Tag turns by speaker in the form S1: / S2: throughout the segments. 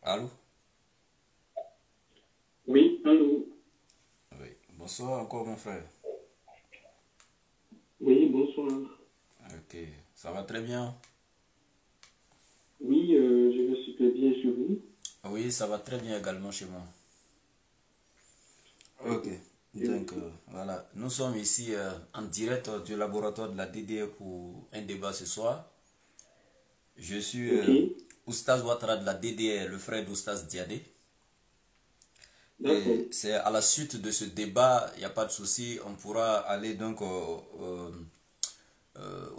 S1: Allô?
S2: Oui, allô.
S1: Oui. Bonsoir encore mon frère.
S2: Oui, bonsoir.
S1: Ok, ça va très bien.
S2: Oui, je vais super bien chez vous.
S1: Oui, ça va très bien également chez moi. Ok,
S2: D'accord. Dieu
S1: donc
S2: merci.
S1: voilà, nous sommes ici en direct du laboratoire de la DDE pour un débat ce soir. Je suis
S2: Ok,
S1: Oustaz Ouattara de la DDE, le frère d'Oustaz Diadé. Et
S2: d'accord.
S1: c'est à la suite de ce débat, il n'y a pas de souci, on pourra aller donc au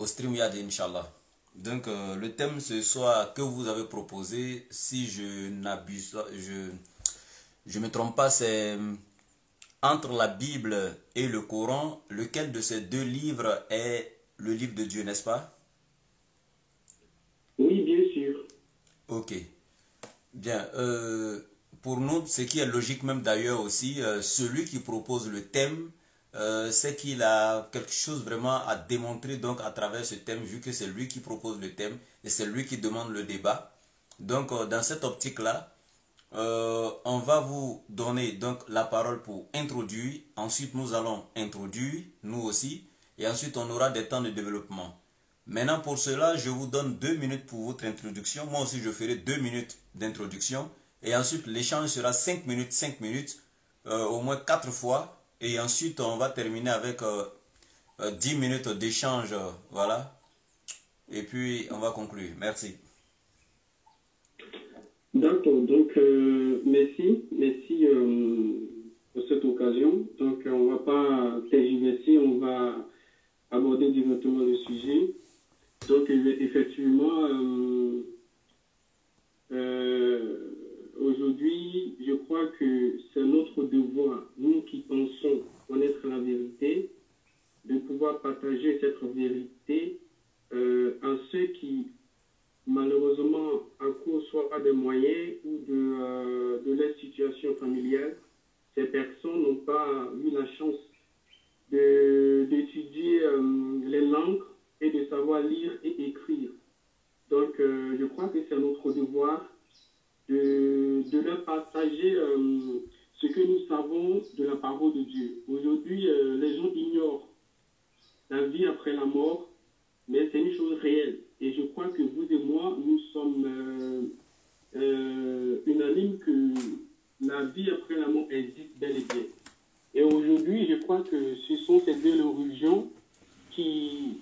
S1: StreamYard, Inch'Allah. Donc, le thème ce soir que vous avez proposé, si je n'abuse, je me trompe pas, c'est entre la Bible et le Coran, lequel de ces deux livres est le livre de Dieu, n'est-ce pas?
S2: Oui, bien sûr.
S1: Ok. Bien. Pour nous, ce qui est logique même d'ailleurs aussi, celui qui propose le thème, c'est qu'il a quelque chose vraiment à démontrer donc à travers ce thème, vu que c'est lui qui propose le thème et c'est lui qui demande le débat. Donc, dans cette optique-là, on va vous donner donc la parole pour introduire. Ensuite, nous allons introduire, nous aussi. Et ensuite, on aura des temps de développement. Maintenant, pour cela, je vous donne 2 minutes pour votre introduction. Moi aussi, je ferai 2 minutes d'introduction. Et ensuite, l'échange sera 5 minutes, au moins 4 fois. Et ensuite, on va terminer avec 10 minutes d'échange. Voilà. Et puis, on va conclure. Merci.
S2: D'accord, donc merci pour cette occasion. Donc, on ne va pas tergiverser, on va aborder directement le sujet. Donc, effectivement, aujourd'hui, je crois que c'est notre devoir, nous qui pensons connaître la vérité, de pouvoir partager cette vérité à ceux qui, malheureusement, à cause soit des moyens ou de leur situation familiale, ces personnes n'ont pas eu la chance d'étudier les langues et de savoir lire et écrire. Donc, je crois que c'est notre devoir de leur partager ce que nous savons de la parole de Dieu. Aujourd'hui, les gens ignorent la vie après la mort, mais c'est une chose réelle. Et je crois que vous et moi, nous sommes unanimes que la vie après la mort existe bel et bien. Et aujourd'hui, je crois que ce sont ces deux religions qui,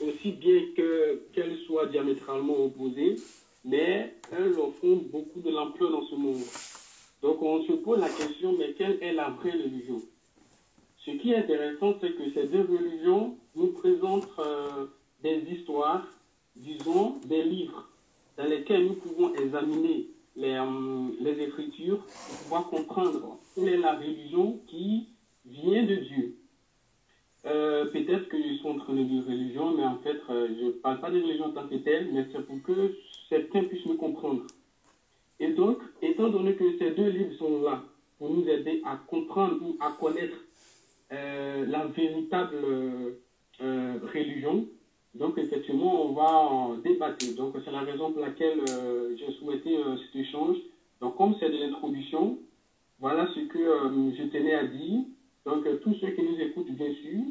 S2: aussi bien qu'elles soient diamétralement opposées, mais elles font beaucoup de l'ampleur dans ce monde. Donc on se pose la question, mais quelle est la vraie religion? Ce qui est intéressant, c'est que ces deux religions nous présentent des histoires, disons, des livres dans lesquels nous pouvons examiner les Écritures pour pouvoir comprendre quelle est la religion qui vient de Dieu. Peut-être que je suis en train de dire religion, mais en fait, je ne parle pas de religion en tant que telle, mais c'est pour que certains puissent me comprendre. Et donc, étant donné que ces deux livres sont là pour nous aider à comprendre ou à connaître la véritable religion, donc effectivement, on va en débattre. Donc, c'est la raison pour laquelle j'ai souhaité cet échange. Donc, comme c'est de l'introduction, voilà ce que je tenais à dire. Donc, tous ceux qui nous écoutent, bien sûr,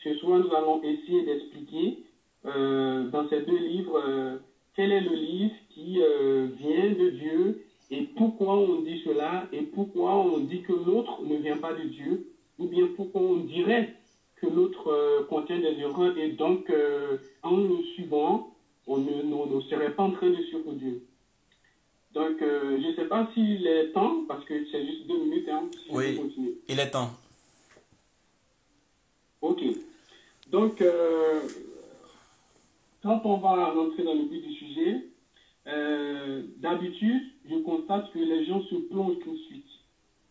S2: ce soir, nous allons essayer d'expliquer dans ces deux livres quel est le livre qui vient de Dieu et pourquoi on dit cela et pourquoi on dit que l'autre ne vient pas de Dieu ou bien pourquoi on dirait que l'autre contient des erreurs et donc en le suivant, on ne serait pas en train de suivre Dieu. Donc, je ne sais pas s'il est temps, parce que c'est juste 2 minutes, hein, si je peux
S1: Oui,
S2: continuer.
S1: il est temps.
S2: Ok. Donc, quand on va rentrer dans le but du sujet, d'habitude, je constate que les gens se plongent tout de suite.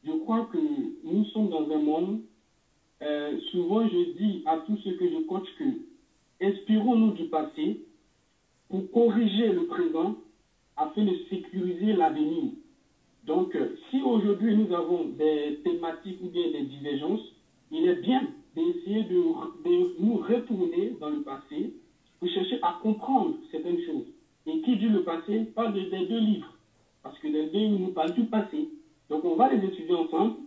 S2: Je crois que nous sommes dans un monde, souvent je dis à tous ceux que je coach que inspirons-nous du passé pour corriger le présent afin de sécuriser l'avenir. Donc, si aujourd'hui nous avons des thématiques ou bien des divergences, il est bien d'essayer de nous retourner dans le passé pour chercher à comprendre certaines choses. Et qui dit le passé parle des deux livres. parce que les deux nous parlent du passé. Donc on va les étudier ensemble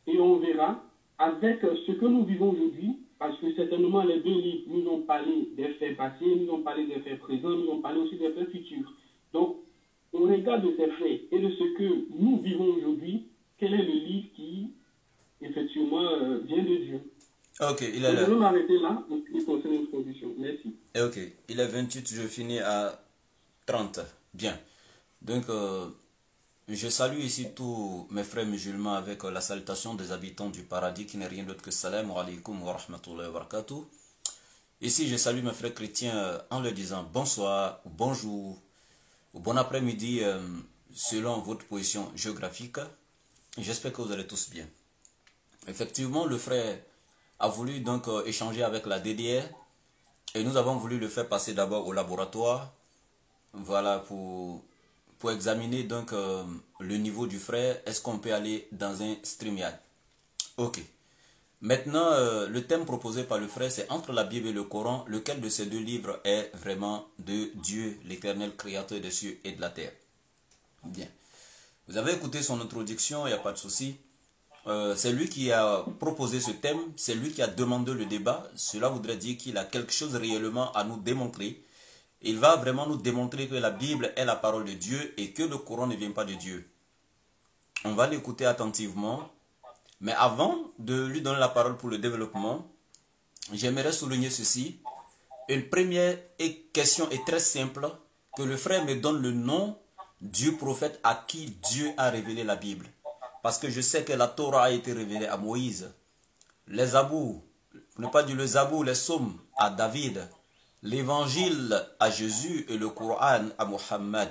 S2: et on verra avec ce que nous vivons aujourd'hui, parce que certainement les deux livres nous ont parlé des faits passés, nous ont parlé des faits présents, nous ont parlé aussi des faits futurs. Donc, au regard de ces faits et de ce que nous vivons aujourd'hui, quel est le livre qui, effectivement, vient de Dieu?
S1: Ok, il est
S2: Donc,
S1: là.
S2: je vais m'arrêter là en ce qui concerne l'introduction. Merci.
S1: Ok, il est 28, je finis à 30. Bien. Donc, je salue ici tous mes frères musulmans avec la salutation des habitants du paradis qui n'est rien d'autre que salam alaikum wa rahmatullahi wa barakatuh. Ici, je salue mes frères chrétiens en leur disant bonsoir, ou bonjour, ou bon après-midi selon votre position géographique. J'espère que vous allez tous bien. Effectivement, le frère a voulu donc échanger avec la DDR et nous avons voulu le faire passer d'abord au laboratoire. Voilà, pour examiner donc le niveau du frère. Est-ce qu'on peut aller dans un StreamYard? Ok. Maintenant, le thème proposé par le frère, c'est entre la Bible et le Coran, lequel de ces deux livres est vraiment de Dieu, l'éternel créateur des cieux et de la terre? Bien. Vous avez écouté son introduction, il n'y a pas de souci. C'est lui qui a proposé ce thème, c'est lui qui a demandé le débat. Cela voudrait dire qu'il a quelque chose réellement à nous démontrer. Il va vraiment nous démontrer que la Bible est la parole de Dieu et que le Coran ne vient pas de Dieu. On va l'écouter attentivement. Mais avant de lui donner la parole pour le développement, j'aimerais souligner ceci. Une première question est très simple. Que le frère me donne le nom du prophète à qui Dieu a révélé la Bible. Parce que je sais que la Torah a été révélée à Moïse. Les Zabour, pour ne pas dire le Zabour, les Psaumes à David. L'évangile à Jésus et le Coran à Mohammed.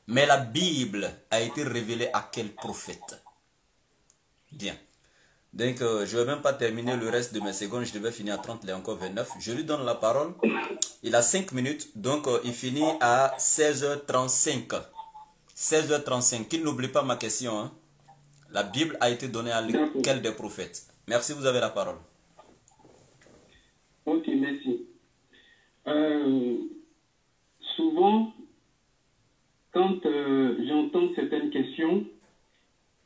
S1: Mais la Bible a été révélée à quel prophète? Bien. Donc, je ne vais même pas terminer le reste de mes secondes. Je devais finir à 30, il est encore 29. Je lui donne la parole. Il a 5 minutes. Donc, il finit à 16h35. 16h35. Qu'il n'oublie pas ma question. Hein. La Bible a été donnée à lequel des prophètes? Merci, vous avez la parole.
S2: Ok, merci. Souvent, quand j'entends certaines questions,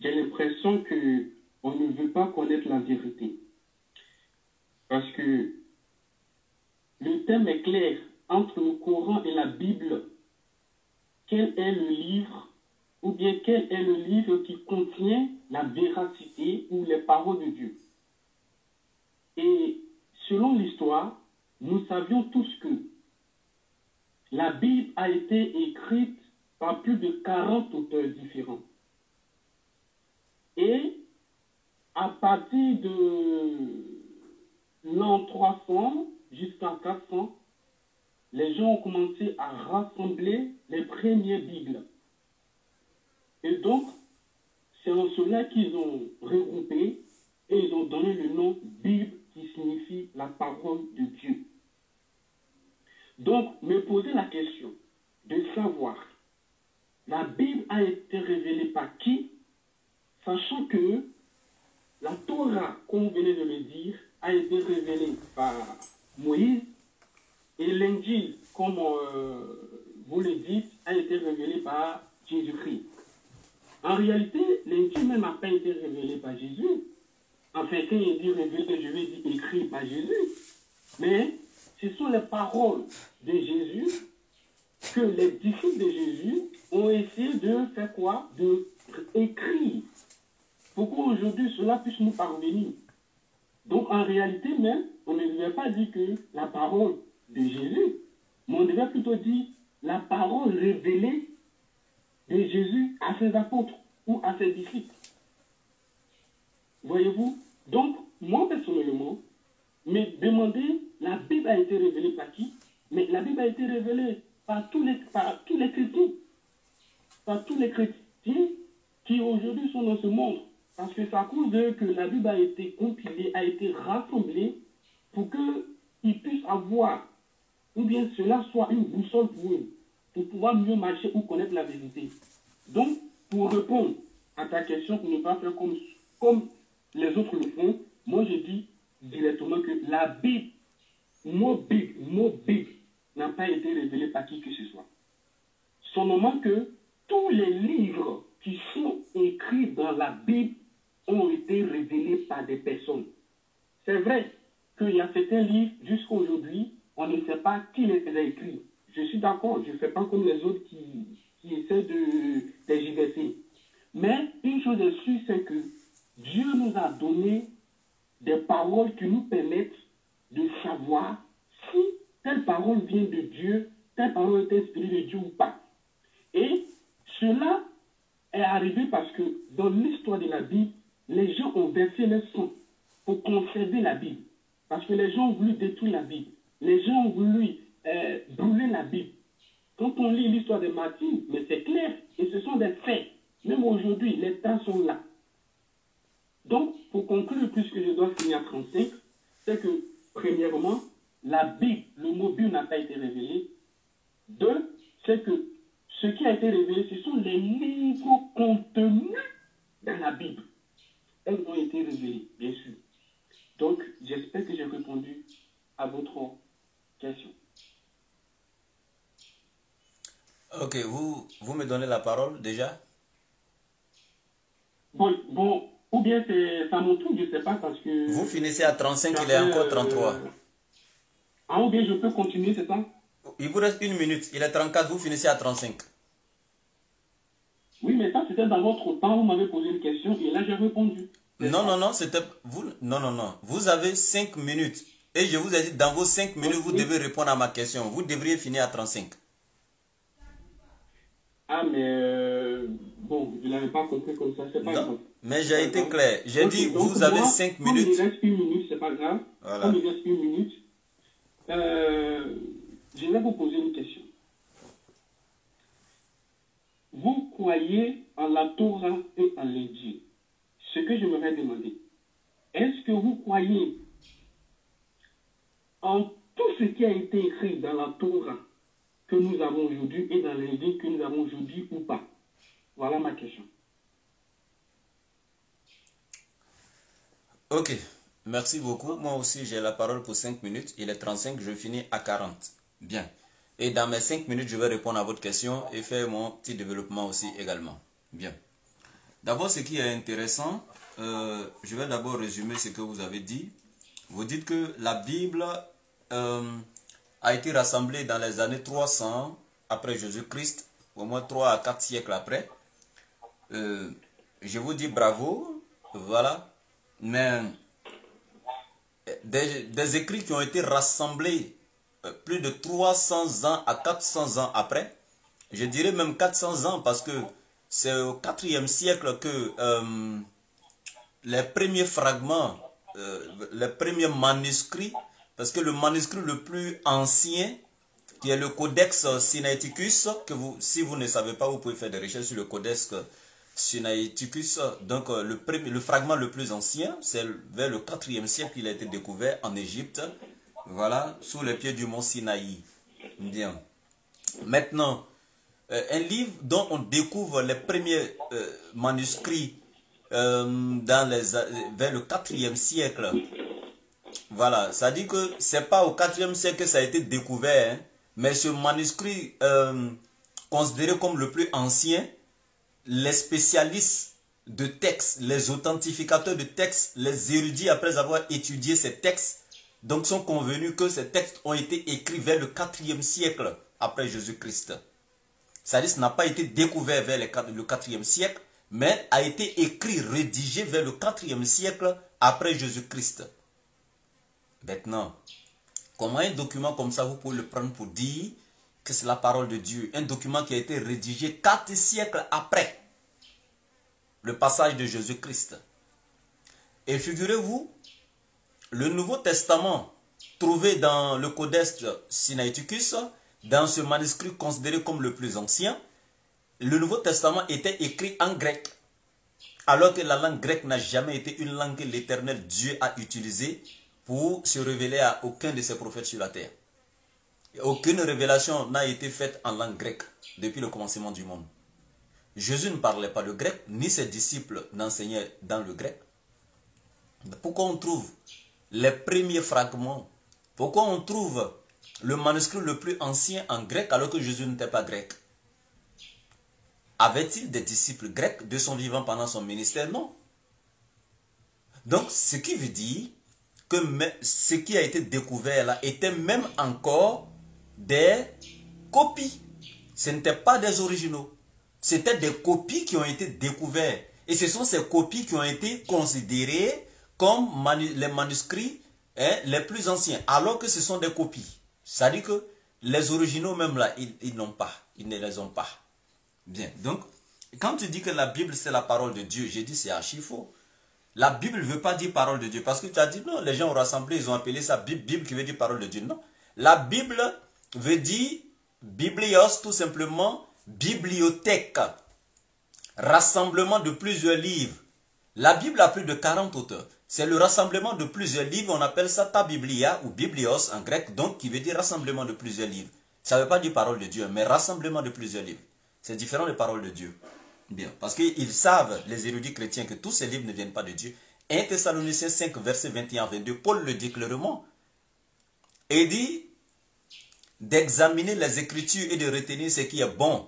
S2: j'ai l'impression que on ne veut pas connaître la vérité. Parce que le thème est clair. Entre le Coran et la Bible, quel est le livre, ou bien quel est le livre qui contient la véracité ou les paroles de Dieu? Et selon l'histoire, nous savions tous que la Bible a été écrite par plus de 40 auteurs différents. Et à partir de l'an 300 jusqu'à 400, les gens ont commencé à rassembler les premières Bibles. Et donc, c'est en cela qu'ils ont regroupé et ils ont donné le nom Bible qui signifie la parole de Dieu. Donc, me poser la question de savoir, la Bible a été révélée par qui, sachant que la Torah, comme vous venez de le dire, a été révélée par Moïse et l'Injil, comme vous le dites, a été révélé par Jésus-Christ. En réalité, l'Injil même n'a pas été révélé par Jésus. Enfin, quand il dit révélé, je vais dire écrit par Jésus. Mais ce sont les paroles de Jésus que les disciples de Jésus ont essayé de faire quoi? De écrire. Pour qu'aujourd'hui cela puisse nous parvenir. Donc en réalité même, on ne devait pas dire que la parole de Jésus, mais on devait plutôt dire la parole révélée de Jésus à ses apôtres ou à ses disciples. Voyez-vous? Donc, moi personnellement, me demander, la Bible a été révélée par qui? Mais la Bible a été révélée par tous les chrétiens. Par tous les chrétiens qui aujourd'hui sont dans ce monde. Parce que c'est à cause d'eux que la Bible a été compilée, a été rassemblée pour qu'ils puissent avoir, ou bien cela soit une boussole pour eux, pour pouvoir mieux marcher ou connaître la vérité. Donc, pour répondre à ta question, pour ne pas faire comme les autres le font, moi je dis directement que la Bible, mot Bible, n'a pas été révélé par qui que ce soit. Son moment que tous les livres qui sont écrits dans la Bible ont été révélés par des personnes. C'est vrai qu'il y a certains livres, jusqu'à aujourd'hui, on ne sait pas qui les a écrits. Je suis d'accord, je ne fais pas comme les autres qui essaient de tergiverser. Mais une chose est sûre, c'est que Dieu nous a donné des paroles qui nous permettent de savoir si telle parole vient de Dieu, telle parole est inspirée de Dieu ou pas. Et cela est arrivé parce que dans l'histoire de la Bible, les gens ont versé le sang pour conserver la Bible. Parce que les gens ont voulu détruire la Bible. Les gens ont voulu brûler la Bible. Quand on lit l'histoire de Martine, mais c'est clair, et ce sont des faits. Même aujourd'hui, les temps sont là. Donc, pour conclure, puisque je dois finir à 35, c'est que, premièrement, la Bible, le mot Bible n'a pas été révélé. Deux, c'est que ce qui a été révélé, ce sont les livres contenus dans la Bible. Elles ont été révélées, bien sûr. Donc, j'espère que j'ai répondu à votre question.
S1: Ok, vous me donnez la parole déjà?
S2: Bon, ou bien c'est à mon tour, je ne sais pas, parce que...
S1: Vous finissez à 35, il est encore 33.
S2: Ou bien je peux continuer, c'est ça?
S1: Il vous reste 1 minute, il est 34, vous finissez à 35.
S2: Oui, mais ça c'était dans votre temps, vous m'avez posé une question et là j'ai répondu.
S1: Non, c'était... Non. Vous avez 5 minutes. Et je vous ai dit, dans vos 5 minutes, vous devez répondre à ma question. Vous devriez finir à 35.
S2: Ah, mais... bon, je ne l'avais pas compris comme ça, c'est pas grave.
S1: Mais j'ai été clair. J'ai dit, vous avez 5 minutes.
S2: Comme il reste 1 minute, c'est pas grave.
S1: Voilà.
S2: Comme il reste 1 minute, je vais vous poser une question. Vous croyez en la Torah et en l'Injil. Ce que je me vais demander, est-ce que vous croyez en tout ce qui a été écrit dans la Torah que nous avons aujourd'hui et dans l'Injil que nous avons aujourd'hui ou pas? Voilà ma question.
S1: Ok, merci beaucoup. Moi aussi, j'ai la parole pour 5 minutes. Il est 35, je finis à 40. Bien. Et dans mes 5 minutes, je vais répondre à votre question et faire mon petit développement aussi également. Bien. D'abord, ce qui est intéressant, je vais d'abord résumer ce que vous avez dit. Vous dites que la Bible a été rassemblée dans les années 300 après Jésus-Christ, au moins 3 à 4 siècles après. Je vous dis bravo, voilà. Mais des écrits qui ont été rassemblés plus de 300 ans à 400 ans après, je dirais même 400 ans parce que c'est au 4e siècle que les premiers fragments, les premiers manuscrits, parce que le manuscrit le plus ancien, qui est le Codex Sinaiticus, que vous, si vous ne savez pas, vous pouvez faire des recherches sur le Codex Sinaiticus. Donc le fragment le plus ancien, c'est vers le 4e siècle qu'il a été découvert en Égypte, voilà, sous les pieds du mont Sinaï. Bien. Maintenant, un livre dont on découvre les premiers manuscrits vers le 4e siècle. Voilà, ça dit que c'est pas au 4e siècle que ça a été découvert, hein, mais ce manuscrit considéré comme le plus ancien, les spécialistes de textes, les authentificateurs de textes, les érudits après avoir étudié ces textes, donc sont convenus que ces textes ont été écrits vers le 4e siècle après Jésus-Christ. Ça dit, ça n'a pas été découvert vers le 4e siècle, mais a été écrit, rédigé vers le 4e siècle après Jésus-Christ. Maintenant, comment un document comme ça, vous pouvez le prendre pour dire que c'est la parole de Dieu? Un document qui a été rédigé 4 siècles après le passage de Jésus-Christ. Et figurez-vous, le Nouveau Testament trouvé dans le Codex Sinaiticus, dans ce manuscrit considéré comme le plus ancien, le Nouveau Testament était écrit en grec. Alors que la langue grecque n'a jamais été une langue que l'Éternel Dieu a utilisée pour se révéler à aucun de ses prophètes sur la terre. Aucune révélation n'a été faite en langue grecque depuis le commencement du monde. Jésus ne parlait pas le grec, ni ses disciples n'enseignaient dans le grec. Pourquoi on trouve les premiers fragments? Pourquoi on trouve le manuscrit le plus ancien en grec alors que Jésus n'était pas grec? Avait-il des disciples grecs de son vivant pendant son ministère? Non. Donc, ce qui veut dire que ce qui a été découvert là était même encore des copies. Ce n'étaient pas des originaux. C'était des copies qui ont été découvertes. Et ce sont ces copies qui ont été considérées comme les manuscrits les plus anciens. Alors que ce sont des copies. C'est-à-dire que les originaux même là, ils n'ont pas. Ils ne les ont pas. Bien. Donc, quand tu dis que la Bible c'est la parole de Dieu, j'ai dit c'est archi faux. La Bible ne veut pas dire parole de Dieu. Parce que tu as dit non, les gens ont rassemblé, ils ont appelé ça Bible qui veut dire parole de Dieu. Non. La Bible veut dire biblios tout simplement, bibliothèque. Rassemblement de plusieurs livres. La Bible a plus de 40 auteurs. C'est le rassemblement de plusieurs livres. On appelle ça ta biblia ou biblios en grec, donc qui veut dire rassemblement de plusieurs livres. Ça ne veut pas dire parole de Dieu, mais rassemblement de plusieurs livres. C'est différent de parole de Dieu. Bien, parce qu'ils savent, les érudits chrétiens, que tous ces livres ne viennent pas de Dieu. 1 Thessaloniciens 5, verset 21-22, Paul le dit clairement. Et dit d'examiner les Écritures et de retenir ce qui est bon.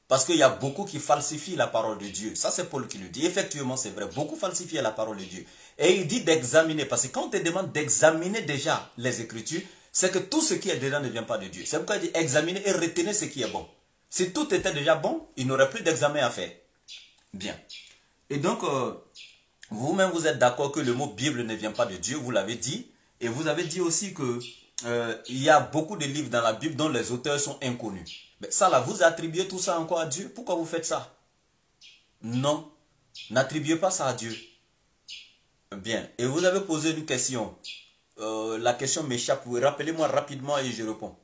S1: Parce qu'il y a beaucoup qui falsifient la parole de Dieu. Ça, c'est Paul qui le dit. Effectivement, c'est vrai. Beaucoup falsifient la parole de Dieu. Et il dit d'examiner. Parce que quand on te demande d'examiner déjà les Écritures, c'est que tout ce qui est dedans ne vient pas de Dieu. C'est pourquoi il dit examiner et retenir ce qui est bon. Si tout était déjà bon, il n'aurait plus d'examen à faire. Bien. Et donc, vous-même, vous êtes d'accord que le mot Bible ne vient pas de Dieu. Vous l'avez dit. Et vous avez dit aussi que il y a beaucoup de livres dans la Bible dont les auteurs sont inconnus. Mais ça là, vous attribuez tout ça encore à Dieu. Pourquoi vous faites ça? Non. N'attribuez pas ça à Dieu. Bien. Et vous avez posé une question. La question m'échappe. Rappelez-moi rapidement et je réponds.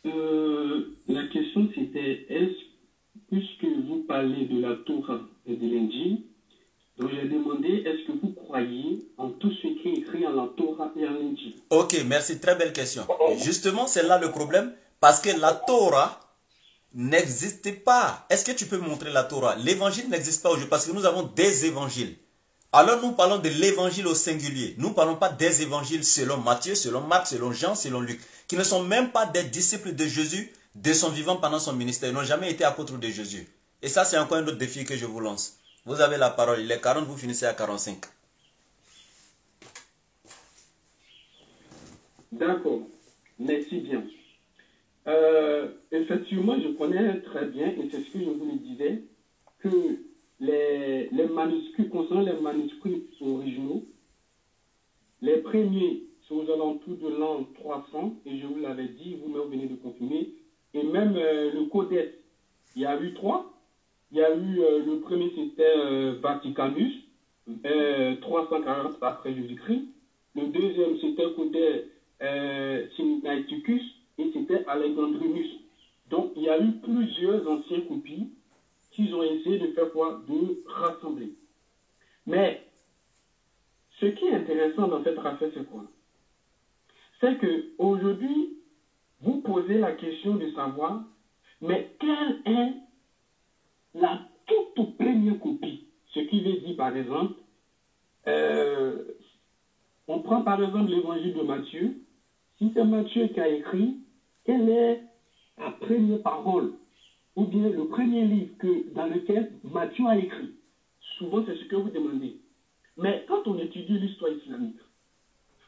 S2: La question c'était, puisque vous parlez de la Torah et de l'Injil, donc j'ai demandé, est-ce que vous croyez en tout ce qui est écrit en la Torah et en l'Injil?
S1: Ok, merci, très belle question. Justement, c'est là le problème, parce que la Torah n'existe pas. Est-ce que tu peux montrer la Torah? L'évangile n'existe pas aujourd'hui, parce que nous avons des évangiles. Alors nous parlons de l'évangile au singulier. Nous ne parlons pas des évangiles selon Matthieu, selon Marc, selon Jean, selon Luc, qui ne sont même pas des disciples de Jésus, de son vivant pendant son ministère. Ils n'ont jamais été apôtres de Jésus. Et ça, c'est encore un autre défi que je vous lance. Vous avez la parole. Il est 40, vous finissez à 45.
S2: D'accord. Merci bien. Effectivement, je connais très bien, et c'est ce que je vous le disais, que les manuscrits, concernant les manuscrits originaux, les premiers sont aux alentours de l'an 300, et je vous l'avais dit, vous-même venez de confirmer, et même le codex, il y a eu 3. Il y a eu, le premier c'était Vaticanus, 340 après Jésus-Christ. Le deuxième c'était codex Sinaiticus, et c'était Alexandrinus. Donc il y a eu plusieurs anciennes copies qu'ils ont essayé de faire quoi? De rassembler. Mais ce qui est intéressant dans cette affaire, c'est quoi? C'est qu'aujourd'hui, vous posez la question de savoir, mais quelle est la toute première copie? Ce qui veut dire, par exemple, on prend par exemple l'évangile de Matthieu. Si c'est Matthieu qui a écrit, quelle est la première parole ou bien le premier livre dans lequel Matthieu a écrit? Souvent, c'est ce que vous demandez. Mais quand on étudie l'histoire islamique,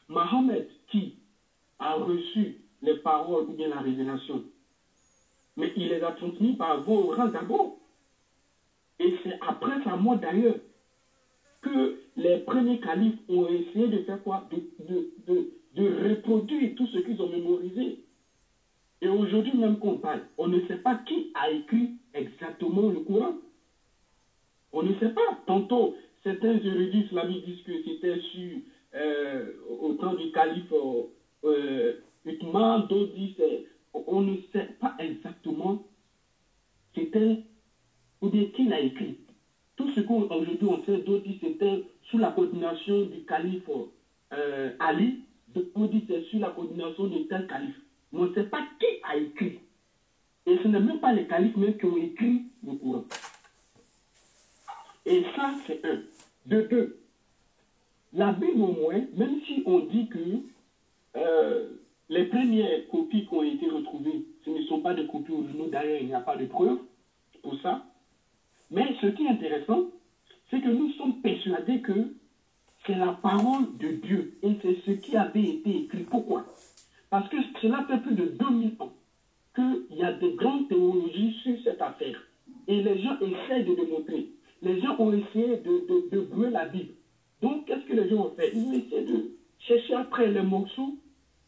S2: Mahomet qui a reçu les paroles ou bien la révélation, mais il les a transmises par voie orale d'abord. Et c'est après sa mort d'ailleurs que les premiers califes ont essayé de faire quoi? De reproduire tout ce qu'ils ont mémorisé. Et aujourd'hui même qu'on parle, on ne sait pas qui a écrit exactement le Coran. On ne sait pas. Tantôt, certains érudits islamiques disent que c'était au temps du calife Uthman, d'autres disent on ne sait pas exactement c'était ou bien qui l'a écrit. Tout ce qu'aujourd'hui on sait, d'autres disent c'était sous la coordination du calife Ali, d'autres disent c'est sous la coordination de tel calife. Mais on ne sait pas qui a écrit. Et ce n'est même pas les califes même qui ont écrit le Coran. Et ça, c'est un. De deux, la Bible au moins, même si on dit que les premières copies qui ont été retrouvées, ce ne sont pas des copies originaux, d'ailleurs il n'y a pas de preuves pour ça. Mais ce qui est intéressant, c'est que nous sommes persuadés que c'est la parole de Dieu et c'est ce qui avait été écrit. Pourquoi? Parce que cela fait plus de 2000 ans qu'il y a de grandes théologies sur cette affaire. Et les gens essaient de démontrer. Les gens ont essayé de brûler la Bible. Donc, qu'est-ce que les gens ont fait? Ils ont essayé de chercher après les morceaux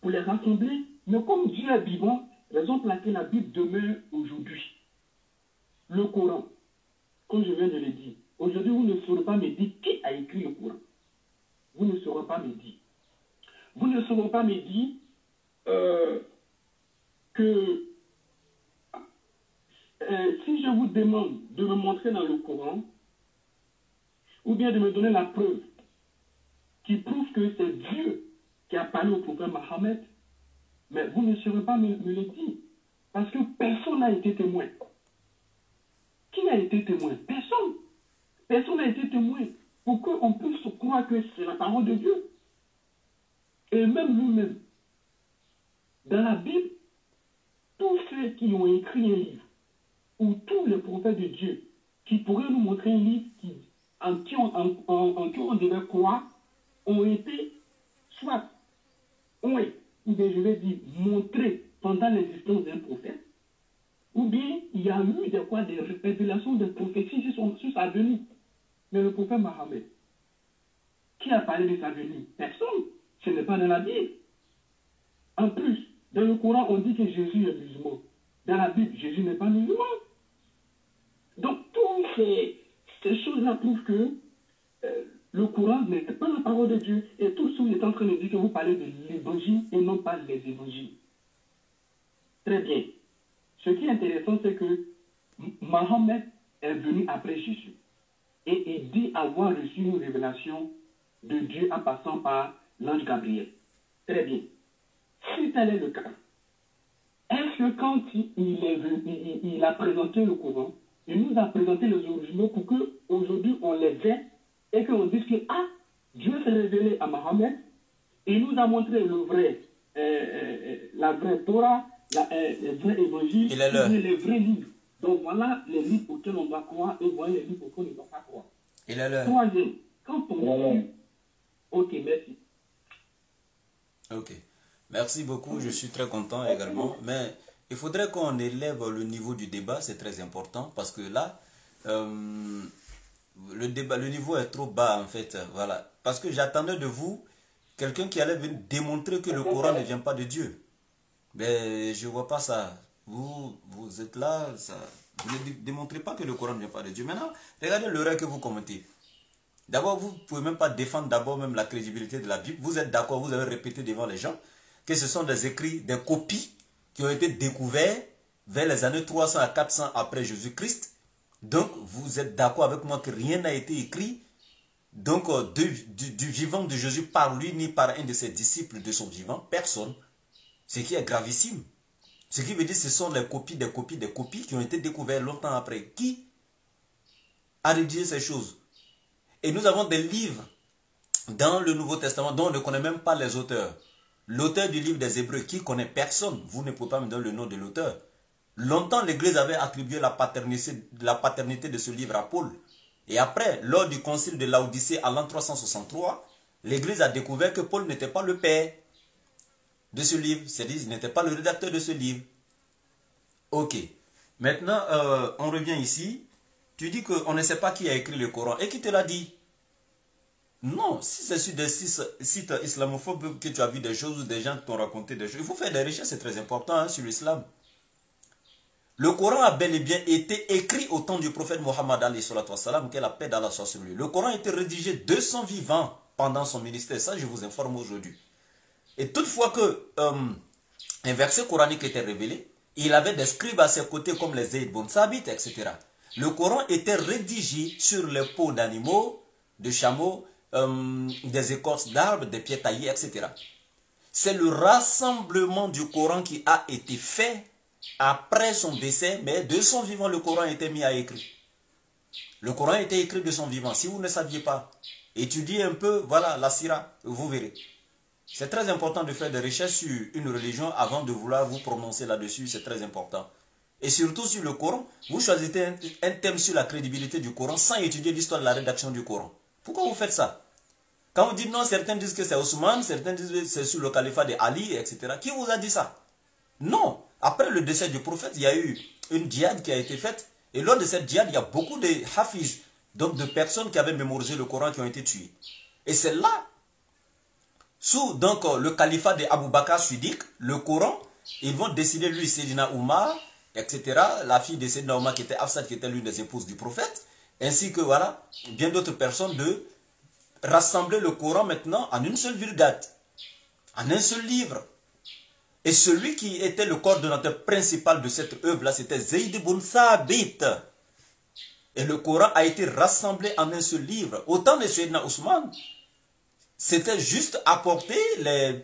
S2: pour les rassembler. Mais comme Dieu est vivant, raison pour laquelle la Bible demeure aujourd'hui. Le Coran, comme je viens de le dire, aujourd'hui, vous ne saurez pas me dire qui a écrit le Coran. Vous ne saurez pas me dire. Vous ne saurez pas me dire que si je vous demande de me montrer dans le Coran, ou bien de me donner la preuve qui prouve que c'est Dieu qui a parlé au prophète Mohammed, mais vous ne saurez pas me le dire. Parce que personne n'a été témoin. Qui a été témoin? Personne. Personne n'a été témoin pour qu'on puisse croire que c'est la parole de Dieu. Et même nous-mêmes, dans la Bible, tous ceux qui ont écrit un livre, ou tous les prophètes de Dieu, qui pourraient nous montrer un livre en qui on devait croire, ont été, soit, ou bien je vais dire, montrés pendant l'existence d'un prophète, ou bien il y a eu des révélations de prophéties sur sa venue. Mais le prophète Mohammed, qui a parlé de sa venue? Personne. Ce n'est pas dans la Bible. En plus, dans le Coran, on dit que Jésus est musulman. Dans la Bible, Jésus n'est pas musulman. Donc, toutes ces choses-là prouvent que le Coran n'est pas la parole de Dieu. Et tout ce que vous êtes en train de dire que vous parlez de l'évangile et non pas les évangiles. Très bien. Ce qui est intéressant, c'est que Mohammed est venu après Jésus. Et il dit avoir reçu une révélation de Dieu en passant par l'ange Gabriel. Très bien. Si tel est le cas, est-ce que quand il est venu, il a présenté le Coran, il nous a présenté les originaux pour qu'aujourd'hui on les ait et qu'on dise que Dieu s'est révélé à Mohammed et il nous a montré le vrai, la vraie Torah, le vrai évangile, les vrais livres. Donc voilà les livres auxquels on doit croire et voilà les livres auxquels on ne doit pas croire. Troisième, quand on Ok, merci.
S1: Ok. Merci beaucoup, je suis très content également. Mais il faudrait qu'on élève le niveau du débat, c'est très important, parce que là, le niveau est trop bas en fait. Voilà. Parce que j'attendais de vous quelqu'un qui allait venir démontrer que le Coran ne vient pas de Dieu. Mais je ne vois pas ça. Vous êtes là, vous ne démontrez pas que le Coran ne vient pas de Dieu. Maintenant, regardez l'heure que vous commentez. D'abord, vous ne pouvez même pas défendre d'abord même la crédibilité de la Bible. Vous êtes d'accord, vous avez répété devant les gens que ce sont des écrits, des copies qui ont été découverts vers les années 300 à 400 après Jésus-Christ. Donc, vous êtes d'accord avec moi que rien n'a été écrit donc du vivant de Jésus par lui ni par un de ses disciples de son vivant. Personne. Ce qui est gravissime. Ce qui veut dire que ce sont les copies, des copies, des copies qui ont été découvertes longtemps après. Qui a rédigé ces choses? Et nous avons des livres dans le Nouveau Testament dont on ne connaît même pas les auteurs. L'auteur du livre des Hébreux, qui connaît personne, vous ne pouvez pas me donner le nom de l'auteur. Longtemps, l'Église avait attribué la paternité de ce livre à Paul. Et après, lors du concile de Laodicée à l'an 363, l'Église a découvert que Paul n'était pas le père de ce livre. C'est-à-dire, il n'était pas le rédacteur de ce livre. Ok. Maintenant, on revient ici. Tu dis qu'on ne sait pas qui a écrit le Coran. Et qui te l'a dit? Non, si c'est sur des sites islamophobes que tu as vu des choses ou des gens qui t'ont raconté des choses, il faut faire des recherches, c'est très important sur l'islam. Le Coran a bel et bien été écrit au temps du prophète Mohammed, que la paix d'Allah soit sur lui. Le Coran a été rédigé de son vivant pendant son ministère, ça je vous informe aujourd'hui. Et toutefois que un verset coranique était révélé, il avait des scribes à ses côtés comme les Zayd ibn Sabit, etc. Le Coran était rédigé sur les peaux d'animaux, de chameaux, des écorces d'arbres, des pieds taillés, etc. C'est le rassemblement du Coran qui a été fait après son décès, mais de son vivant, le Coran a été mis à écrit. Le Coran a été écrit de son vivant. Si vous ne saviez pas, étudiez un peu, voilà, la Sira, vous verrez. C'est très important de faire des recherches sur une religion avant de vouloir vous prononcer là-dessus, c'est très important. Et surtout sur le Coran, vous choisissez un thème sur la crédibilité du Coran sans étudier l'histoire de la rédaction du Coran. Pourquoi vous faites ça? Quand vous dites non, certains disent que c'est Ousmane, certains disent que c'est sur le califat de Ali, etc. Qui vous a dit ça? Non. Après le décès du prophète, il y a eu une djihad qui a été faite. Et lors de cette djihad, il y a beaucoup de hafiz, donc de personnes qui avaient mémorisé le Coran qui ont été tuées. Et c'est là, sous donc, le califat de Abu Bakr Siddiq, le Coran, ils vont décider, lui, Sayyidina Oumar, etc., la fille de Sayyidina Oumar qui était Hafsa, qui était l'une des épouses du prophète, ainsi que voilà, bien d'autres personnes de rassembler le Coran maintenant en une seule vulgate, en un seul livre. Et celui qui était le coordonnateur principal de cette œuvre-là, c'était Zayd ibn Thabit. Et le Coran a été rassemblé en un seul livre. Autant de Sayyidina Ousmane, c'était juste apporter les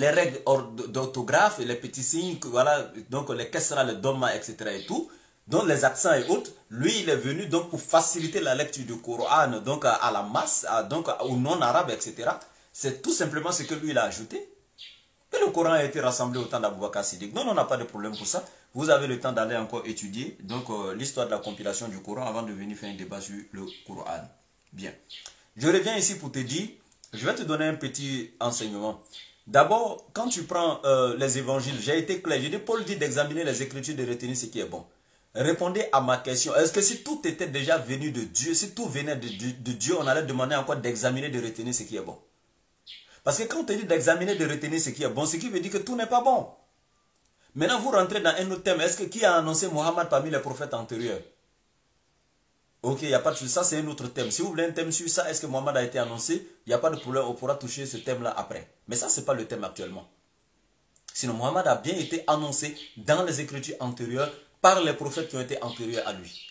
S1: règles d'orthographe et les petits signes, voilà, donc les kasra, les dhamma, etc. et tout, donc les accents et autres. Lui, il est venu donc pour faciliter la lecture du Coran donc à la masse, donc aux non-arabes, etc. C'est tout simplement ce que lui il a ajouté. Et le Coran a été rassemblé au temps d'Abou Bakr Siddiq. Non, on n'a pas de problème pour ça. Vous avez le temps d'aller encore étudier donc l'histoire de la compilation du Coran avant de venir faire un débat sur le Coran. Bien. Je reviens ici pour te dire, je vais te donner un petit enseignement. D'abord, quand tu prends les évangiles, j'ai été clair. J'ai dit, Paul dit d'examiner les Écritures, de retenir ce qui est bon. Répondez à ma question. Est-ce que si tout était déjà venu de Dieu, si tout venait de Dieu, on allait demander encore d'examiner, de retenir ce qui est bon? Parce que quand on te dit d'examiner, de retenir ce qui est bon, ce qui veut dire que tout n'est pas bon. Maintenant, vous rentrez dans un autre thème. Est-ce que qui a annoncé Mohammed parmi les prophètes antérieurs? Ok, il n'y a pas de souci. Ça, c'est un autre thème. Si vous voulez un thème sur ça, est-ce que Mohammed a été annoncé? Il n'y a pas de problème. On pourra toucher ce thème-là après. Mais ça, ce n'est pas le thème actuellement. Sinon, Mohammed a bien été annoncé dans les Écritures antérieures par les prophètes qui ont été antérieurs à lui.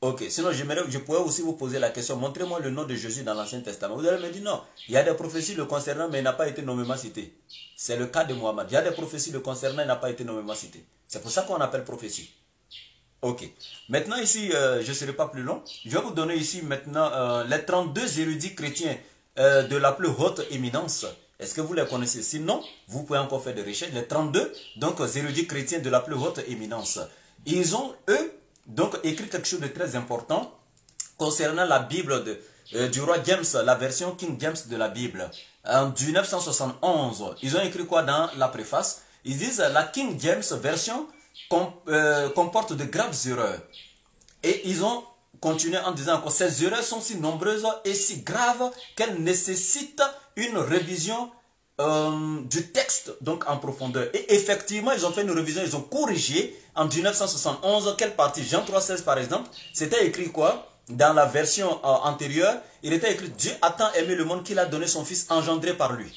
S1: Ok, sinon je pourrais aussi vous poser la question, montrez-moi le nom de Jésus dans l'Ancien Testament. Vous allez me dire non, il y a des prophéties le concernant mais il n'a pas été nommément cité. C'est le cas de Mohammed. Il y a des prophéties le concernant et il n'a pas été nommément cité. C'est pour ça qu'on appelle prophétie. Ok, maintenant ici, je ne serai pas plus long. Je vais vous donner ici maintenant les 32 érudits chrétiens de la plus haute éminence. Est-ce que vous les connaissez? Sinon, vous pouvez encore faire des recherches. Les 32 donc, érudits chrétiens de la plus haute éminence. Ils ont, eux, donc écrit quelque chose de très important concernant la Bible du roi James, la version King James de la Bible. En 1971, ils ont écrit quoi dans la préface? Ils disent la King James version comporte de graves erreurs. Et ils ont continué en disant que ces erreurs sont si nombreuses et si graves qu'elles nécessitent une révision du texte donc en profondeur. Et effectivement, ils ont fait une révision, ils ont corrigé en 1971. Quelle partie? Jean 3,16 par exemple, c'était écrit quoi? Dans la version antérieure, il était écrit Dieu a tant aimé le monde qu'il a donné son fils engendré par lui.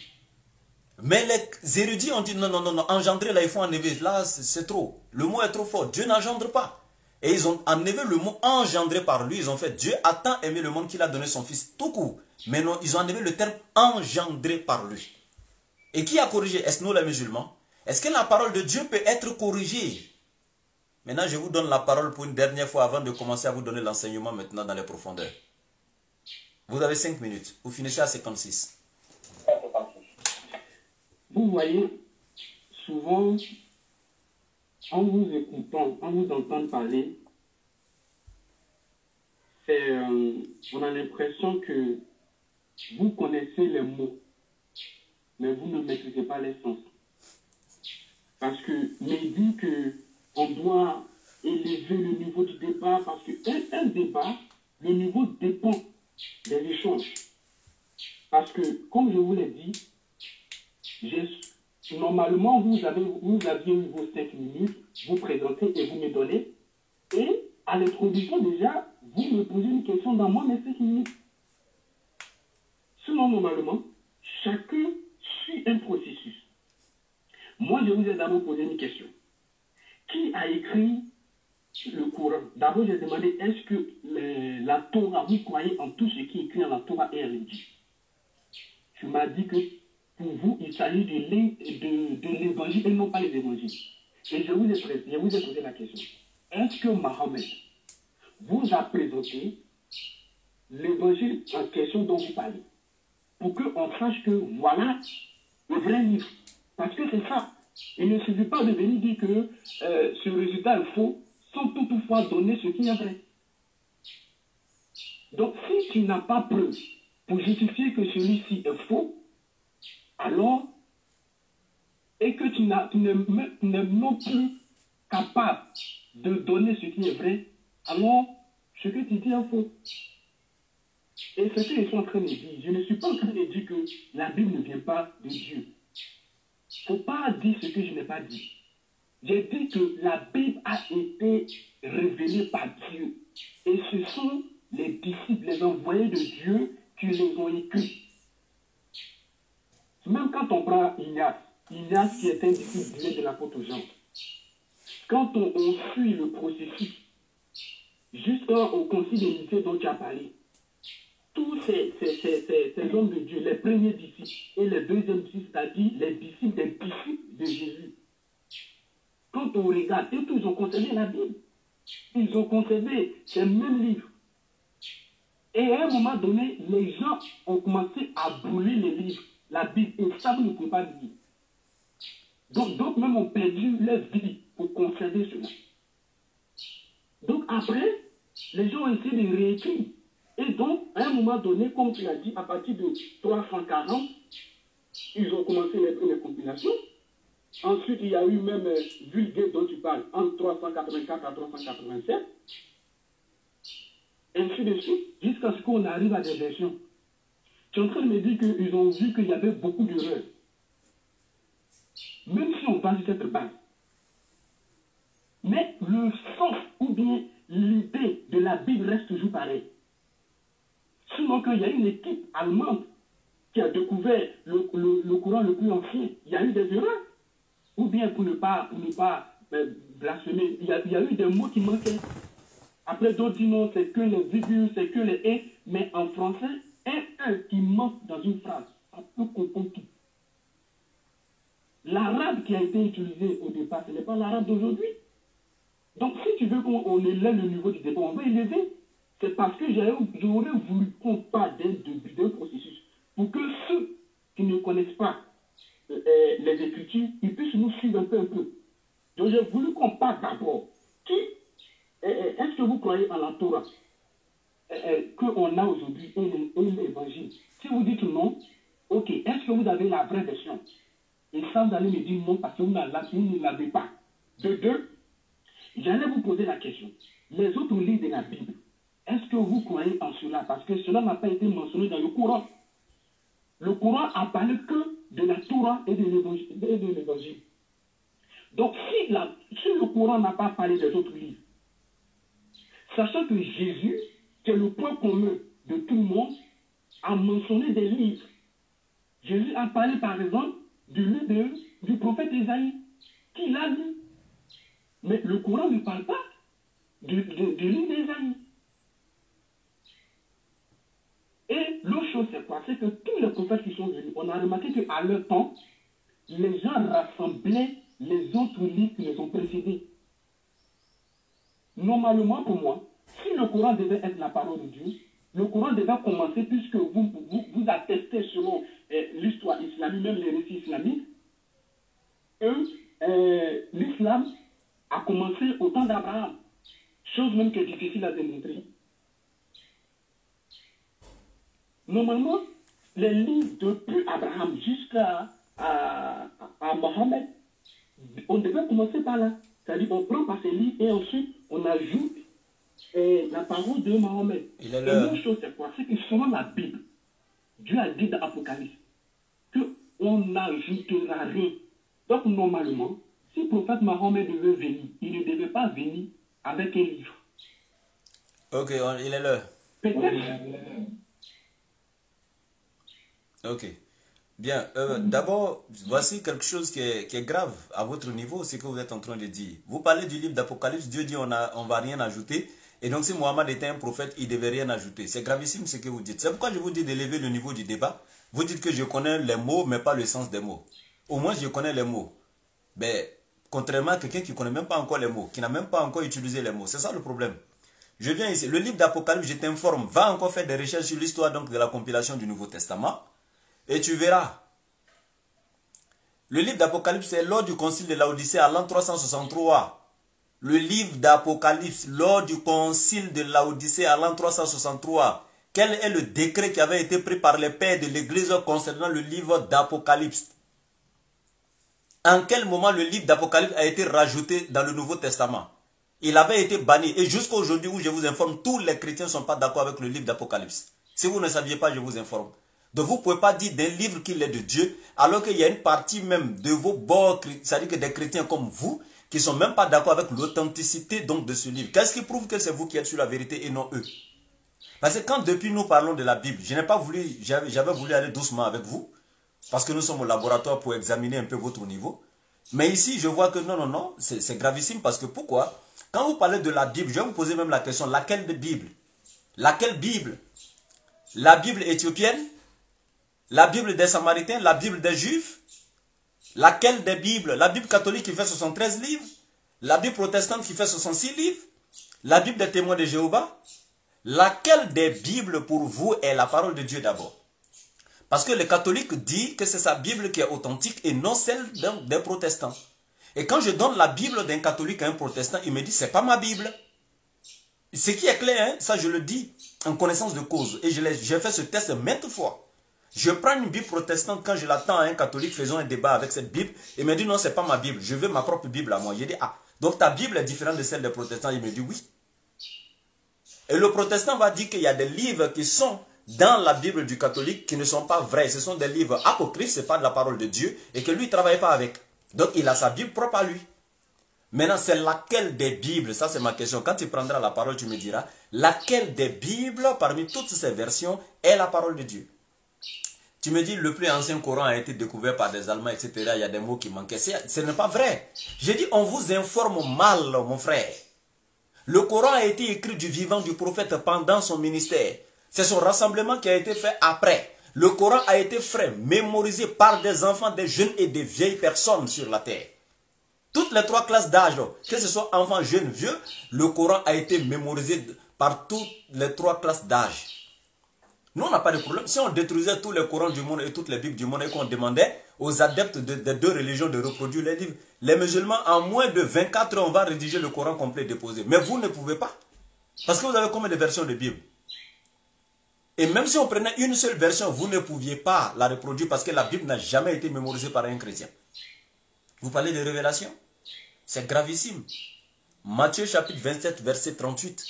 S1: Mais les érudits ont dit non, non, non, non, engendrer là il faut enlever, là c'est trop, le mot est trop fort, Dieu n'engendre pas. Et ils ont enlevé le mot engendré par lui, ils ont fait Dieu a tant aimé le monde qu'il a donné son fils tout court. Mais non, ils ont enlevé le terme engendré par lui. Et qui a corrigé? Est-ce nous les musulmans? Est-ce que la parole de Dieu peut être corrigée? Maintenant, je vous donne la parole pour une dernière fois avant de commencer à vous donner l'enseignement maintenant dans les profondeurs. Vous avez 5 minutes. Vous finissez à 56.
S2: Vous voyez, souvent, en vous écoutant, en vous entendant parler, on a l'impression que vous connaissez les mots, mais vous ne maîtrisez pas les sens. Parce que, mais dit qu'on doit élever le niveau du débat, parce qu'un débat, le niveau dépend des échanges. Parce que, comme je vous l'ai dit, normalement, vous aviez eu vos 5 minutes, vous présentez et vous me donnez. Et à l'introduction, déjà, vous me posez une question dans moi, mes 5 minutes. Sinon, normalement, chacun suit un processus. Moi, je vous ai d'abord posé une question. Qui a écrit le Coran? D'abord, j'ai demandé, est-ce que la Torah, vous croyez en tout ce qui est écrit dans la Torah et religieux? Tu m'as dit que pour vous, il s'agit de l'évangile et non pas les évangiles. Et je vous ai posé la question. Est-ce que Mahomet vous a présenté l'évangile en question dont vous parlez? pour qu'on sache que voilà le vrai livre. Parce que c'est ça. Il ne suffit pas de venir dire que ce résultat est faux sans toutefois donner ce qui est vrai. Donc, si tu n'as pas preuve pour justifier que celui-ci est faux, alors, et que tu n'es non plus capable de donner ce qui est vrai, alors, ce que tu dis est faux. Et c'est ce que je suis en train de dire. Je ne suis pas en train de dire que la Bible ne vient pas de Dieu. Il ne faut pas dire ce que je n'ai pas dit. J'ai dit que la Bible a été révélée par Dieu. Et ce sont les disciples, les envoyés de Dieu qui les ont écrits. Même quand on prend Ignace qui est un disciple de l'apôtre Jean, quand on suit le processus jusqu'au concile de Nicée dont tu as parlé, tous ces hommes de Dieu, les premiers disciples et les deuxièmes disciples, c'est-à-dire les disciples des disciples de Jésus, quand on regarde, et tous ils ont conservé la Bible. Ils ont conservé ces mêmes livres. Et à un moment donné, les gens ont commencé à brûler les livres, la Bible, et ça, vous ne pouvez pas lire. Donc, d'autres même ont perdu leur vie pour conserver cela. Donc après, les gens ont essayé de réécrire. Et donc, à un moment donné, comme tu l'as dit, à partir de 340, ils ont commencé les premières compilations. Ensuite, il y a eu même Vulgate dont tu parles, entre 384 à 387. Ainsi de suite, jusqu'à ce qu'on arrive à des versions. Tu es en train de me dire qu'ils ont vu qu'il y avait beaucoup d'erreurs. Même si on parle de cette base. Mais le sens ou bien l'idée de la Bible reste toujours pareil. Sinon qu'il y a une équipe allemande qui a découvert le courant le plus ancien, il y a eu des erreurs. Ou bien pour ne pas blasphémer, il y a eu des mots qui manquaient. Après d'autres disent non, c'est que les virgules, c'est que les et, mais en français, un qui manque dans une phrase, ça peut comprendre tout. L'arabe qui a été utilisé au départ, ce n'est pas l'arabe d'aujourd'hui. Donc si tu veux qu'on élève le niveau du débat, on va élever. C'est parce que j'aurais voulu qu'on parle d'un processus pour que ceux qui ne connaissent pas les Écritures, ils puissent nous suivre un peu. Donc j'ai voulu qu'on parle d'abord. Est-ce que vous croyez en la Torah qu'on a aujourd'hui et l'Évangile? Si vous dites non, ok, est-ce que vous avez la vraie version? Et ça, vous allez me dire non parce que vous ne l'avez pas. De deux, j'allais vous poser la question. Les autres livres de la Bible, est-ce que vous croyez en cela? Parce que cela n'a pas été mentionné dans le Coran. Le Coran a parlé que de la Torah et de l'Évangile. Donc, si le Coran n'a pas parlé des autres livres, sachant que Jésus, qui est le point commun de tout le monde, a mentionné des livres. Jésus a parlé, par exemple, du livre du prophète Isaïe, qu'il a lu. Mais le Coran ne parle pas du livre d'Isaïe. Et l'autre chose, c'est quoi? C'est que tous les prophètes qui sont venus, on a remarqué qu'à leur temps, les gens rassemblaient les autres livres qui les ont précédés. Normalement, pour moi, si le Coran devait être la parole de Dieu, le Coran devait commencer, puisque vous attestez selon l'histoire islamique, même les récits islamiques, que l'islam a commencé au temps d'Abraham. Chose même qui est difficile à démontrer. Normalement, les livres depuis Abraham jusqu'à Mohammed, on devait commencer par là. C'est-à-dire qu'on prend par ces livres et ensuite on ajoute la parole de Mohammed. Et l'autre chose, c'est quoi? C'est que selon la Bible, Dieu a dit dans l'Apocalypse qu'on n'ajoutera rien. Donc normalement, si le prophète Mohammed devait venir, il ne devait pas venir avec un livre.
S1: Ok, il est là.
S2: Peut-être.
S1: Ok. Bien. D'abord, voici quelque chose qui est grave à votre niveau, c'est que vous êtes en train de dire. Vous parlez du livre d'Apocalypse, Dieu dit on ne va rien ajouter. Et donc si Mohammed était un prophète, il ne devait rien ajouter. C'est gravissime ce que vous dites. C'est pourquoi je vous dis d'élever le niveau du débat. Vous dites que je connais les mots, mais pas le sens des mots. Au moins, je connais les mots. Mais contrairement à quelqu'un qui ne connaît même pas encore les mots, qui n'a même pas encore utilisé les mots. C'est ça le problème. Je viens ici. Le livre d'Apocalypse, je t'informe, va encore faire des recherches sur l'histoire donc de la compilation du Nouveau Testament. Et tu verras. Le livre d'Apocalypse, c'est lors du concile de Laodicée à l'an 363. Le livre d'Apocalypse, lors du concile de Laodicée à l'an 363. Quel est le décret qui avait été pris par les pères de l'Église concernant le livre d'Apocalypse? En quel moment le livre d'Apocalypse a été rajouté dans le Nouveau Testament? Il avait été banni. Et jusqu'à aujourd'hui où je vous informe, tous les chrétiens ne sont pas d'accord avec le livre d'Apocalypse. Si vous ne saviez pas, je vous informe. Donc vous ne pouvez pas dire d'un livre qu'il est de Dieu, alors qu'il y a une partie même de vos bords, c'est-à-dire que des chrétiens comme vous, qui ne sont même pas d'accord avec l'authenticité donc de ce livre. Qu'est-ce qui prouve que c'est vous qui êtes sur la vérité et non eux? Parce que quand depuis nous parlons de la Bible, je n'ai pas voulu, j'avais voulu aller doucement avec vous, parce que nous sommes au laboratoire pour examiner un peu votre niveau. Mais ici, je vois que non, c'est gravissime parce que pourquoi? Quand vous parlez de la Bible, je vais vous poser même la question, laquelle de Bible? Laquelle Bible? La Bible éthiopienne? La Bible des Samaritains? La Bible des Juifs? Laquelle des Bibles? La Bible catholique qui fait 73 livres? La Bible protestante qui fait 66 livres? La Bible des témoins de Jéhovah? Laquelle des Bibles pour vous est la parole de Dieu d'abord? Parce que le catholique dit que c'est sa Bible qui est authentique et non celle des protestants. Et quand je donne la Bible d'un catholique à un protestant, il me dit c'est pas ma Bible. Ce qui est clair, hein, ça je le dis en connaissance de cause. Et j'ai fait ce test maintes fois. Je prends une Bible protestante quand je l'attends à un catholique, faisons un débat avec cette Bible. Il me dit non, c'est pas ma Bible, je veux ma propre Bible à moi. Je dis ah, donc ta Bible est différente de celle des protestants. Il me dit oui. Et le protestant va dire qu'il y a des livres qui sont dans la Bible du catholique qui ne sont pas vrais. Ce sont des livres apocryphes, ce n'est pas de la parole de Dieu et que lui ne travaille pas avec. Donc il a sa Bible propre à lui. Maintenant, c'est laquelle des Bibles? Ça, c'est ma question. Quand tu prendras la parole, tu me diras laquelle des Bibles, parmi toutes ces versions, est la parole de Dieu? Tu me dis le plus ancien Coran a été découvert par des Allemands, etc. Il y a des mots qui manquaient. Ce n'est pas vrai. J'ai dit, on vous informe mal, mon frère. Le Coran a été écrit du vivant du prophète pendant son ministère. C'est son rassemblement qui a été fait après. Le Coran a été fait, mémorisé par des enfants, des jeunes et des vieilles personnes sur la terre. Toutes les trois classes d'âge, que ce soit enfants, jeunes, vieux, le Coran a été mémorisé par toutes les trois classes d'âge. Nous, on n'a pas de problème. Si on détruisait tous les Corans du monde et toutes les Bibles du monde et qu'on demandait aux adeptes des deux religions de reproduire les livres, les musulmans, en moins de 24 heures, on va rédiger le Coran complet et déposer. Mais vous ne pouvez pas. Parce que vous avez combien de versions de Bible? Et même si on prenait une seule version, vous ne pouviez pas la reproduire parce que la Bible n'a jamais été mémorisée par un chrétien. Vous parlez de révélation? C'est gravissime. Matthieu chapitre 27, verset 38.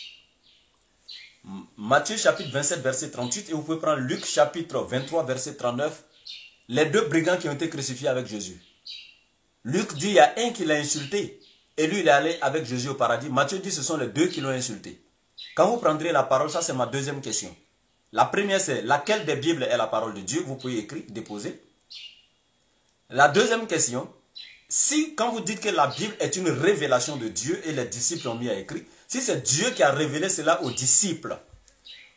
S1: Matthieu chapitre 27, verset 38. Et vous pouvez prendre Luc chapitre 23, verset 39. Les deux brigands qui ont été crucifiés avec Jésus. Luc dit, il y a un qui l'a insulté. Et lui, il est allé avec Jésus au paradis. Matthieu dit, ce sont les deux qui l'ont insulté. Quand vous prendrez la parole, ça c'est ma deuxième question. La première, c'est laquelle des Bibles est la parole de Dieu? Vous pouvez écrire, déposer. La deuxième question, si quand vous dites que la Bible est une révélation de Dieu et les disciples ont mis à écrire, si c'est Dieu qui a révélé cela aux disciples,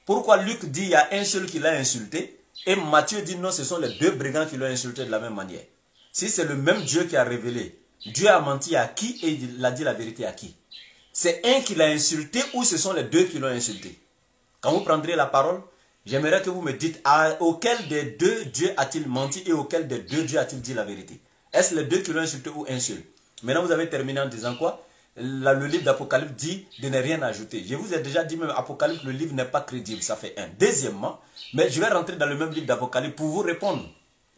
S1: pourquoi Luc dit il y a un seul qui l'a insulté et Matthieu dit non, ce sont les deux brigands qui l'ont insulté de la même manière? Si c'est le même Dieu qui a révélé, Dieu a menti à qui et il a dit la vérité à qui? C'est un qui l'a insulté ou ce sont les deux qui l'ont insulté? Quand vous prendrez la parole, j'aimerais que vous me dites auquel des deux Dieu a-t-il menti et auquel des deux Dieu a-t-il dit la vérité? Est-ce les deux qui l'ont insulté ou un seul? Maintenant vous avez terminé en disant quoi? Le livre d'Apocalypse dit de ne rien ajouter. Je vous ai déjà dit même Apocalypse, le livre n'est pas crédible, ça fait un. Deuxièmement, mais je vais rentrer dans le même livre d'Apocalypse pour vous répondre.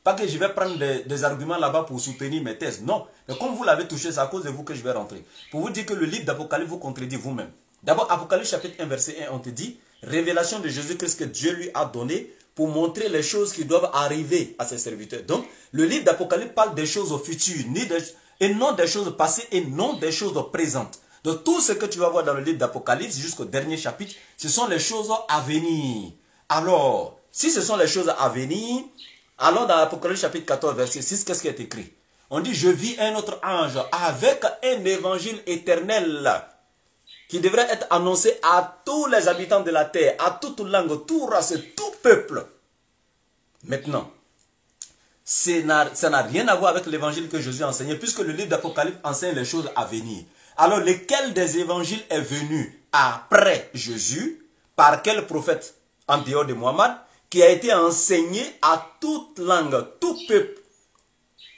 S1: Pas que je vais prendre des arguments là-bas pour soutenir mes thèses, non. Mais comme vous l'avez touché, c'est à cause de vous que je vais rentrer. Pour vous dire que le livre d'Apocalypse vous contredit vous-même. D'abord, Apocalypse chapitre 1, verset 1, on te dit, révélation de Jésus-Christ que Dieu lui a donné pour montrer les choses qui doivent arriver à ses serviteurs. Donc, le livre d'Apocalypse parle des choses futures, et non des choses passées, et non des choses présentes. Donc, tout ce que tu vas voir dans le livre d'Apocalypse, jusqu'au dernier chapitre, ce sont les choses à venir. Alors, si ce sont les choses à venir, alors dans Apocalypse chapitre 14, verset 6, qu'est-ce qui est écrit? On dit, je vis un autre ange avec un évangile éternel qui devrait être annoncé à tous les habitants de la terre, à toute langue, toute race, tout peuple. Maintenant, ça n'a rien à voir avec l'évangile que Jésus a enseigné, puisque le livre d'Apocalypse enseigne les choses à venir. Alors, lequel des évangiles est venu après Jésus? Par quel prophète en dehors de Mohammed? qui a été enseigné à toute langue, tout peuple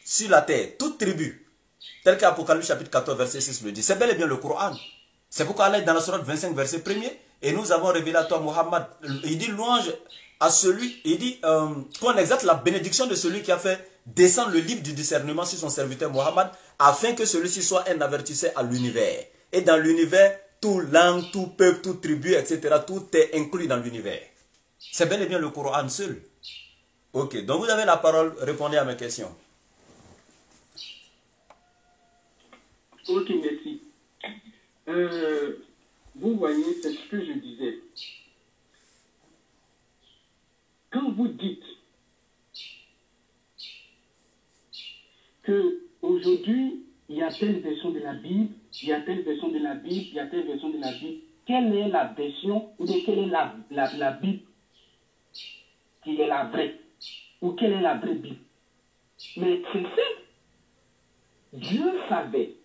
S1: sur la terre, toute tribu, tel qu'Apocalypse chapitre 14, verset 6 le dit. C'est bel et bien le Coran. C'est pourquoi Allah est dans la sourate 25, verset 1er, et nous avons révélé à toi, Muhammad, il dit louange à celui, il dit, qu'on exalte la bénédiction de celui qui a fait descendre le livre du discernement sur son serviteur Muhammad, afin que celui-ci soit un avertisseur à l'univers. Et dans l'univers, tout langue, tout peuple, toute tribu, etc., tout est inclus dans l'univers. C'est bel et bien le Coran seul. Ok, donc vous avez la parole, répondez à mes questions.
S2: Ok, merci. Vous voyez, c'est ce que je disais. Quand vous dites qu'aujourd'hui, il y a telle version de la Bible, il y a telle version de la Bible, il y a telle version de la Bible, quelle est la version ou quelle est la Bible qui est la vraie? Ou quelle est la vraie Bible? Mais c'est simple. Dieu savait,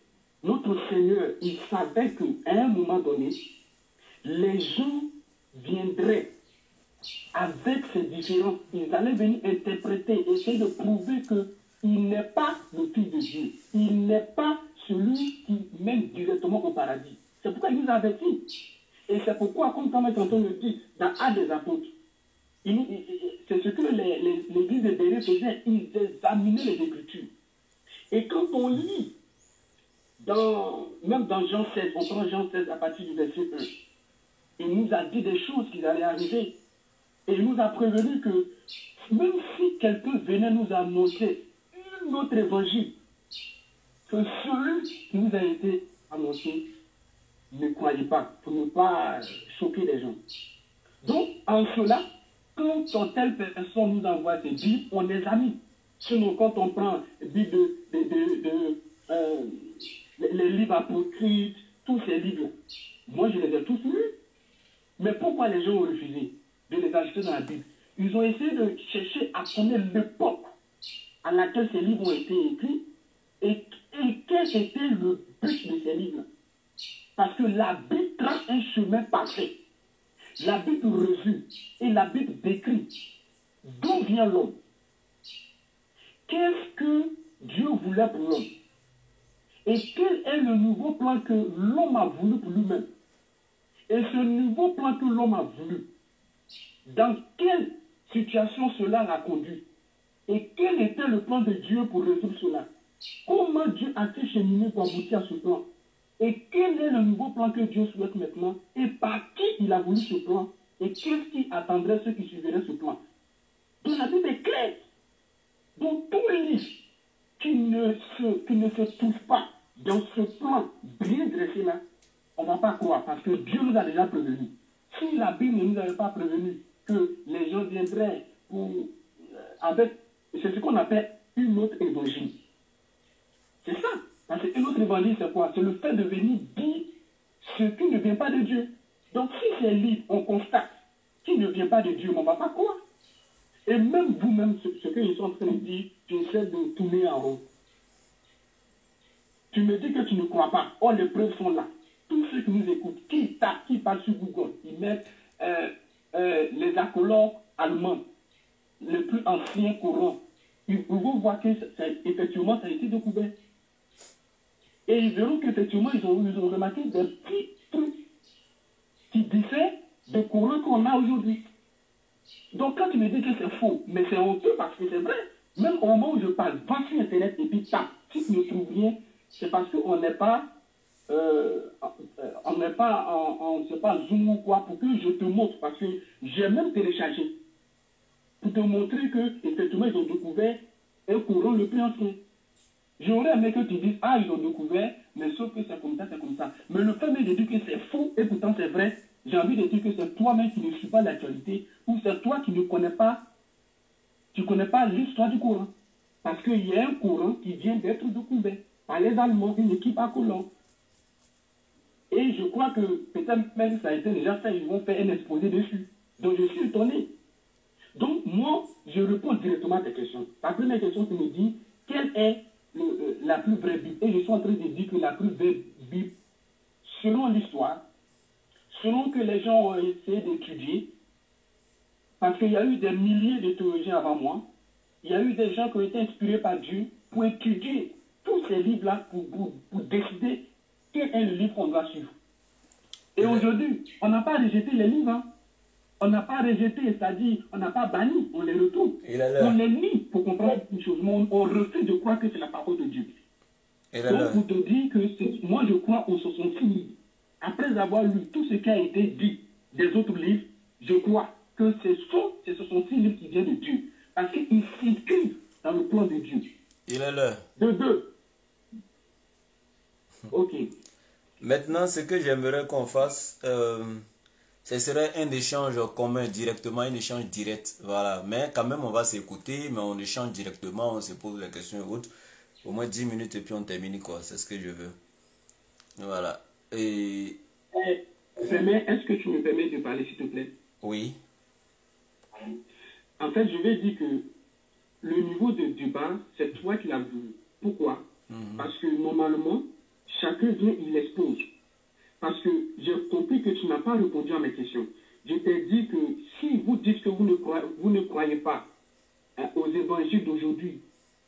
S2: notre Seigneur, il savait qu'à un moment donné, les gens viendraient avec ces différences. Ils allaient venir interpréter, essayer de prouver qu'il n'est pas le Fils de Dieu. Il n'est pas celui qui mène directement au paradis. C'est pourquoi il nous avertit. Et c'est pourquoi, comme Thomas Tanton le dit, dans Actes des Apôtres, c'est ce que l'église de Béret faisait, ils examinaient les Écritures. Et quand on lit, même dans Jean 16, on prend Jean 16 à partir du verset 1, il nous a dit des choses qui allaient arriver. Et il nous a prévenu que même si quelqu'un venait nous annoncer un autre évangile, que celui qui nous a été annoncé, ne croyez pas, pour ne pas choquer les gens. Donc, en cela, quand telle personne nous envoie ses Bibles, on les a mis. Sinon, quand on prend les livres apocryphes, tous ces livres, moi je les ai tous lus. Mais pourquoi les gens ont refusé de les ajouter dans la Bible? Ils ont essayé de chercher à connaître l'époque à laquelle ces livres ont été écrits et quel était le but de ces livres. Parce que la Bible trace un chemin parfait. La Bible résume et la Bible décrit d'où vient l'homme. Qu'est-ce que Dieu voulait pour l'homme? Et quel est le nouveau plan que l'homme a voulu pour lui-même? Et ce nouveau plan que l'homme a voulu, dans quelle situation cela l'a conduit? Et quel était le plan de Dieu pour résoudre cela? Comment Dieu a-t-il cheminé pour aboutir à ce plan? Et quel est le nouveau plan que Dieu souhaite maintenant? Et par qui il a voulu ce plan? Et qu'est-ce qui attendrait ceux qui suivraient ce plan? Donc la Bible est claire. Donc tout livre qui ne se trouve pas dans ce plan bien dressé là, on ne va pas croire parce que Dieu nous a déjà prévenus. Si la Bible ne nous avait pas prévenu que les gens viendraient avec, c'est ce qu'on appelle une autre évangile. C'est ça. Parce qu'une autre évangile, c'est quoi? C'est le fait de venir dire ce qui ne vient pas de Dieu. Donc si ces livres, on constate qu'il ne vient pas de Dieu, on ne va pas croire. Et même vous-même, ce que je suis en train de dire, tu essaies de tourner en rond. Tu me dis que tu ne crois pas. Oh, les preuves sont là. Tous ceux qui nous écoutent, qui parlent sur Google, ils mettent les accolades allemands, le plus ancien Coran. Ils vont voir que effectivement, ça a été découvert. Et ils verront qu'effectivement, ils ont remarqué des petits trucs qui diffèrent des Corans qu'on a aujourd'hui. Donc quand tu me dis que c'est faux, mais c'est honteux parce que c'est vrai. Même au moment où je parle, va sur Internet et puis tape. Si tu ne trouves rien, c'est parce qu'on n'est pas en Zoom ou quoi, pour que je te montre. Parce que j'ai même téléchargé pour te montrer que effectivement ils ont découvert un courant le plus ancien. J'aurais aimé que tu dises, ah, ils ont découvert, mais sauf que c'est comme ça, c'est comme ça. Mais le fait même de dire que c'est faux et pourtant c'est vrai, j'ai envie de dire que c'est toi-même qui ne suis pas l'actualité, ou c'est toi qui ne connais pas, l'histoire du Coran. Parce qu'il y a un Coran qui vient d'être découvert par les Allemands, une équipe à Colombes. Et je crois que peut-être même ça a été déjà fait, ils vont faire un exposé dessus. Donc je suis étonné. Donc moi, je réponds directement à tes questions. La première question, tu me dis, quelle est la plus vraie Bible? Et je suis en train de dire que la plus vraie Bible, selon l'histoire, selon que les gens ont essayé d'étudier, Parce qu'il y a eu des milliers de théologiens avant moi. Il y a eu des gens qui ont été inspirés par Dieu pour étudier tous ces livres-là, pour décider quel est le livre qu'on doit suivre. Et aujourd'hui, on n'a pas rejeté les livres. Hein. On n'a pas rejeté, c'est-à-dire, on n'a pas banni, on les retourne. On les lit pour comprendre une chose, mais on refuse de croire que c'est la parole de Dieu. Donc, pour te dire que moi, je crois aux 66 livres. Après avoir lu tout ce qui a été dit des autres livres, je crois que ce sont ces 66 livres qui viennent de Dieu. Parce qu'ils s'inscrivent dans le plan de Dieu.
S1: Il est là.
S2: De deux. Ok.
S1: Maintenant, ce que j'aimerais qu'on fasse, ce serait un échange commun directement, un échange direct. Voilà. Mais quand même, on va s'écouter, mais on échange directement, on se pose des questions et autres. Au moins 10 minutes et puis on termine, quoi. C'est ce que je veux. Voilà. Et...
S2: Est-ce que tu me permets de parler, s'il te plaît?
S1: Oui.
S2: En fait, je vais dire que le niveau de débat, c'est toi qui l'as voulu. Pourquoi? Parce que normalement, chacun vient, il expose. Parce que j'ai compris que tu n'as pas répondu à mes questions. Je t'ai dit que si vous dites que vous ne croyez pas aux évangiles d'aujourd'hui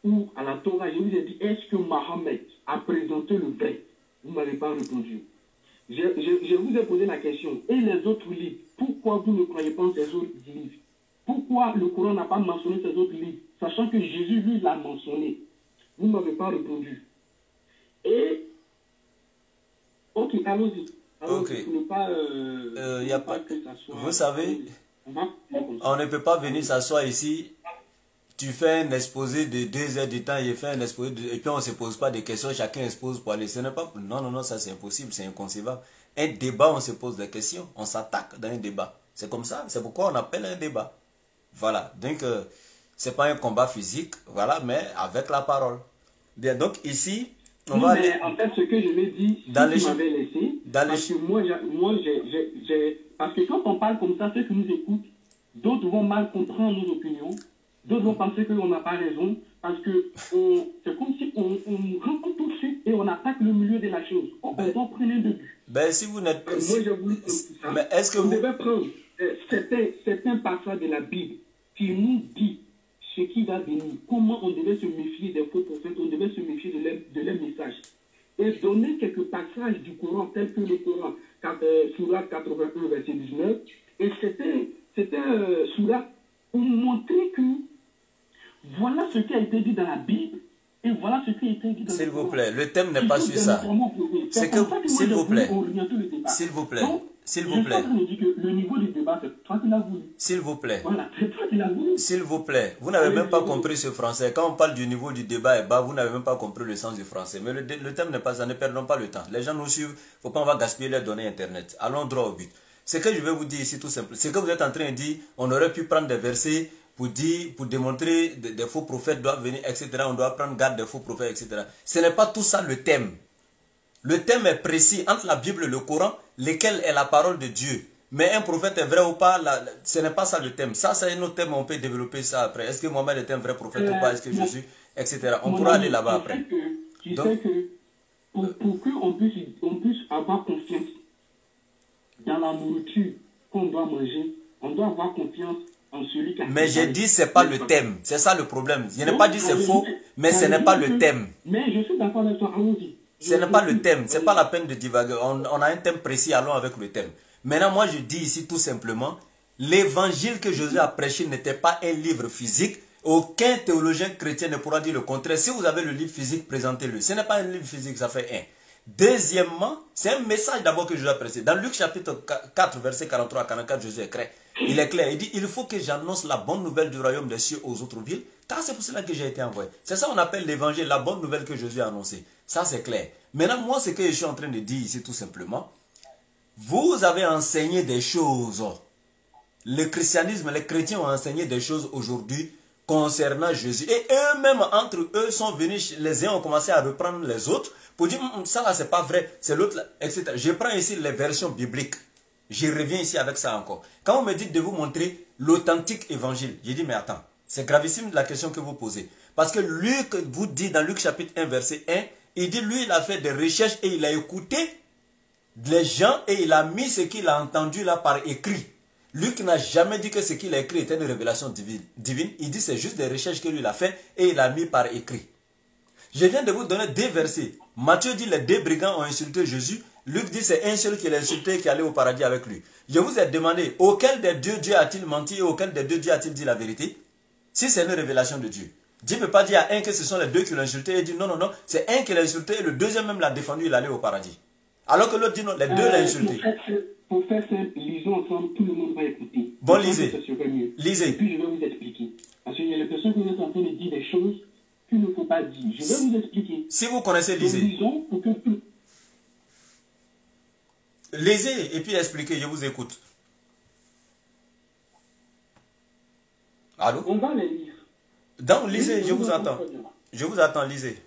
S2: ou à la Torah, je vous ai dit, est-ce que Mohammed a présenté le vrai? Vous ne m'avez pas répondu. Je vous ai posé la question. Et les autres livres, pourquoi vous ne croyez pas en ces autres livres? Pourquoi le Coran n'a pas mentionné ces autres livres, sachant que Jésus, lui, l'a mentionné? Vous ne m'avez pas répondu. Et, ok, allons-y.
S1: Ok.
S2: Pour ne pas,
S1: y a pas...
S2: que ça soit...
S1: Vous savez, on ne peut pas venir s'asseoir ici. Tu fais un exposé de 2 heures de temps, il fait un exposé et puis on ne se pose pas de questions, chacun expose pour aller. Ce n'est pas... Non, ça c'est impossible, c'est inconcevable. Un débat, on se pose des questions, on s'attaque dans un débat. C'est comme ça, c'est pourquoi on appelle un débat. Voilà, donc c'est pas un combat physique, voilà, mais avec la parole. Bien, donc ici, on va aller...
S2: En fait, ce que je vais dire, si tu m'avais laissé, parce que moi, parce que quand on parle comme ça, ceux qui nous écoutent, d'autres vont mal comprendre nos opinions, d'autres vont penser qu'on n'a pas raison, parce que c'est comme si on rentre tout de suite et on attaque le milieu de la chose. On doit prendre un début.
S1: Ben, si vous n'êtes pas...
S2: Moi, j'ai voulu prendre ça.
S1: Mais est-ce que
S2: on
S1: vous...
S2: devait prendre certains passages de la Bible qui nous dit ce qui va venir, comment on devait se méfier des faux prophètes, on devait se méfier de leurs messages. Et donner quelques passages du Coran, tels que le Coran, Sourate 81, verset 19. Et c'était Sourate pour montrer que voilà ce qui a été dit dans la Bible et voilà ce qui a été dit dans le Coran.
S1: S'il vous plaît, le thème n'est pas sur ça. C'est que, s'il vous plaît, s'il vous plaît, s'il vous plaît.
S2: Le niveau du débat, c'est toi qui l'as voulu.
S1: S'il vous plaît.
S2: Voilà, c'est toi qui l'as voulu.
S1: S'il vous plaît, vous n'avez même pas compris ce français. Quand on parle du niveau du débat est bas, vous n'avez même pas compris le sens du français. Mais le thème n'est pas ça, ne perdons pas le temps. Les gens nous suivent, faut pas on va gaspiller les données internet. Allons droit au but. Ce que je vais vous dire ici tout simple, c'est que vous êtes en train de dire, on aurait pu prendre des versets pour démontrer des faux prophètes doivent venir, etc. On doit prendre garde des faux prophètes, etc. Ce n'est pas tout ça le thème. Le thème est précis entre la Bible et le Coran, lequel est la parole de Dieu. Mais un prophète est vrai ou pas, ce n'est pas ça le thème. Ça, c'est un autre thème, on peut développer ça après. Est-ce que Mohamed est un vrai prophète ou pas? Est-ce que Jésus, etc. On pourra aller là-bas après.
S2: Tu sais que pour qu'on puisse avoir confiance dans la nourriture qu'on doit manger, on doit avoir confiance en celui qui a...
S1: Mais j'ai dit c'est pas le thème. C'est ça le problème. Je n'ai pas dit c'est faux, mais ce n'est pas le thème.
S2: Mais je suis d'accord avec toi, allons-y.
S1: Ce n'est pas le thème, c'est pas la peine de divaguer. On a un thème précis, allons avec le thème. Maintenant, moi je dis ici tout simplement, l'évangile que Jésus a prêché n'était pas un livre physique. Aucun théologien chrétien ne pourra dire le contraire. Si vous avez le livre physique, présentez-le. Ce n'est pas un livre physique, ça fait un. Deuxièmement, c'est un message d'abord que Jésus a prêché. Dans Luc chapitre 4, verset 43 à 44, Jésus est clair. Il est clair, il dit, il faut que j'annonce la bonne nouvelle du royaume des cieux aux autres villes, car c'est pour cela que j'ai été envoyé. C'est ça qu'on appelle l'évangile, la bonne nouvelle que Jésus a annoncée. Ça c'est clair. Maintenant, moi, ce que je suis en train de dire ici tout simplement, vous avez enseigné des choses. Le christianisme, les chrétiens ont enseigné des choses aujourd'hui concernant Jésus. Et eux-mêmes, entre eux, sont venus, les uns ont commencé à reprendre les autres pour dire, ça là, c'est pas vrai, c'est l'autre là, etc. Je prends ici les versions bibliques. Je reviens ici avec ça encore. Quand on me dit de vous montrer l'authentique évangile, j'ai dit, mais attends, c'est gravissime la question que vous posez. Parce que Luc vous dit dans Luc chapitre 1, verset 1, il dit, lui, il a fait des recherches et il a écouté les gens et il a mis ce qu'il a entendu là par écrit. Luc n'a jamais dit que ce qu'il a écrit était une révélation divine. Il dit que c'est juste des recherches que lui a fait et il a mis par écrit. Je viens de vous donner deux versets. Matthieu dit les deux brigands ont insulté Jésus. Luc dit c'est un seul qui l'a insulté et qui allait au paradis avec lui. Je vous ai demandé auquel des deux Dieu a-t-il menti et auquel des deux Dieu a-t-il dit la vérité? Si c'est une révélation de Dieu. Dieu ne peut pas dire à un que ce sont les deux qui l'ont insulté et dire non, non, non, c'est un qui l'a insulté et le deuxième même l'a défendu, il allait au paradis. Alors que l'autre dit non, les deux l'ont insulté.
S2: Pour faire simple, lisons ensemble, tout le monde va écouter.
S1: Bon, lisez. Lisez.
S2: Et puis je vais vous expliquer. Parce qu'il y a des personnes qui sont en train de dire des choses qu'il ne faut pas dire. Je vais vous expliquer.
S1: Si vous connaissez, lisez.
S2: Lisons pour que tout...
S1: Lisez et puis expliquez, je vous écoute. Allô?
S2: On va les lire.
S1: Donc, lisez, je vous attends. Je vous attends, lisez.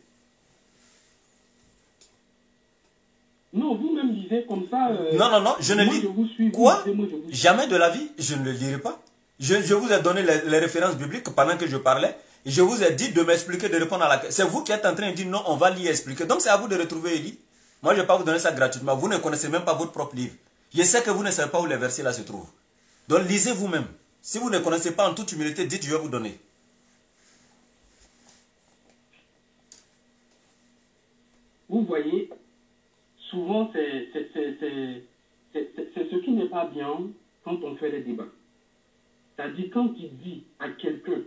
S2: Non, vous-même lisez comme ça.
S1: Non, non, non, je ne lis. Quoi? Jamais de la vie, je ne le lirai pas. Je vous ai donné les références bibliques pendant que je parlais. Je vous ai dit de m'expliquer, de répondre à la question. C'est vous qui êtes en train de dire non, on va lire et expliquer. Donc, c'est à vous de retrouver Élie. Moi, je ne vais pas vous donner ça gratuitement. Vous ne connaissez même pas votre propre livre. Je sais que vous ne savez pas où les versets là se trouvent. Donc, lisez vous-même. Si vous ne connaissez pas en toute humilité, dites, je vais vous donner.
S2: Vous voyez, souvent, c'est ce qui n'est pas bien quand on fait des débats. C'est-à-dire, quand il dit à quelqu'un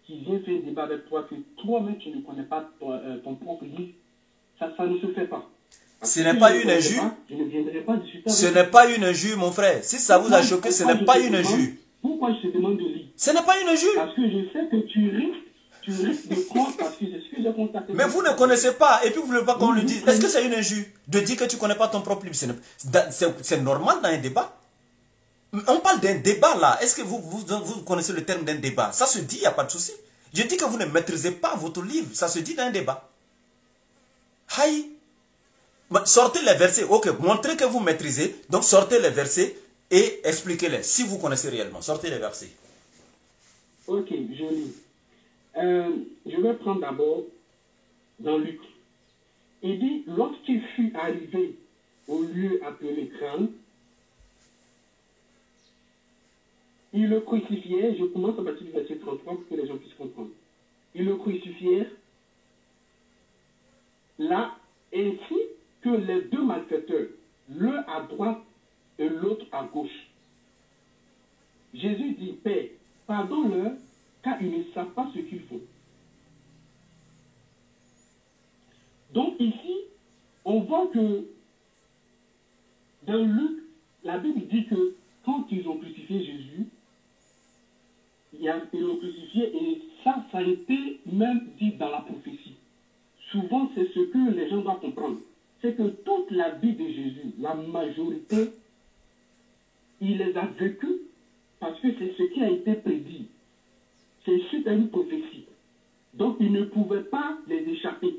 S2: qui vient faire un débat avec toi que toi-même, tu ne connais pas ton propre livre, ça ne se fait pas.
S1: Ce n'est pas une injure.
S2: Je ne viendrai pas discuter avec
S1: Ce n'est pas une injure, mon frère. Si ça vous a choqué, ce n'est pas une injure.
S2: Pourquoi je te demande de lire?
S1: Ce n'est pas une injure.
S2: Parce que je sais que tu risques de croire parce que c'est ce que j'ai constaté.
S1: Mais vous ne connaissez pas et puis vous ne voulez pas qu'on le dise. Est-ce que c'est une injure de dire que tu ne connais pas ton propre livre? C'est normal dans un débat. On parle d'un débat là. Est-ce que vous connaissez le terme d'un débat? Ça se dit, il n'y a pas de souci. Je dis que vous ne maîtrisez pas votre livre. Ça se dit dans un débat. Aïe. Sortez les versets. Ok, montrez que vous maîtrisez. Donc sortez les versets et expliquez-les. Si vous connaissez réellement, sortez les versets.
S2: Ok, je lis. Je vais prendre d'abord dans Luc. Il dit, lorsqu'il fut arrivé au lieu appelé Crâne, ils le crucifièrent. Je commence à partir du verset 33 pour que les gens puissent comprendre. Ils le crucifièrent là, ainsi que les deux malfaiteurs, l'un à droite et l'autre à gauche. Jésus dit, Père, pardonne-leur, car ils ne savent pas ce qu'ils font. Donc ici, on voit que dans Luc, la Bible dit que quand ils ont crucifié Jésus, ils l'ont crucifié et ça a été même dit dans la prophétie. Souvent, c'est ce que les gens doivent comprendre. C'est que toute la vie de Jésus, la majorité, il les a vécus parce que c'est ce qui a été prédit. C'est suite à une prophétie. Donc, il ne pouvait pas les échapper.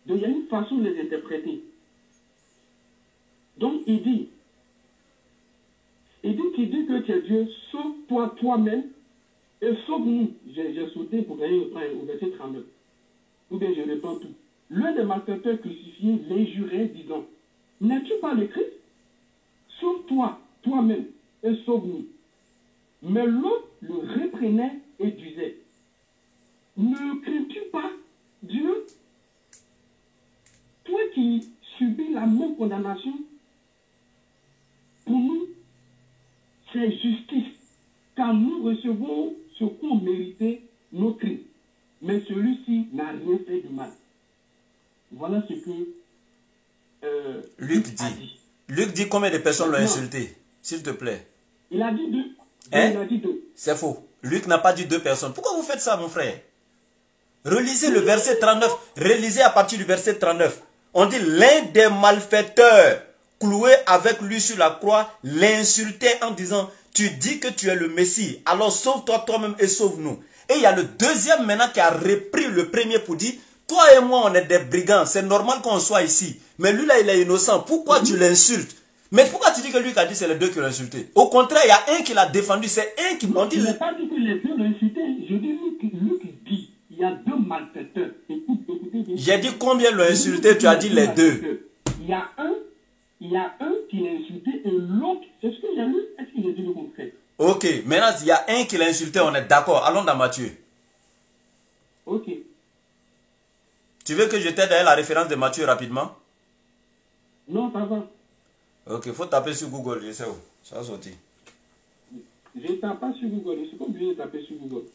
S2: Donc, il y a une façon de les interpréter. Donc, il dit que tu es Dieu, sauve-toi toi-même et sauve-nous. J'ai sauté pour gagner au verset 39. Ou bien je réponds tout. L'un des malfaiteurs crucifiés l'injurait, disant, n'es-tu pas le Christ? Sauve-toi toi-même et sauve-nous. Mais l'autre le reprenait et disait, ne crains-tu pas Dieu? Toi qui subis la même condamnation, pour nous, c'est justice, car nous recevons ce qu'ont mérité nos crimes. Mais celui-ci n'a rien fait de mal. Voilà ce que
S1: Luc dit. Luc dit combien de personnes l'ont insulté, s'il te plaît.
S2: Il a dit deux.
S1: Hein?
S2: Il a dit deux.
S1: C'est faux. Luc n'a pas dit deux personnes. Pourquoi vous faites ça, mon frère? Relisez le verset 39. Relisez à partir du verset 39. On dit l'un des malfaiteurs cloué avec lui sur la croix l'insultait en disant, tu dis que tu es le Messie, alors sauve-toi toi-même et sauve-nous. Et il y a le deuxième maintenant qui a repris le premier pour dire, toi et moi on est des brigands, c'est normal qu'on soit ici. Mais lui là il est innocent, pourquoi tu l'insultes? Mais pourquoi tu dis que lui qui a dit c'est les deux qui l'ont insulté? Au contraire, il y a un qui l'a défendu, c'est un qui m'a dit...
S2: Je n'ai pas dit que les deux l'ont insulté, je dis Luc dit, il y a deux malfaiteurs. Écoutez bien.
S1: J'ai dit combien l'ont insulté, tu as dit les deux.
S2: Il y a un qui l'a insulté et l'autre, c'est ce que j'ai lu, est-ce que que j'ai dit le contraire.
S1: Ok, maintenant il y a un qui l'a insulté, on est d'accord. Allons dans Matthieu.
S2: Ok.
S1: Tu veux que je t'aide à la référence de Matthieu rapidement?
S2: Non, ça va.
S1: Ok, il faut taper sur Google, je sais où. Ça va sortir.
S2: Je ne tape pas sur Google, je suis pas obligé de taper sur Google.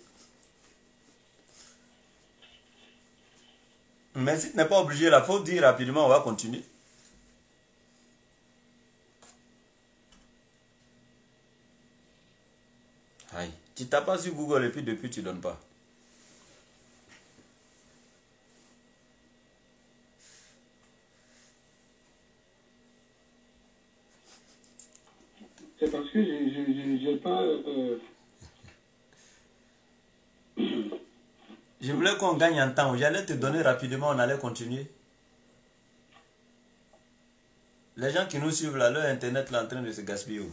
S1: Mais si tu n'es pas obligé, il faut dire rapidement, on va continuer. Aïe. Tu tapes pas sur Google et puis depuis tu ne donnes pas.
S2: C'est parce que je n'ai pas...
S1: Je voulais qu'on gagne en temps. J'allais te donner rapidement, on allait continuer. Les gens qui nous suivent là, leur internet là en train de se gaspiller.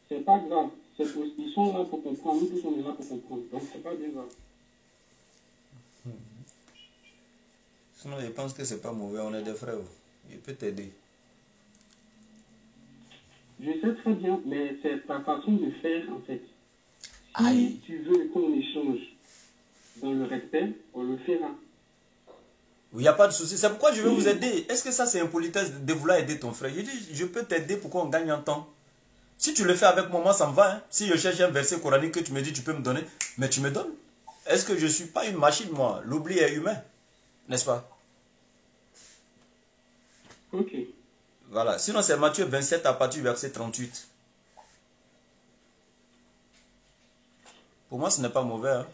S2: C'est pas grave. Ils sont là pour comprendre. Nous tous on est là pour comprendre. Donc c'est pas bien grave.
S1: Sinon, je pense que c'est pas mauvais. On est des frères. Il peut t'aider.
S2: Je sais très bien, mais c'est ta façon de faire en fait. Si
S1: Aïe.
S2: tu veux qu'on échange dans le respect, on le fera.
S1: Il n'y a pas de souci. C'est pourquoi je vais vous aider. Est-ce que ça c'est impolitesse de vouloir aider ton frère? Je dis, je peux t'aider pour qu'on gagne en temps. Si tu le fais avec moi, ça me va. Hein. Si je cherche un verset coranique que tu me dis, tu peux me donner, mais tu me donnes. Est-ce que je ne suis pas une machine, moi? L'oubli est humain. N'est-ce pas?
S2: Ok.
S1: Voilà. Sinon, c'est Matthieu 27 à partir du verset 38. Pour moi, ce n'est pas mauvais. Hein.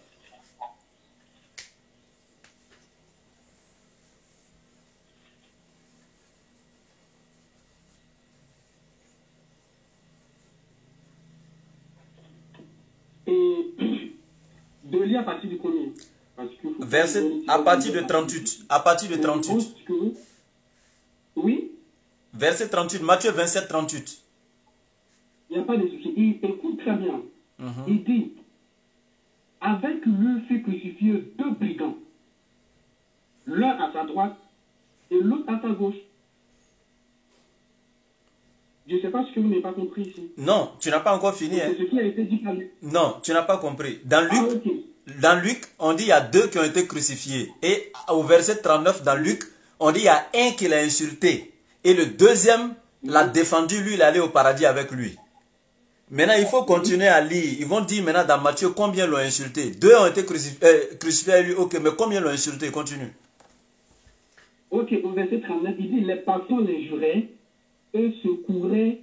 S2: Et de lire à partir du premier.
S1: Verset à partir de 38. À partir de 38.
S2: Oui.
S1: Verset 38. Matthieu 27, 38.
S2: Il n'y a pas de souci. Il écoute très bien. Il dit, avec lui fut crucifié deux brigands. L'un à sa droite et l'autre à sa gauche. Je ne sais pas ce que vous n'avez pas compris ici.
S1: Non, tu n'as pas encore fini. Hein.
S2: C'est ce qui a été dit par lui.
S1: Non, tu n'as pas compris. Dans Luc, on dit il y a deux qui ont été crucifiés. Et au verset 39, dans Luc, on dit il y a un qui l'a insulté. Et le deuxième l'a défendu, lui, il est allé au paradis avec lui. Maintenant, il faut continuer à lire. Ils vont dire maintenant dans Matthieu combien l'ont insulté. Deux ont été crucifiés à lui. Ok, mais combien l'ont insulté? Continue.
S2: Ok, au verset 39, il dit les passants les juraient et secouaient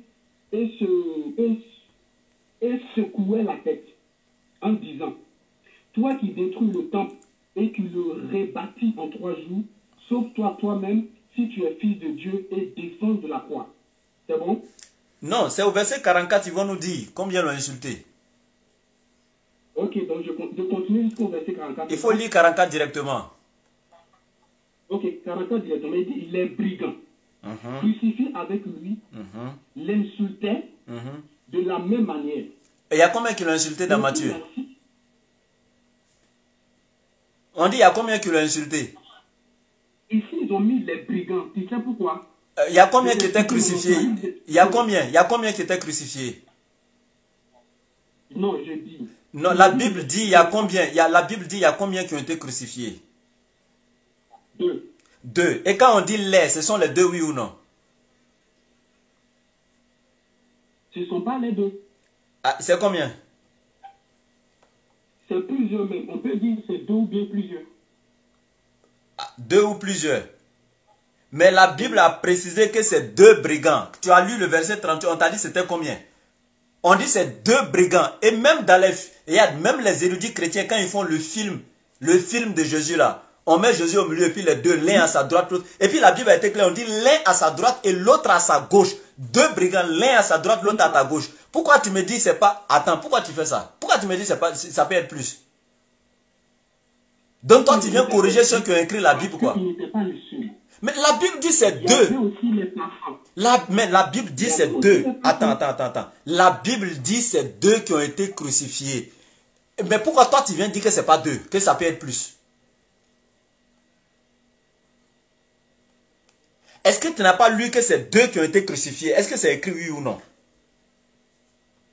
S2: la tête en disant, toi qui détruis le temple et qui le rebâtis en 3 jours, sauve-toi toi-même si tu es fils de Dieu et descends de la croix. C'est bon?
S1: Non, c'est au verset 44, ils vont nous dire combien l'ont insulté.
S2: Ok, donc je continue jusqu'au verset 44.
S1: Il faut lire 44 directement.
S2: Ok, 44 directement, il dit, les brigands crucifiés avec lui l'insultaient de la même manière.
S1: Et il y a combien qui l'ont insulté dans Matthieu? On dit il y a combien qui l'ont insulté?
S2: Ici, ils ont mis les brigands. Tu sais pourquoi?
S1: Il y a combien qui étaient crucifiés? Il y a combien qui étaient crucifiés?
S2: Non, je dis.
S1: Non, la Bible dit il y a combien? La Bible dit il y a combien qui ont été crucifiés?
S2: 2.
S1: 2. Et quand on dit les, ce sont les deux, oui ou non?
S2: Ce ne sont pas les 2.
S1: Ah, c'est combien?
S2: C'est plusieurs même. On peut dire c'est 2 ou bien plusieurs.
S1: 2 ou plusieurs. Mais la Bible a précisé que c'est 2 brigands. Tu as lu le verset 38, on t'a dit c'était combien? On dit c'est 2 brigands. Et même dans même les érudits chrétiens, quand ils font le film de Jésus là, on met Jésus au milieu et puis les deux, l'un à sa droite, l'autre. Et puis la Bible a été claire, on dit l'un à sa droite et l'autre à sa gauche. 2 brigands, l'un à sa droite, l'autre à ta gauche. Pourquoi tu me dis c'est pas... Attends, pourquoi tu fais ça? Pourquoi tu me dis ça peut être plus? Donc toi tu viens corriger ceux qui ont écrit la Bible quoi? Mais la Bible dit c'est 2. Mais la Bible dit c'est 2. Attends. La Bible dit c'est 2 qui ont été crucifiés. Mais pourquoi toi tu viens dire que c'est pas 2, que ça peut être plus? Est-ce que tu n'as pas lu que c'est 2 qui ont été crucifiés? Est-ce que c'est écrit oui ou non?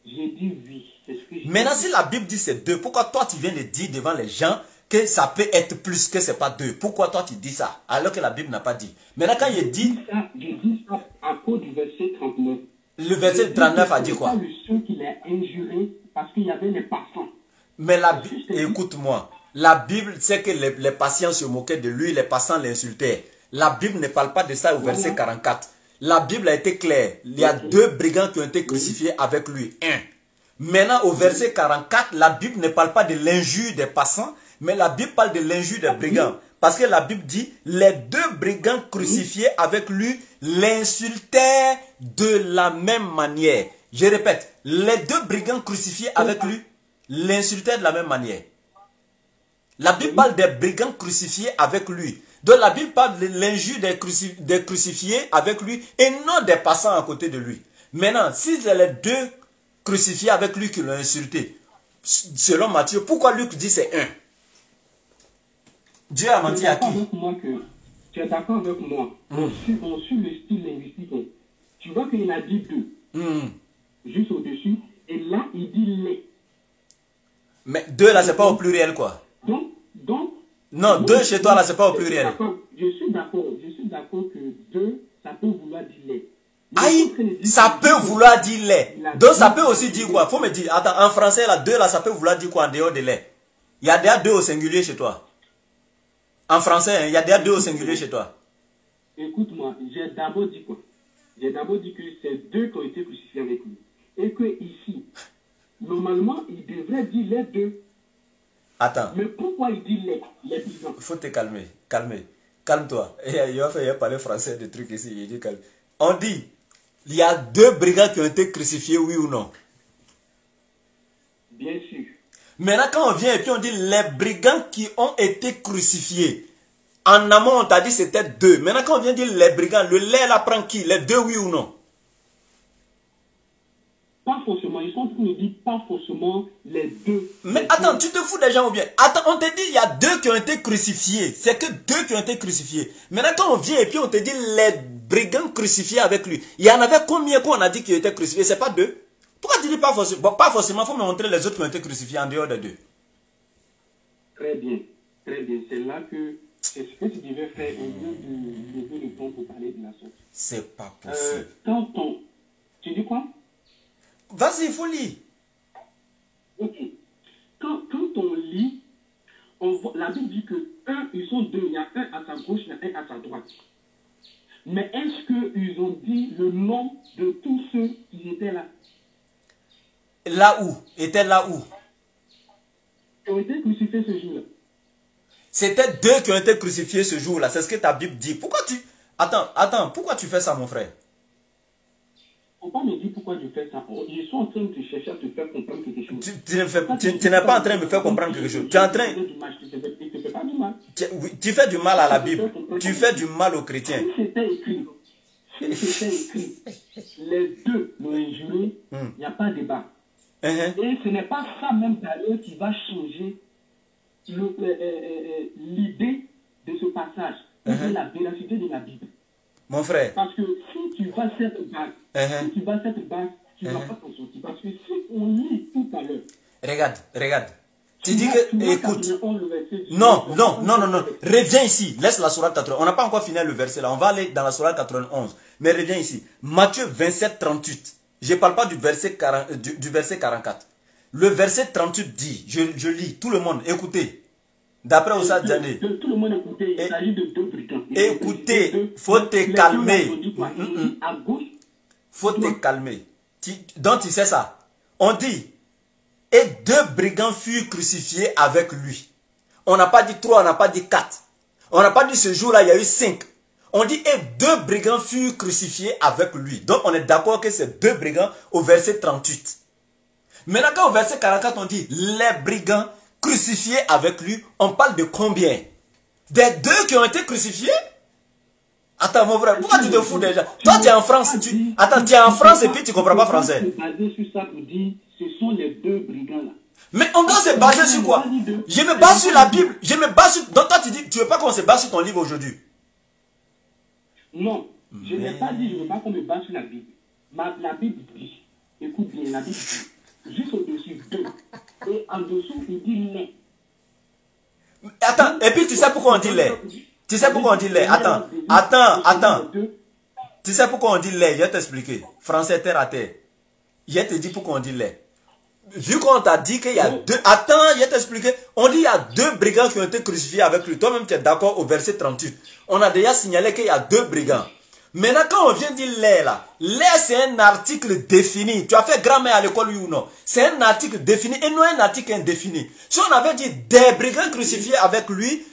S2: J'ai dit oui. C'est ce que j'ai
S1: Maintenant,
S2: dit.
S1: si la Bible dit c'est 2, pourquoi toi tu viens de dire devant les gens que ça peut être plus, que c'est pas 2? Pourquoi toi tu dis ça alors que la Bible n'a pas dit? Maintenant, quand il dit...
S2: J'ai dit ça à cause du verset 39.
S1: Le verset 39 a dit quoi?
S2: C'est pas le seul qui l'a injuré parce qu'il y avait les passants.
S1: Mais la Bible, écoute-moi, la Bible, c'est que les patients se moquaient de lui, les passants l'insultaient. La Bible ne parle pas de ça au verset 44. La Bible a été claire. Il y a 2 brigands qui ont été crucifiés avec lui. 1. Maintenant, au verset 44, la Bible ne parle pas de l'injure des passants, mais la Bible parle de l'injure des brigands. Parce que la Bible dit, les 2 brigands crucifiés avec lui l'insultèrent de la même manière. Je répète, les 2 brigands crucifiés avec lui l'insultèrent de la même manière. La Bible parle des brigands crucifiés avec lui. Donc la Bible parle de l'injure des crucifiés avec lui et non des passants à côté de lui. Maintenant, si c'est les 2 crucifiés avec lui qui l'ont insulté, selon Matthieu, pourquoi Luc dit c'est 1? Dieu a menti à qui?
S2: Tu es d'accord avec moi? On suit le style linguistique. Tu vois qu'il a dit 2. Juste au-dessus. Et là, il dit les.
S1: Mais 2 là, c'est pas au pluriel quoi? Non, 2 chez toi là, c'est pas au pluriel.
S2: Je suis d'accord que 2, ça peut vouloir dire les.
S1: Aïe, ça peut vouloir dire les. Donc ça peut aussi dire quoi? Faut me dire, attends, en français là, 2 là, ça peut vouloir dire quoi en dehors de les? Il y a déjà 2 au singulier chez toi. En français, hein, il y a déjà 2 au singulier chez toi.
S2: Écoute-moi, j'ai d'abord dit quoi? J'ai d'abord dit que c'est 2 qui ont été crucifiés avec lui. Et que ici, normalement, il devrait dire les 2.
S1: Attends.
S2: Mais pourquoi il dit les brigands?
S1: Il faut te calmer, calme-toi. Il va parler français de trucs ici. Il dit calme. On dit, il y a 2 brigands qui ont été crucifiés, oui ou non?
S2: Bien sûr.
S1: Maintenant, quand on vient et puis on dit les brigands qui ont été crucifiés, en amont, on t'a dit c'était 2. Maintenant, quand on vient dire les brigands, le lait là prend qui? Les 2, oui ou non?
S2: Pas forcément. Ils sont en train de dire pas forcément les 2.
S1: Mais attends, tu te fous des gens ou bien? Attends, on te dit il y a 2 qui ont été crucifiés. C'est que 2 qui ont été crucifiés. Maintenant, quand on vient et puis on te dit les brigands crucifiés avec lui, il y en avait combien qu'on a dit qui étaient crucifiés? C'est pas 2? Pourquoi tu dis pas forcément? Bon, pas forcément, il faut me montrer les autres qui ont été crucifiés en dehors de 2.
S2: Très bien, très bien. C'est là que c'est ce que tu devais faire au lieu de lever le ton pour parler de la sorte.
S1: C'est pas possible.
S2: Tu dis quoi?
S1: Vas-y, il faut lire.
S2: Ok. Quand on lit, la Bible dit que ils sont 2. Il y a un à sa gauche, il y a un à sa droite. Mais est-ce qu'ils ont dit le nom de tous ceux qui étaient là?
S1: Là où? Était là où?
S2: Qui ont été crucifiés ce jour-là.
S1: C'était 2 qui ont été crucifiés ce jour-là. C'est ce que ta Bible dit. Pourquoi tu... Attends, pourquoi tu fais ça, mon frère?
S2: On ne peut pas me dire pourquoi je fais ça. Ils sont en train de chercher à te faire comprendre quelque chose.
S1: Tu n'es pas en train de me faire comprendre quelque chose. Tu es en train... Tu fais du mal à la Bible. Tu fais du mal aux chrétiens.
S2: Si c'était écrit, les 2 l'ont injuré, il n'y a pas de débat. Et ce n'est pas ça même d'ailleurs qui va changer l'idée de ce passage, la véracité de la Bible.
S1: Mon frère.
S2: Parce que si tu vas cette base, tu ne vas pas t'en sortir. Parce que si on lit tout à l'heure.
S1: Regarde. Tu dis que, écoute, non, reviens ici, laisse la sourate 91, on n'a pas encore fini le verset là, on va aller dans la sourate 91, mais reviens ici, Matthieu 27, 38, je ne parle pas du verset 44, le verset 38 dit, je lis, tout le monde, écoutez, d'après Oussad Djane,
S2: tout le monde écoutez, il s'agit de 2 brigands.
S1: Écoutez, faut te calmer, faut te calmer, donc tu sais ça, on dit, et 2 brigands furent crucifiés avec lui. On n'a pas dit 3, on n'a pas dit 4. On n'a pas dit ce jour-là, il y a eu 5. On dit et 2 brigands furent crucifiés avec lui. Donc on est d'accord que c'est 2 brigands au verset 38. Maintenant quand au verset 44 on dit les brigands crucifiés avec lui, on parle de combien? Des 2 qui ont été crucifiés? Attends mon frère, pourquoi tu te fous déjà? Toi tu es en France, attends, tu es en France et puis tu ne comprends pas français.
S2: Ce sont les 2 brigands là.
S1: Mais on doit se baser sur quoi? Je me base sur la Bible. Je me base sur... Donc toi tu dis, tu veux pas qu'on se base sur ton livre aujourd'hui?
S2: Non, je n'ai pas dit, je ne veux pas qu'on me base sur la Bible. La Bible dit, écoute bien, la Bible dit, en dessous, il dit lait.
S1: Attends, et puis tu sais pourquoi on dit lait? Tu sais pourquoi on dit lait? Attends. Tu sais pourquoi on dit lait? Je vais t'expliquer. Français terre à terre. Je vais te dire pourquoi on dit lait. Vu qu'on t'a dit qu'il y a deux... Attends, je vais t'expliquer. On dit qu'il y a deux brigands qui ont été crucifiés avec lui. Toi-même, tu es d'accord au verset 38. On a déjà signalé qu'il y a deux brigands. Maintenant, quand on vient dire lait, là, lait, c'est un article défini. Tu as fait grammaire à l'école, oui ou non? C'est un article défini et non un article indéfini. Si on avait dit des brigands crucifiés avec lui,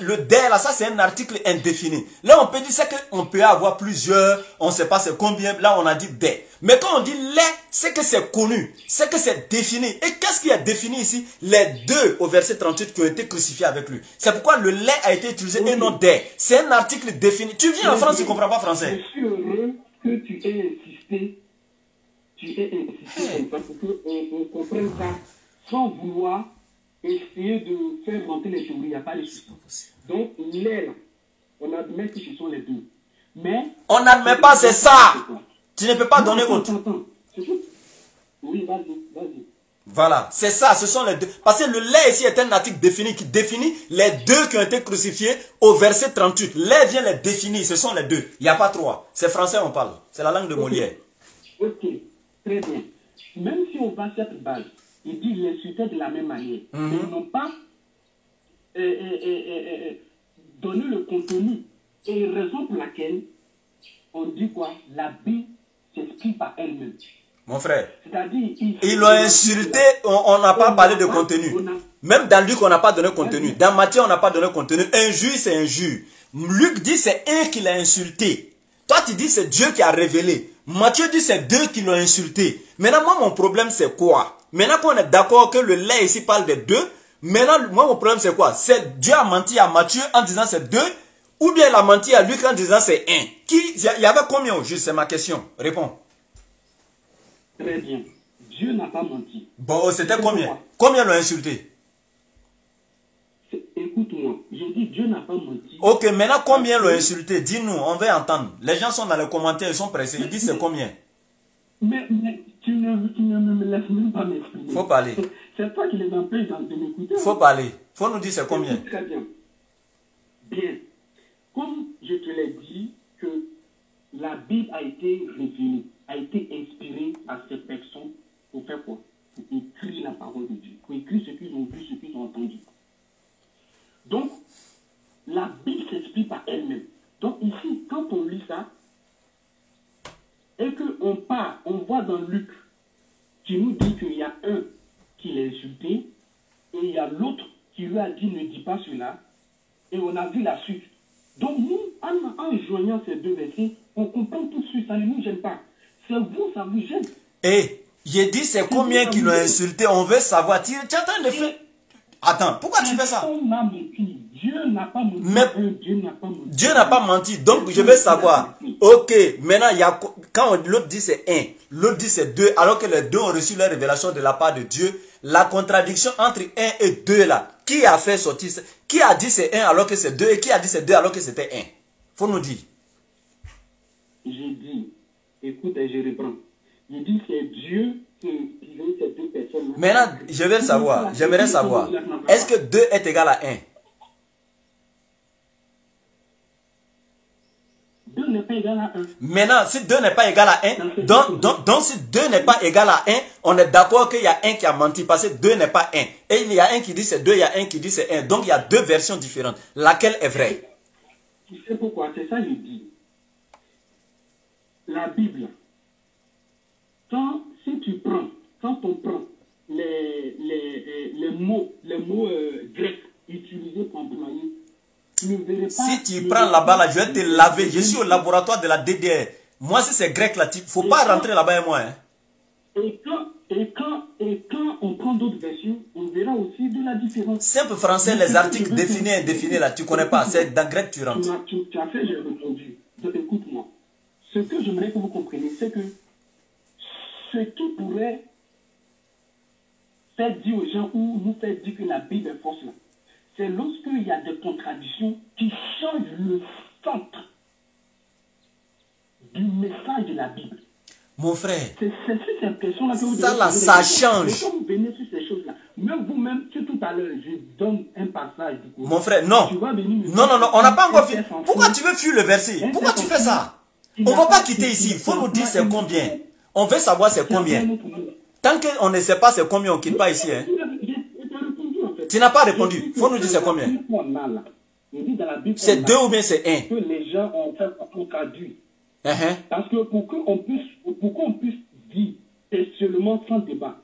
S1: le des, là, ça, c'est un article indéfini. Là, on peut dire qu'on peut avoir plusieurs, on ne sait pas c'est combien, là, on a dit des. Mais quand on dit lait, c'est que c'est connu, c'est que c'est défini. Et qu'est-ce qui est défini ici? Les deux, au verset 38, qui ont été crucifiés avec lui. C'est pourquoi le lait a été utilisé et non des. C'est un article défini. Tu viens en France, tu ne comprends pas français.
S2: Je suis heureux que tu aies insisté. Comme ça pour qu'on comprenne ça sans vouloir essayer de faire monter les théories. Il n'y a pas de souci. Donc, lait, là, on admet que ce sont les deux. Mais...
S1: On n'admet pas, c'est ça. Tu ne peux pas donner autre.
S2: Oui, vas-y.
S1: Voilà, c'est ça, ce sont les deux. Parce que le lait ici est un article défini qui définit les deux qui ont été crucifiés au verset 38. Lait vient les définir, ce sont les deux. Il n'y a pas trois. C'est français on parle. C'est la langue de Molière.
S2: Ok, très bien. Même si on va à cette base, il dit les insultaient de la même manière. Ils n'ont pas donné le contenu et raison pour laquelle on dit quoi? La Bible s'explique par elle-même.
S1: Mon frère,
S2: c'est-à-dire,
S1: ils l'ont insulté, on n'a pas parlé de contenu. Même dans Luc, on n'a pas donné contenu. Dans Matthieu, on n'a pas donné contenu. Injure, c'est injure. Luc dit c'est un qui l'a insulté. Toi, tu dis c'est Dieu qui a révélé. Matthieu dit c'est deux qui l'ont insulté. Maintenant, moi, mon problème, c'est quoi? Maintenant qu'on est d'accord que le lait ici parle des deux, maintenant, moi, mon problème, c'est quoi? C'est Dieu a menti à Matthieu en disant c'est deux, ou bien il a menti à Luc en disant c'est un. Il y avait combien au juste? C'est ma question. Réponds.
S2: Très bien. Dieu n'a pas menti.
S1: Bon, c'était combien? Combien l'ont insulté?
S2: Écoute-moi, je dis Dieu n'a pas menti.
S1: Ok, maintenant combien l'ont insulté? Dis-nous, on veut entendre. Les gens sont dans les commentaires, ils sont pressés. Ils disent c'est combien?
S2: Mais tu ne me laisses même pas m'exprimer.
S1: Faut parler.
S2: C'est toi qui les empêches de m'écouter.
S1: Faut parler. Faut nous dire c'est combien?
S2: Très bien. Bien. Comme je te l'ai dit, que la Bible a été révélée, a été inspirée à ces personnes pour faire quoi? Pour écrire la parole de Dieu, pour écrire ce qu'ils ont vu, ce qu'ils ont entendu. Donc, la Bible s'explique par elle-même. Donc ici, quand on lit ça, et qu'on part, on voit dans Luc, qui nous dit qu'il y a un qui l'a insulté, et il y a l'autre qui lui a dit ne dis pas cela, et on a vu la suite. Donc nous, en joignant ces deux versets, on comprend tout de suite, ça ne nous gêne pas. C'est vous, ça vous gêne.
S1: Et j'ai dit c'est combien qui l'ont insulté, on veut savoir. Tu es en train de faire... Attends, pourquoi tu fais ça?
S2: Dieu n'a pas menti.
S1: Mais Dieu n'a pas menti. Donc je veux savoir. Ok, maintenant quand l'autre dit c'est un, l'autre dit c'est deux, alors que les deux ont reçu la révélation de la part de Dieu, la contradiction entre un et deux là, qui a fait sortir, qui a dit c'est un alors que c'est deux et qui a dit c'est deux alors que c'était un? Faut nous dire.
S2: J'ai dit, écoute et je reprends. J'ai dit c'est Dieu qui veut ces deux personnes.
S1: Maintenant, je veux savoir, j'aimerais savoir, est-ce que 2 est égal à 1?
S2: 2 n'est pas égal à 1.
S1: Maintenant, si 2 n'est pas égal à 1, donc si 2 n'est pas égal à 1, on est d'accord qu'il y a un qui a menti parce que 2 n'est pas 1. Et il y a un qui dit c'est 2, il y a un qui dit c'est 1. Donc il y a deux versions différentes. Laquelle est vraie?
S2: Tu sais pourquoi? C'est ça que je dis. La Bible, quand on prend les mots grecs utilisés pour employer, tu ne verrais pas...
S1: Si tu prends là-bas, là, je vais te laver. Je suis au laboratoire de la DDR. Moi, si c'est grec, là, il ne faut pas rentrer là-bas et moi. Hein. Et
S2: quand on prend d'autres versions, on verra aussi de la différence.
S1: Simple français, les articles définis et indéfinis, là, tu ne connais pas. C'est dans grec, tu rentres.
S2: Tu as fait, j'ai répondu. Donc, écoute-moi. Ce que j'aimerais que vous compreniez, c'est que ce qui pourrait faire dire aux gens ou nous faire dire que la Bible est fausse là, c'est lorsqu'il y a des contradictions qui changent le centre du message de la Bible.
S1: Mon frère,
S2: c'est sur ces questions-là que vous
S1: ça là, ça change.
S2: Quand vous venez sur ces choses-là, même vous-même, si tout à l'heure, je donne un passage du Coran.
S1: Mon frère, non. Non, on n'a pas encore fini. Pourquoi tu veux fuir le verset? Pourquoi tu fais ça? On ne va pas quitter ici. Il faut nous dire c'est combien. On veut savoir c'est combien. Tant qu'on ne sait pas c'est combien, on ne quitte pas ici. Hein. Tu n'as pas répondu. Il faut nous dire c'est combien. C'est 2 ou bien c'est 1?
S2: Que les gens ont fait pour traduire. Parce que pour qu'on puisse dire, c'est seulement sans débat,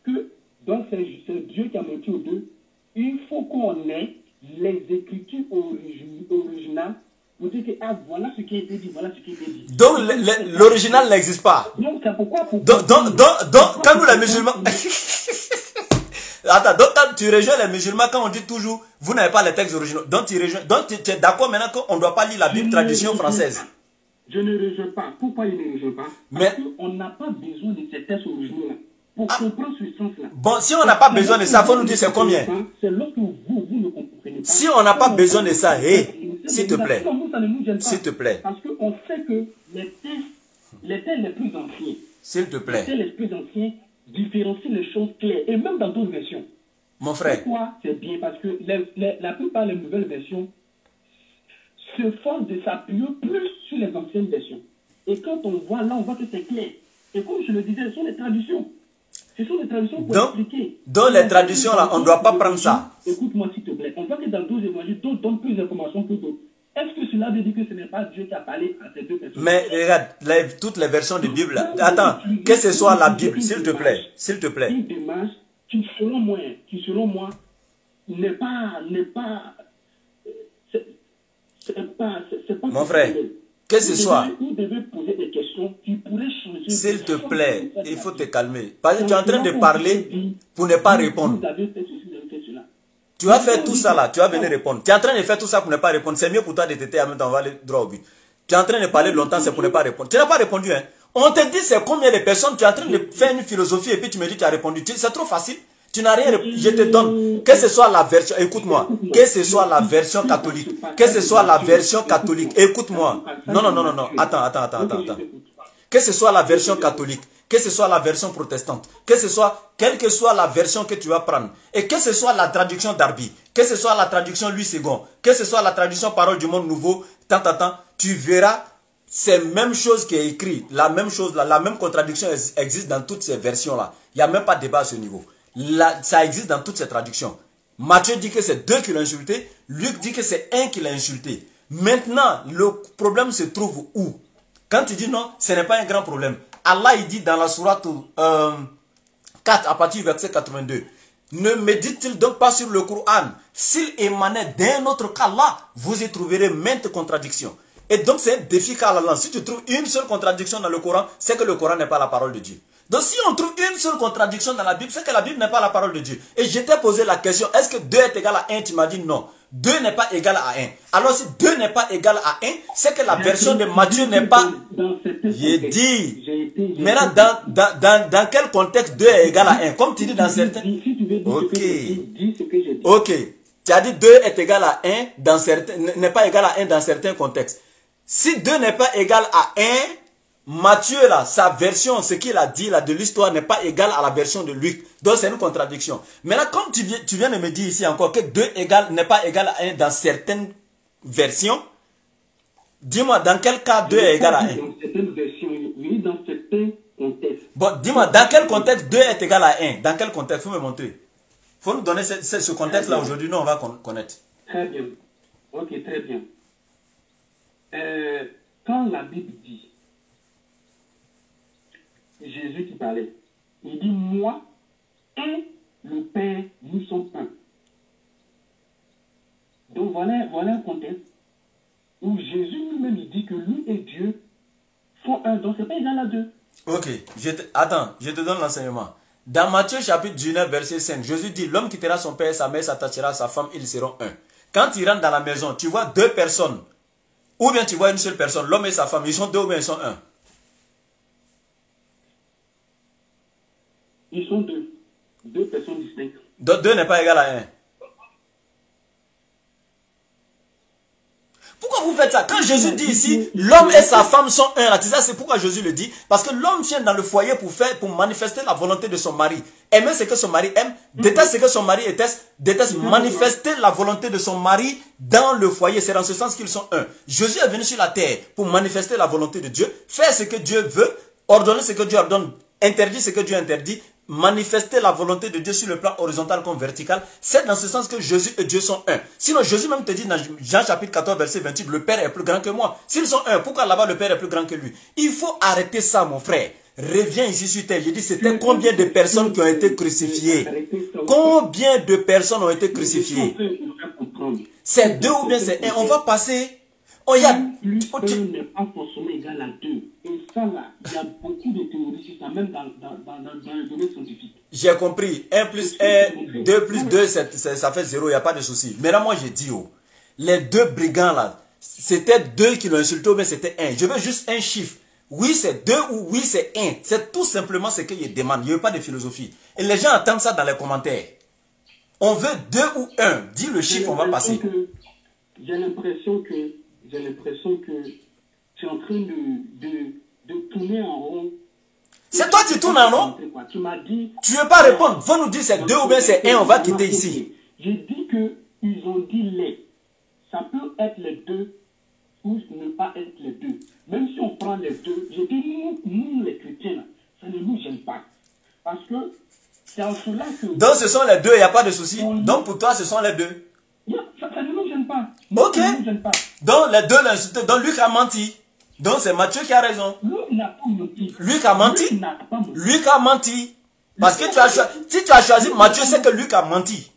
S2: que donc c'est Dieu qui a montré aux deux, il faut qu'on ait les écritures originales pour dire que voilà ce qui a été dit, voilà ce qui a été dit.
S1: Donc l'original n'existe pas.
S2: Donc c'est pourquoi
S1: quand nous les musulmans... Attends, donc tu rejoins les musulmans quand on dit toujours, vous n'avez pas les textes originaux. Donc tu es d'accord maintenant qu'on ne doit pas lire la Bible tradition française.
S2: Je ne rejoins pas. Pourquoi il ne rejoint pas? Parce qu'on n'a pas besoin de ces textes originaux-là pour comprendre ce sens-là.
S1: Bon, si on n'a pas besoin de ça, il faut nous dire c'est combien.
S2: C'est lorsque vous ne comprenez pas.
S1: Si on n'a pas besoin de ça, s'il te plaît. S'il te plaît.
S2: Parce qu'on sait que les textes les plus anciens,
S1: s'il te plaît,
S2: les plus anciens différencient les choses claires. Et même dans d'autres versions.
S1: Mon frère.
S2: Pourquoi c'est bien? Parce que la plupart des nouvelles versions se forcent de s'appuyer plus sur les anciennes versions. Et quand on voit là, on voit que c'est clair. Et comme je le disais, ce sont les traditions. Ce sont les traditions pour expliquer.
S1: Dans les traditions, là, on ne doit pas prendre ça.
S2: Écoute-moi s'il te plaît. On voit que dans d'autres évangiles, d'autres donnent plus d'informations que d'autres. Est-ce que cela veut dire que ce n'est pas Dieu qui a parlé à ces deux personnes? Mais
S1: regarde, toutes les versions de Bible. Attends, que ce soit la Bible, s'il te plaît. S'il te plaît.
S2: Une démarche qui, selon moi, n'est pas
S1: mon frère, que ce soit.
S2: Vous devez poser des questions qui pourraient changer.
S1: S'il te plaît, il faut te calmer. Parce que tu es en train de parler pour ne pas répondre. Tu as fait tout ça là, tu vas venir répondre. Tu es en train de faire tout ça pour ne pas répondre. C'est mieux pour toi de t'éteindre en même temps, on va aller droit au but. Tu es en train de parler longtemps, c'est pour ne pas répondre. Tu n'as pas répondu, hein. On te dit c'est combien de personnes, tu es en train de faire une philosophie et puis tu me dis que tu as répondu. C'est trop facile. Tu n'as rien répondu. Je te donne. Que ce soit la version, écoute-moi. Que ce soit la version catholique. Que ce soit la version catholique. Écoute-moi. Non. Attends. Que ce soit la version catholique. Que ce soit la version protestante. Que ce soit, quelle que soit la version que tu vas prendre. Et que ce soit la traduction d'Arby. Que ce soit la traduction Louis II. Que ce soit la traduction Parole du Monde Nouveau. Tu verras. C'est même chose qui est écrit. La même chose là. La même contradiction existe dans toutes ces versions là. Il n'y a même pas de débat à ce niveau. Là, ça existe dans toutes ces traductions. Matthieu dit que c'est 2 qui l'ont insulté. Luc dit que c'est 1 qui l'a insulté. Maintenant, le problème se trouve où? Quand tu dis non, ce n'est pas un grand problème. Allah, il dit dans la sourate 4, à partir du verset 82. Ne médite-t-il donc pas sur le Coran? S'il émanait d'un autre qu'Allah, vous y trouverez maintes contradictions. Et donc, c'est un défi qu'Allah. Si tu trouves une seule contradiction dans le Coran, c'est que le Coran n'est pas la parole de Dieu. Donc si on trouve une seule contradiction dans la Bible, c'est que la Bible n'est pas la parole de Dieu. Et je t'ai posé la question, est-ce que 2 est égal à 1? Tu m'as dit non. 2 n'est pas égal à 1. Alors si 2 n'est pas égal à 1, c'est que la version de Matthieu n'est pas... J'ai dit. Maintenant, dans quel contexte 2 est égal à 1? Comme tu dis dans certains... Ok. Ok. Tu as dit 2 est égal à 1 dans certains... n'est pas égal à 1 dans certains contextes. Si 2 n'est pas égal à 1... Matthieu, là, sa version, ce qu'il a dit là de l'histoire n'est pas égal à la version de Luc. Donc c'est une contradiction. Maintenant, comme tu viens de me dire ici encore que 2 n'est pas égal à 1 dans certaines versions, dis-moi dans quel cas 2 est égal à 1?
S2: Dans certaines versions, oui, dans certains contextes.
S1: Bon, dis-moi, dans quel contexte 2 est égal à 1? Dans quel contexte? Il faut me montrer. Il faut nous donner ce contexte-là aujourd'hui, nous on va connaître.
S2: Très bien. Ok, très bien. Quand la Bible dit, Jésus qui parlait, il dit, moi et le Père, nous sommes un. Donc voilà un contexte où Jésus lui-même il dit que lui et Dieu font un, donc c'est pas égal à 2.
S1: Ok, attends, je te donne l'enseignement. Dans Matthieu chapitre 19 verset 5, Jésus dit, l'homme quittera son père et sa mère, s'attachera à sa femme, ils seront un. Quand tu rentres dans la maison, tu vois 2 personnes, ou bien tu vois une seule personne, l'homme et sa femme, ils sont 2 ou bien ils sont 1?
S2: Ils sont 2. 2 personnes distinctes.
S1: Donc 2 n'est pas égal à 1. Pourquoi vous faites ça? Quand Jésus dit ici, l'homme et sa femme sont un, là, c'est pourquoi Jésus le dit. Parce que l'homme vient dans le foyer pour manifester la volonté de son mari. Aimer ce que son mari aime, déteste ce que son mari déteste, manifester la volonté de son mari dans le foyer. C'est dans ce sens qu'ils sont un. Jésus est venu sur la terre pour manifester la volonté de Dieu, faire ce que Dieu veut, ordonner ce que Dieu ordonne, interdire ce que Dieu interdit, manifester la volonté de Dieu sur le plan horizontal comme vertical. C'est dans ce sens que Jésus et Dieu sont un. Sinon, Jésus même te dit dans Jean chapitre 14, verset 28, le Père est plus grand que moi. S'ils sont un, pourquoi là-bas le Père est plus grand que lui? Il faut arrêter ça, mon frère. Reviens ici sur terre. J'ai dit, c'était combien de personnes qui ont été crucifiées? Combien de personnes ont été crucifiées? C'est deux ou bien c'est un? On va passer... Oh, y a...
S2: Plus un n'est pas forcément égal à deux. Et ça, là, il y a beaucoup de théories sur ça, même dans le domaine scientifique.
S1: J'ai compris. 1 plus 1, 2 plus 2, ça fait 0, il n'y a pas de souci. Mais là, moi, j'ai dit, oh, les deux brigands, là, c'était deux qui l'ont insulté, ou bien c'était un. Je veux juste un chiffre. Oui, c'est 2 ou oui, c'est 1. C'est tout simplement ce qu'il demande. Il n'y a pas de philosophie. Et les gens attendent ça dans les commentaires. On veut 2 ou 1. Dis le chiffre, on va passer.
S2: J'ai l'impression que tu es en train de tourner en rond.
S1: C'est toi qui tournes en rond?
S2: Tu m'as dit...
S1: Tu ne veux pas répondre. Va nous dire c'est 2 ou bien c'est 1, on va quitter ici.
S2: J'ai dit qu'ils ont dit les. Ça peut être les deux ou ne pas être les deux. Même si on prend les deux, j'ai dit nous les chrétiens, ça ne nous gêne pas. Parce que c'est en cela que...
S1: Donc ce sont les deux, il n'y a pas de souci. Donc pour toi, ce sont les deux.
S2: Ça ne nous gêne pas.
S1: Ok. Donc les deux l'insultent. Donc Luc a menti. Donc c'est Matthieu qui a raison. Luc a menti. Luc a menti. Parce que si tu as choisi Matthieu, c'est que Luc a menti.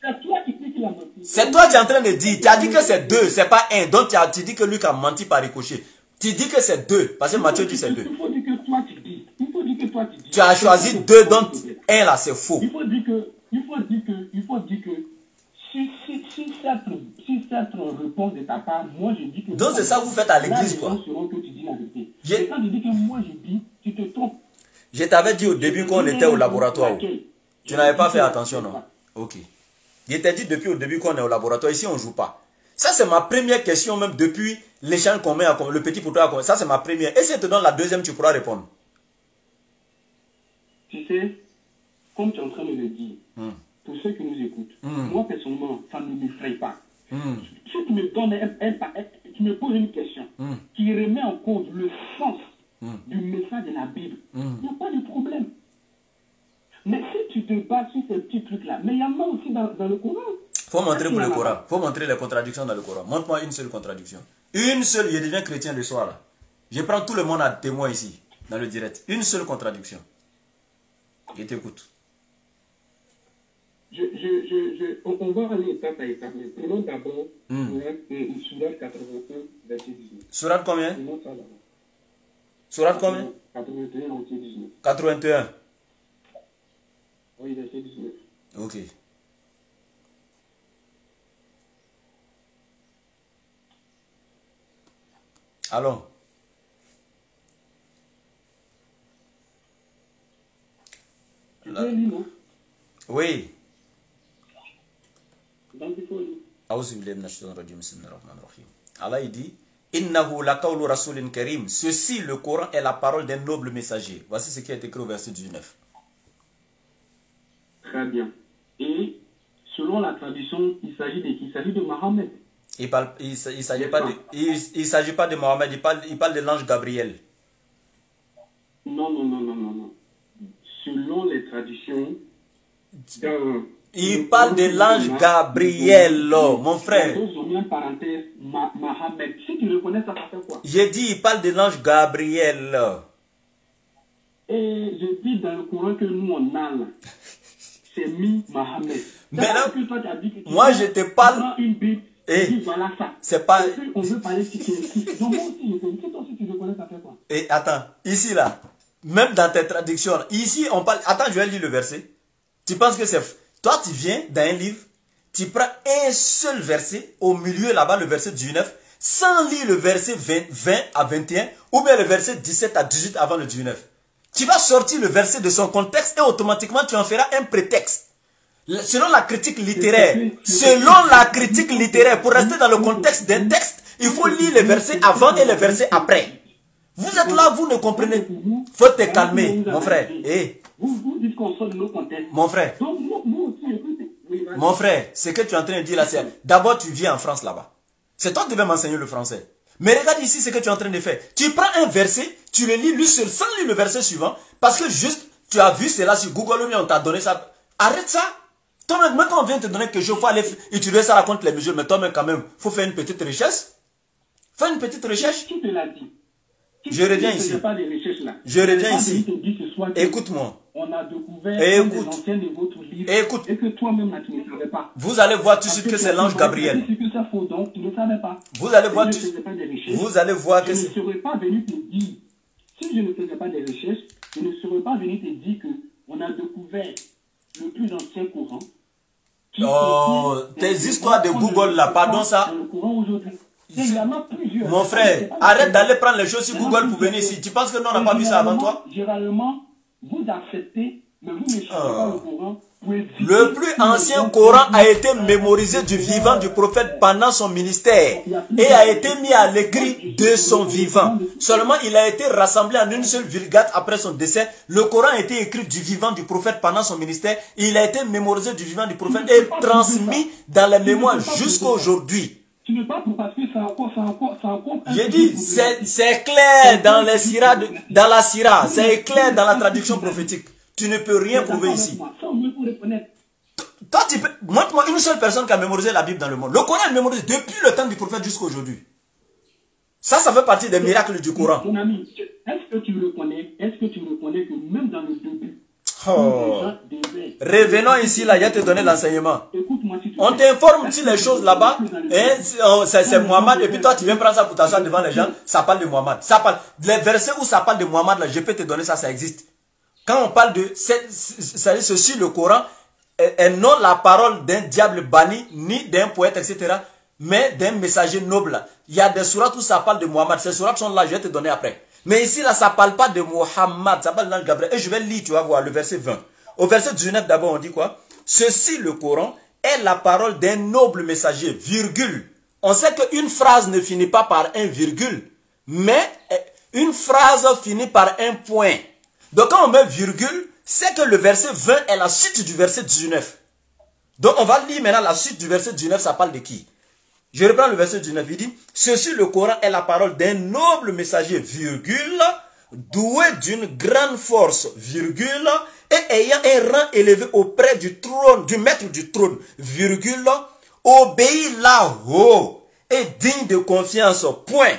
S2: C'est toi qui dis qu'il a menti.
S1: C'est toi qui es en train de dire. Tu as dit que c'est 2, c'est pas 1. Donc tu dis que Luc a menti par ricochet. Tu dis que c'est 2. Parce que Matthieu dit c'est 2.
S2: Il faut dire que toi tu dis.
S1: Tu as choisi 2, donc 1 là c'est faux.
S2: Il faut dire que si cette réponse de ta part, moi je dis que...
S1: Donc c'est ça que vous faites à l'église quoi.
S2: Et quand je dis que moi je dis, tu te trompes.
S1: Je t'avais dit au début qu'on était au laboratoire. Tu n'avais pas fait attention, non? Ok. Je t'ai dit depuis au début qu'on est au laboratoire. Ici on ne joue pas. Ça c'est ma première question même depuis l'échange qu'on met à le petit pour toi. Ça c'est ma première. Et si je te donne la deuxième, tu pourras répondre.
S2: Tu sais, comme tu es en train de le dire, pour ceux qui nous écoutent, moi personnellement, ça ne m'effraie pas. Si tu me donnes tu me poses une question qui remet en cause le sens du message de la Bible, il n'y a pas de problème. Mais si tu te bats sur ces petits trucs-là, mais il y en a aussi dans le Coran.
S1: Faut montrer pour le Coran. Faut montrer les contradictions dans le Coran. Montre-moi une seule contradiction. Une seule, je deviens chrétien le soir là. Je prends tout le monde à témoin ici, dans le direct. Une seule contradiction. Je t'écoute.
S2: On va aller étape à étape. Prenons d'abord Sourate 81, verset 19.
S1: Sourate combien? Sourate combien?
S2: 81, verset 19.
S1: 81.
S2: Oui, verset 19.
S1: Ok. Allons.
S2: Tu peux lire, non?
S1: Oui.
S2: Donc il faut lire.
S1: Allah il dit Innahu laqawlu rasulin karim. Ceci, le Coran, est la parole d'un noble messager. Voici ce qui est écrit au verset 19.
S2: Très bien. Et selon la tradition, il s'agit de Mohammed.
S1: Il ne s'agit pas de Mohammed, il parle de l'ange Gabriel.
S2: Non. Selon les traditions,
S1: il parle de l'ange Gabriel, mon frère.
S2: Mohammed. Si tu reconnais ça, ça fait quoi?
S1: J'ai dit, il parle de l'ange Gabriel.
S2: Et je dis dans le Coran que nous on a là, c'est mis Mohammed.
S1: Maintenant,
S2: que toi, tu as dit que
S1: moi je te parle.
S2: Une Bible,
S1: et
S2: voilà ça.
S1: C'est pas.
S2: On veut parler de ce donc moi aussi, toi aussi tu reconnais ça fait quoi?
S1: Et attends, ici là, même dans tes traductions, ici on parle. Attends, je vais lire le verset. Tu penses que c'est. Toi, tu viens dans un livre, tu prends un seul verset, au milieu là-bas, le verset 19, sans lire le verset 20 à 21, ou bien le verset 17 à 18 avant le 19. Tu vas sortir le verset de son contexte et automatiquement tu en feras un prétexte. Selon la critique littéraire, pour rester dans le contexte d'un texte, Il faut lire les versets avant et les versets après. Vous êtes là, vous ne comprenez. Faut te calmer, mon frère. Hey.
S2: Vous dites qu'on sort de nos contextes.
S1: Mon frère. Mon frère, ce que tu es en train de dire là, c'est d'abord tu vis en France là-bas. C'est toi qui devais m'enseigner le français. Mais regarde ici ce que tu es en train de faire. Tu prends un verset, tu le lis lui seul, sans lire le verset suivant, parce que juste, tu as vu cela sur Google, on t'a donné ça. Arrête ça. Toi-même, quand on vient te donner quelque chose, il faut aller utiliser ça contre les mesures, mais toi-même quand même, il faut faire une petite recherche. Fais une petite recherche.
S2: Qui te l'a dit?
S1: Je reviens ici. Je reviens ici. Écoute-moi.
S2: On a découvert des anciens de votre livre.
S1: Écoute.
S2: Et que toi-même, tu ne savais pas.
S1: Vous allez voir tout de suite que c'est l'ange Gabriel.
S2: C'est que ça faux, donc tu ne savais pas.
S1: Vous allez voir tout de suite. Vous allez voir que
S2: je ne serais pas venu te dire. Si je ne faisais pas des recherches, je ne serais pas venu te dire qu'on a découvert le plus ancien courant.
S1: Oh, tes histoires de Google là, pardon ça.
S2: Le courant aujourd'hui. Il y en a plusieurs.
S1: Mon frère, arrête d'aller prendre les choses sur Google pour venir ici. Tu penses que nous on n'a pas vu ça avant toi?
S2: Généralement, vous acceptez, mais vous ne cherchez pas le Coran.
S1: Le plus ancien Coran a été mémorisé du vivant du prophète pendant son ministère et a été mis à l'écrit de son vivant. Seulement, il a été rassemblé en une seule vulgate après son décès. Le Coran a été écrit du vivant du prophète pendant son ministère. Il a été mémorisé du vivant du prophète et transmis dans les mémoires jusqu'à aujourd'hui.
S2: Tu ne pas parce que c'est encore.
S1: J'ai dit, c'est clair dans les sirah, dans la sirah, c'est clair dans la traduction prophétique. Tu ne peux rien prouver ici. Toi, tu peux, montre-moi une seule personne qui a mémorisé la Bible dans le monde. Le Coran est mémorisé depuis le temps du prophète jusqu'à aujourd'hui. Ça fait partie des miracles du Coran.
S2: Mon ami, est-ce que tu reconnais que même dans le début,
S1: revenons ici, là, il a te donné l'enseignement. On t'informe sur les choses là-bas. C'est Mohammed, et puis toi, tu viens prendre ça pour t'asseoir devant les gens. Ça parle de Mohammed. Les versets où ça parle de Mohammed, là, je peux te donner ça, ça existe. Quand on parle de ceci, le Coran est non la parole d'un diable banni, ni d'un poète, etc., mais d'un messager noble. Il y a des sourates où ça parle de Mohammed. Ces sourates sont là, je vais te donner après. Mais ici, là, ça ne parle pas de Mohammed, ça parle de l'ange Gabriel. Et je vais lire, tu vas voir, le verset 20. Au verset 19, d'abord, on dit quoi? Ceci, le Coran, est la parole d'un noble messager, virgule. On sait qu'une phrase ne finit pas par un virgule, mais une phrase finit par un point. Donc, quand on met virgule, c'est que le verset 20 est la suite du verset 19. Donc, on va lire maintenant la suite du verset 19, ça parle de qui? Je reprends le verset 19, il dit, ceci, le Coran, est la parole d'un noble messager, virgule, doué d'une grande force, virgule, et ayant un rang élevé auprès du trône, du maître du trône, virgule, obéit là-haut, et digne de confiance, point.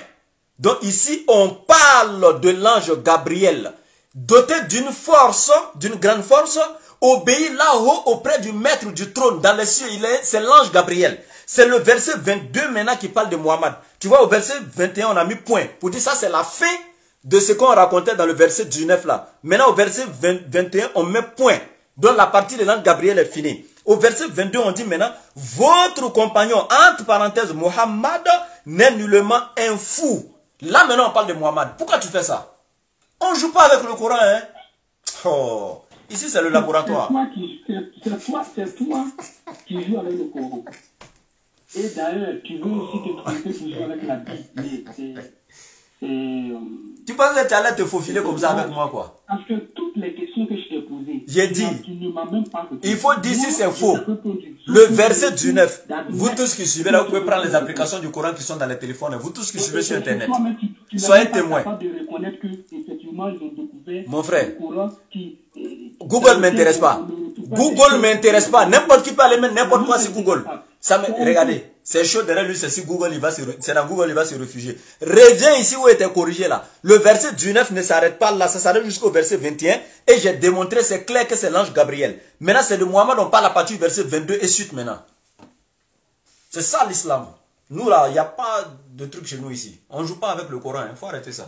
S1: Donc ici, on parle de l'ange Gabriel, doté d'une force, d'une grande force, obéit là-haut auprès du maître du trône, dans les cieux, c'est l'ange Gabriel. C'est le verset 22 maintenant qui parle de Mohammed. Tu vois, au verset 21, on a mis point. Pour dire ça, c'est la fin de ce qu'on racontait dans le verset 19 là. Maintenant, au verset 21, on met point. Donc, la partie de l'ange Gabriel est finie. Au verset 22, on dit maintenant, votre compagnon, entre parenthèses, Mohammed, n'est nullement un fou. Là, maintenant, on parle de Mohammed. Pourquoi tu fais ça? On ne joue pas avec le Coran, hein? Oh, ici, c'est le laboratoire.
S2: C'est toi qui joues avec le Coran. Et d'ailleurs, tu veux aussi te tromper pour jouer avec la Bible.
S1: Tu penses que tu allais te faufiler comme ça avec moi, quoi?
S2: Parce que toutes les questions que je t'ai posées,
S1: j'ai dit,
S2: tu ne m'as même pas répondu.
S1: Il faut dire si c'est faux. Le verset 19, vous tous qui suivez là, vous pouvez prendre les applications du Coran qui sont dans les téléphones. Vous tous qui suivez sur Internet. Soyez témoins. Mon frère, Google ne m'intéresse pas. Google ne m'intéresse pas. N'importe qui peut aller mettre n'importe quoi sur Google. Regardez, c'est chaud derrière lui, c'est si Google, c'est dans Google, il va se réfugier. Reviens ici où était corrigé là. Le verset 19 ne s'arrête pas là, ça s'arrête jusqu'au verset 21. Et j'ai démontré, c'est clair que c'est l'ange Gabriel. Maintenant, c'est de Mohammed, on parle à partir du verset 22 et suite maintenant. C'est ça l'islam. Nous là, il n'y a pas de truc chez nous ici. On ne joue pas avec le Coran, il faut arrêter ça.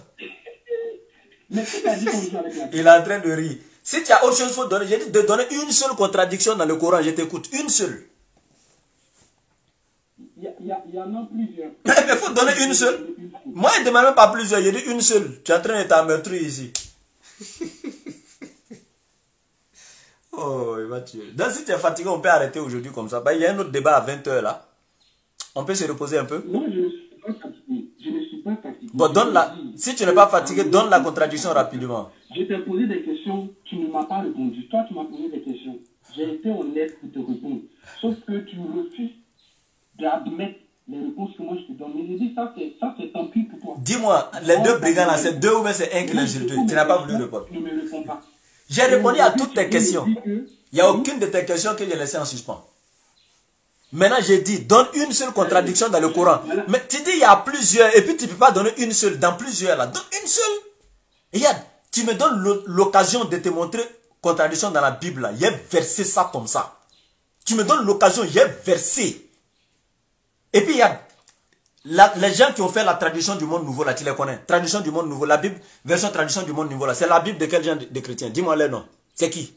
S2: Mais qui t'a dit qu'on joue avec la Bible?
S1: Il est en train de rire. Si tu as autre chose, il faut donner. J'ai dit de donner une seule contradiction dans le Coran, je t'écoute. Une seule.
S2: Il y en a plusieurs.
S1: Mais il faut donner une seule. Moi, il ne demande même pas plusieurs, il dit une seule. Tu es en train de t'ameurtrir ici. Oh, il va tuer. Donc, si tu es fatigué, on peut arrêter aujourd'hui comme ça. Il y a un autre débat à 20 h là. On peut se reposer un peu.
S2: Non, je ne suis pas fatigué. pas fatigué.
S1: Bon, si tu n'es pas fatigué, donne la contradiction rapidement.
S2: Je t'ai posé des questions, tu ne m'as pas répondu. Toi, tu m'as posé des questions. J'ai été honnête pour te répondre. Sauf que tu refuses d'admettre les réponses que moi je te donne. Mais je dis, ça c'est tant pis pour toi.
S1: Dis-moi, les deux brigands là, c'est deux ou bien c'est un qui l'a insulté? Tu n'as pas voulu répondre.
S2: Tu ne me réponds pas.
S1: J'ai répondu à toutes tes questions. Il n'y a aucune de tes questions que j'ai laissées en suspens. Maintenant, j'ai dit, donne une seule contradiction dans le Coran. Mais tu dis, il y a plusieurs, et puis tu ne peux pas donner une seule dans plusieurs là. Donne une seule. Et regarde, tu me donnes l'occasion de te montrer contradiction dans la Bible là. Il y a versé ça comme ça. Tu me donnes l'occasion, il y a versé. Et puis, regarde, les gens qui ont fait la tradition du monde nouveau là, tu les connais. Tradition du monde nouveau, la Bible, version tradition du monde nouveau là. C'est la Bible de quel genre de chrétiens? Dis-moi les noms. C'est qui?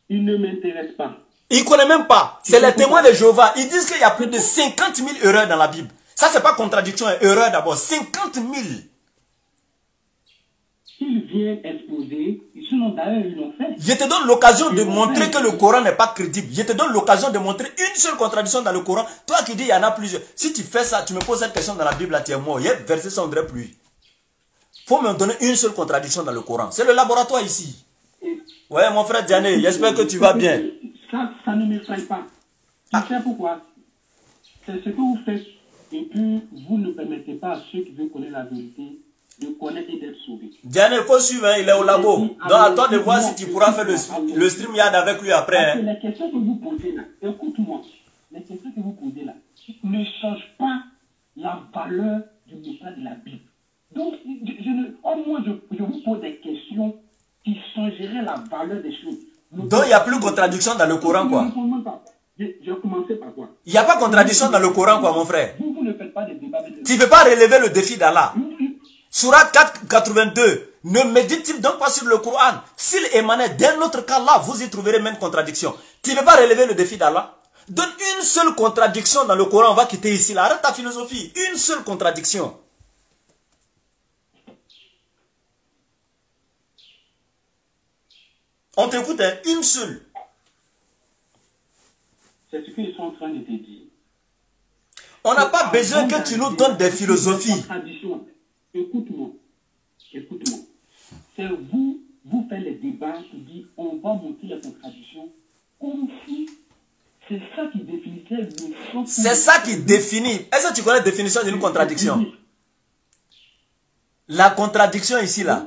S2: Il ne m'intéresse pas.
S1: Ils ne connaissent même pas. C'est les témoins de Jéhovah. Ils disent qu'il y a plus de 50 000 erreurs dans la Bible. Ça, c'est pas contradiction, erreur d'abord. 50 000.
S2: S'ils viennent exposer, sinon d'ailleurs ils l'ont fait.
S1: Je te donne l'occasion de montrer que le Coran n'est pas crédible. Je te donne l'occasion de montrer une seule contradiction dans le Coran. Toi qui dis il y en a plusieurs. Si tu fais ça, tu me poses cette question dans la Bible, là, tu es mort. Il y a versé sans vrai pluie. Il faut me donner une seule contradiction dans le Coran. C'est le laboratoire ici. Ouais, mon frère Diané, j'espère que tu vas bien.
S2: Ça ne m'effraie pas. Tu sais pourquoi? C'est ce que vous faites et puis vous ne permettez pas à ceux qui veulent connaître la vérité de connaître et d'être sauvés.
S1: Diane, il faut suivre, hein, il est au labo. Donc à toi de voir si tu pourras faire le stream yard avec lui après.
S2: Parce que les questions que vous posez là, écoute-moi, les questions que vous posez là ne changent pas la valeur du message de la Bible. Donc, moi, je vous pose des questions qui changeraient la valeur des choses.
S1: Donc, il n'y a plus de contradiction dans le Coran, quoi.
S2: Je vais commencer par quoi?
S1: Il n'y a pas de contradiction dans le Coran, quoi, mon frère.
S2: Vous ne faites pas des débats.
S1: Tu ne peux pas relever le défi d'Allah. Surat 482. Ne médite-t-il donc pas sur le Coran? S'il émanait d'un autre qu'Allah, vous y trouverez même contradiction. Tu ne peux pas relever le défi d'Allah. Donne une seule contradiction dans le Coran, on va quitter ici. Là. Arrête ta philosophie. Une seule contradiction. On t'écoute, hein? Une seule.
S2: C'est ce qu'ils sont en train de te dire.
S1: On n'a pas besoin que tu nous donnes des philosophies.
S2: Écoute-moi. Écoute-moi. C'est vous faites les débats qui disent on va montrer les contradictions comme si c'est ça qui définissait le sens.
S1: C'est ça qui définit. Est-ce que tu connais la définition d'une contradiction? La contradiction ici, là.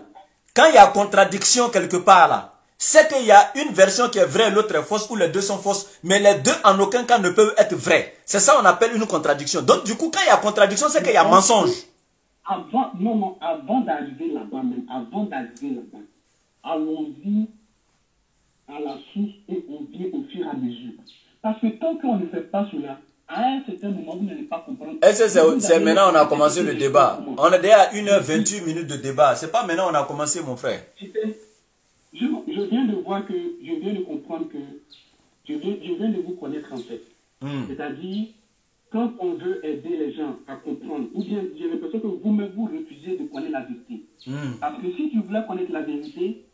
S1: Quand il y a contradiction quelque part, là, c'est qu'il y a une version qui est vraie, l'autre est fausse, ou les deux sont fausses, mais les deux en aucun cas ne peuvent être vrais. C'est ça qu'on appelle une contradiction. Donc du coup, quand il y a contradiction, c'est qu'il y a mensonge.
S2: Avant d'arriver là-bas, allons-y à la source et on vient au fur et à mesure. Parce que tant qu'on ne fait pas cela, à un certain moment, vous n'allez pas comprendre.
S1: C'est maintenant qu'on a commencé le débat. On est déjà à 1h28 minutes de débat. C'est pas maintenant qu'on a commencé, mon frère.
S2: Je viens de voir que, je viens de comprendre que, je viens de vous connaître en fait. C'est-à-dire, quand on veut aider les gens à comprendre, ou bien j'ai l'impression que vous-même vous refusez de connaître la vérité. Parce que si tu voulais connaître la vérité,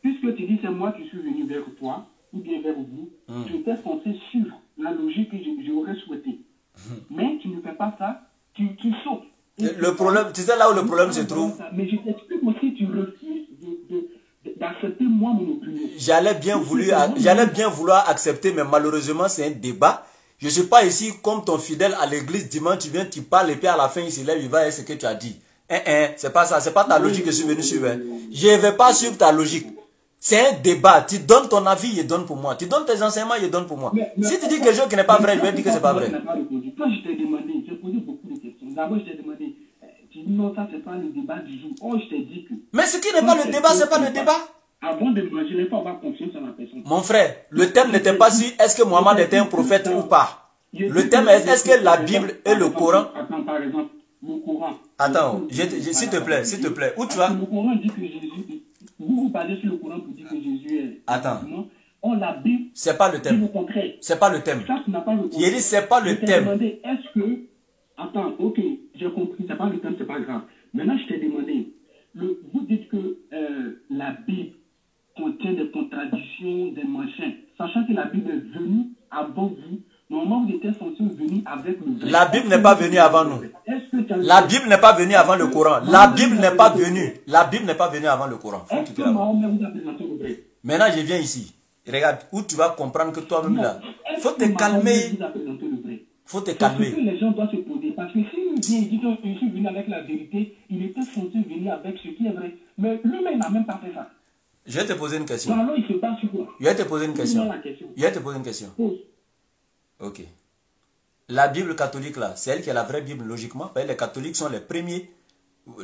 S2: puisque tu dis c'est moi qui suis venu vers toi, ou bien vers vous, tu étais censé suivre la logique que j'aurais souhaité. Mais tu ne fais pas ça, tu sautes.
S1: Le problème, tu sais là où le problème se trouve?
S2: Mais je t'explique aussi, tu refuses d'accepter moi mon opinion.
S1: J'allais bien vouloir accepter, mais malheureusement c'est un débat. Je ne suis pas ici comme ton fidèle à l'église dimanche, tu viens, tu parles et puis à la fin il se lève, il va dire ce que tu as dit. C'est pas ça, c'est pas ta logique que je suis venu suivre. Je ne vais pas suivre ta logique. C'est un débat. Tu donnes ton avis, il donne pour moi. Tu donnes tes enseignements, il donne pour moi. Si tu dis quelque chose qui n'est pas vrai, je vais dire que c'est pas vrai.
S2: Quand je t'ai demandé, j'ai posé beaucoup de questions. D'abord, je t'ai demandé, tu dis non, ça c'est pas le débat du jour. Oh, je t'ai dit que.
S1: Mais ce qui n'est pas le débat, c'est pas le débat.
S2: Avant de manger, il faut avoir confiance en la personne.
S1: Mon frère, le thème n'était pas si est-ce que Mohammed était un prophète ou pas. Le thème est est-ce que la Bible et le Coran.
S2: Attends, par exemple, le Coran.
S1: Attends, s'il te plaît, où tu vas?
S2: Le Coran dit que Jésus. Vous parlez sur le Coran pour dire que Jésus est.
S1: Attends.
S2: On la Bible.
S1: C'est pas le thème. C'est pas le thème.
S2: Ça, tu n'as pas le Coran.
S1: Il dit c'est pas le thème.
S2: Demandé, est-ce que. Attends, ok, j'ai compris, c'est pas le thème, c'est pas grave. Maintenant, je t'ai demandé. Vous dites que la Bible contient des contradictions, des machins, sachant que la Bible est venue avant vous Normalement, vous étiez censé venir avec le vrai.
S1: La Bible n'est pas venue avant nous. La Bible n'est pas venue avant le Coran. La Bible n'est pas venue. La Bible n'est pas venue avant le Coran.
S2: Est-ce que Mahomet vous a présenté le vrai?
S1: Maintenant, je viens ici. Regarde, où tu vas comprendre que toi-même là, faut te calmer. Faut te calmer.
S2: C'est ce que les gens doivent se poser. Parce que s'il vient et dit que je suis venu avec la vérité, il était censé venir avec ce qui est vrai. Mais lui-même n'a même pas fait ça.
S1: Je vais te poser une question.
S2: Alors il se passe sur quoi?
S1: Je vais te poser une question. Je vais te poser une question. Ok. La Bible catholique là, c'est elle qui est la vraie Bible logiquement. Parce que les catholiques sont les premiers.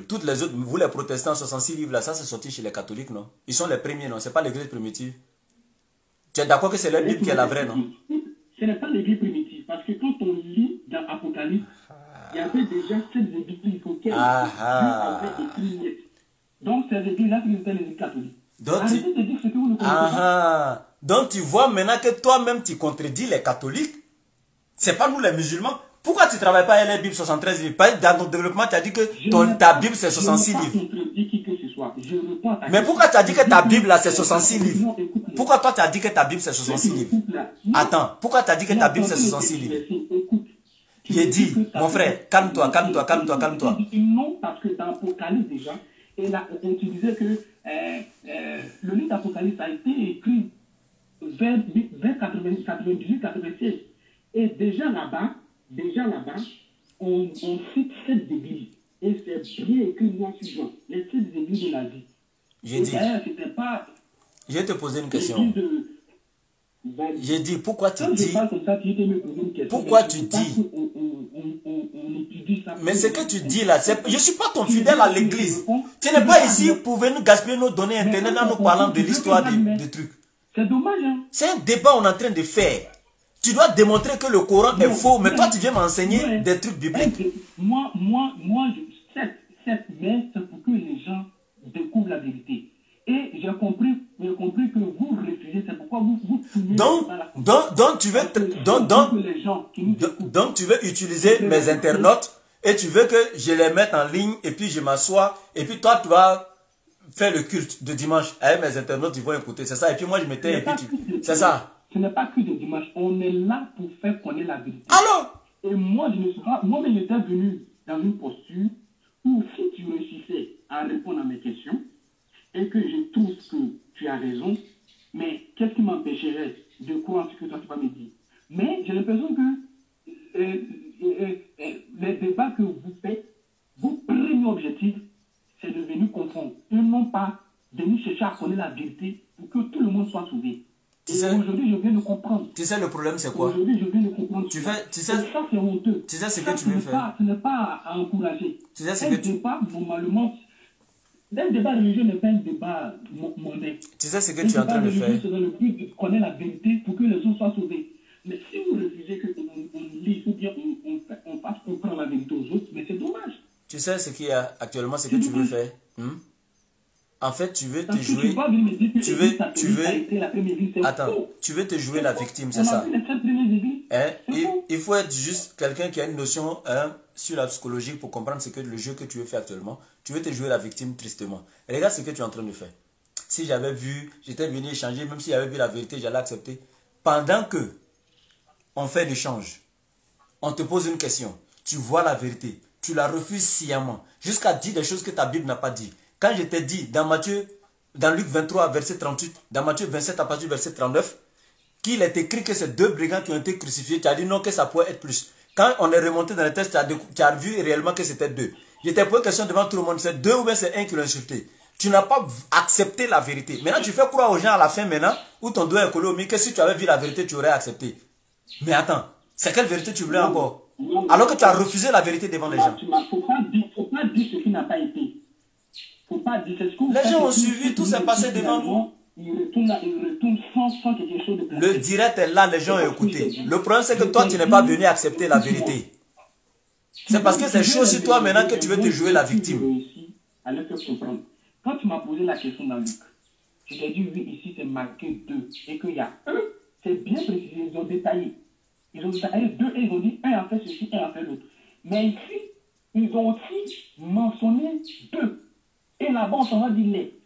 S1: Toutes les autres, vous les protestants, 66 livres là, ça c'est sorti chez les catholiques, non? Ils sont les premiers, non? C'est pas l'église primitive. Tu es d'accord que c'est leur Bible qui est la vraie, non?
S2: Ce n'est pas l'église primitive. Parce que quand on lit dans Apocalypse, il y avait déjà 7 églises auxquelles Dieu avait écrit net. Donc ces églises-là, c'était les églises catholiques. Arrêtez de dire ce que vous ne connaissez pas.
S1: Donc tu vois maintenant que toi-même tu contredis les catholiques. C'est pas nous les musulmans. Pourquoi tu ne travailles pas à la Bible 73 livres? Dans ton développement, tu as dit que ta Bible c'est 66 livres. Mais pourquoi tu as dit que ta Bible là c'est 66 livres? Pourquoi toi tu as dit que ta Bible c'est 66 livres? Attends, pourquoi tu as dit que ta Bible c'est 66 livres? J'ai dit, mon frère, calme-toi, calme-toi, calme-toi, calme-toi.
S2: Non, parce que dans l'Apocalypse déjà, on te disait que le livre d'Apocalypse a été écrit vers 98-96. Et déjà là-bas, on cite 7 églises. Et c'est bien écrit noir sur blanc. Les 7 églises de la vie.
S1: J'ai dit.
S2: C'était pas.
S1: Je vais te poser une question. J'ai dit, pourquoi tu dis. Pourquoi tu dis. Mais ce que tu dis là, je ne suis pas ton fidèle à l'église. Tu n'es pas ici pour venir gaspiller nos données internet en nous parlant de l'histoire des trucs.
S2: C'est dommage, hein.
S1: C'est un débat qu'on est en train de faire. Tu dois démontrer que le Coran est faux, mais toi tu viens m'enseigner des trucs bibliques.
S2: Moi, mais c'est pour que les gens découvrent la vérité. Et j'ai compris que vous refusez, c'est pourquoi vous
S1: donc tu veux utiliser mes internautes et tu veux que je les mette en ligne et puis je m'assois et puis toi tu vas faire le culte de dimanche avec mes internautes, ils vont écouter, c'est ça, et puis moi je m'étais et puis c'est ça.
S2: Ce n'est pas que de dimanche, on est là pour faire connaître la vérité.
S1: Alors,
S2: et moi je ne suis pas, moi j'étais venu dans une posture où si tu réussissais à répondre à mes questions et que je trouve que tu as raison, mais qu'est-ce qui m'empêcherait de croire ce que toi tu vas me dire? Mais j'ai l'impression que les débats que vous faites, vos premiers objectifs, c'est de venir confondre. Ils n'ont pas de venir chercher à connaître la vérité pour que tout le monde soit sauvé. Aujourd'hui, je viens de comprendre.
S1: Tu sais, le problème, c'est quoi?
S2: Aujourd'hui, je viens de comprendre.
S1: Ça,
S2: c'est honteux.
S1: Tu sais ce que tu veux faire?
S2: Ce n'est pas à encourager.
S1: Tu sais ce que tu...
S2: débat, normalement, un débat religieux n'est pas un débat mondain.
S1: Tu sais ce que tu es en train de faire?
S2: C'est dans le but de connaître la vérité pour que les gens soient sauvés. Mais si vous refusez qu'on lit ou bien on fasse comprendre la vérité aux autres, mais c'est dommage.
S1: Tu sais ce qu'il y a actuellement, ce que tu veux faire? En fait, tu veux te jouer. Tu veux te jouer la victime, c'est ça? Il faut être juste quelqu'un qui a une notion sur la psychologie pour comprendre ce que le jeu que tu veux faire actuellement. Tu veux te jouer la victime tristement. Regarde ce que tu es en train de faire. Si j'avais vu, j'étais venu échanger, même si j'avais vu la vérité, j'allais accepter. Pendant que on fait l'échange, on te pose une question, tu vois la vérité, tu la refuses sciemment, jusqu'à dire des choses que ta Bible n'a pas dit. Quand je t'ai dit dans Luc 23, verset 38, dans Matthieu 27, à partir du verset 39, qu'il est écrit que c'est 2 brigands qui ont été crucifiés, tu as dit non, que ça pourrait être plus. Quand on est remonté dans le texte, tu as vu réellement que c'était 2. Je t'ai posé une question devant tout le monde, c'est 2 ou bien c'est 1 qui l'a insulté. Tu n'as pas accepté la vérité. Maintenant, tu fais croire aux gens à la fin maintenant, où ton doigt est collé au mur, que si tu avais vu la vérité, tu aurais accepté. Mais attends, c'est quelle vérité tu voulais encore? Alors que tu as refusé la vérité devant les gens.
S2: Il ne faut pas dire ce qui n'a pas été. Faut pas dire ce que
S1: les gens ont suivi, tout s'est passé devant nous.
S2: Il retourne sans quelque chose de placé.
S1: Le direct est là, les gens ont écouté. Le problème, c'est que toi, tu n'es pas venu accepter la vérité. C'est parce que c'est chaud sur toi maintenant que tu veux te jouer la victime.
S2: Quand tu m'as posé la question dans Luc, je t'ai dit oui, ici c'est marqué 2. Et qu'il y a c'est bien précisé, ils ont détaillé. Ils ont détaillé 2 et ils ont dit 1 a fait ceci, 1 a fait l'autre. Mais ici, ils ont aussi mentionné 2. Et là-bas, on s'en va dire les.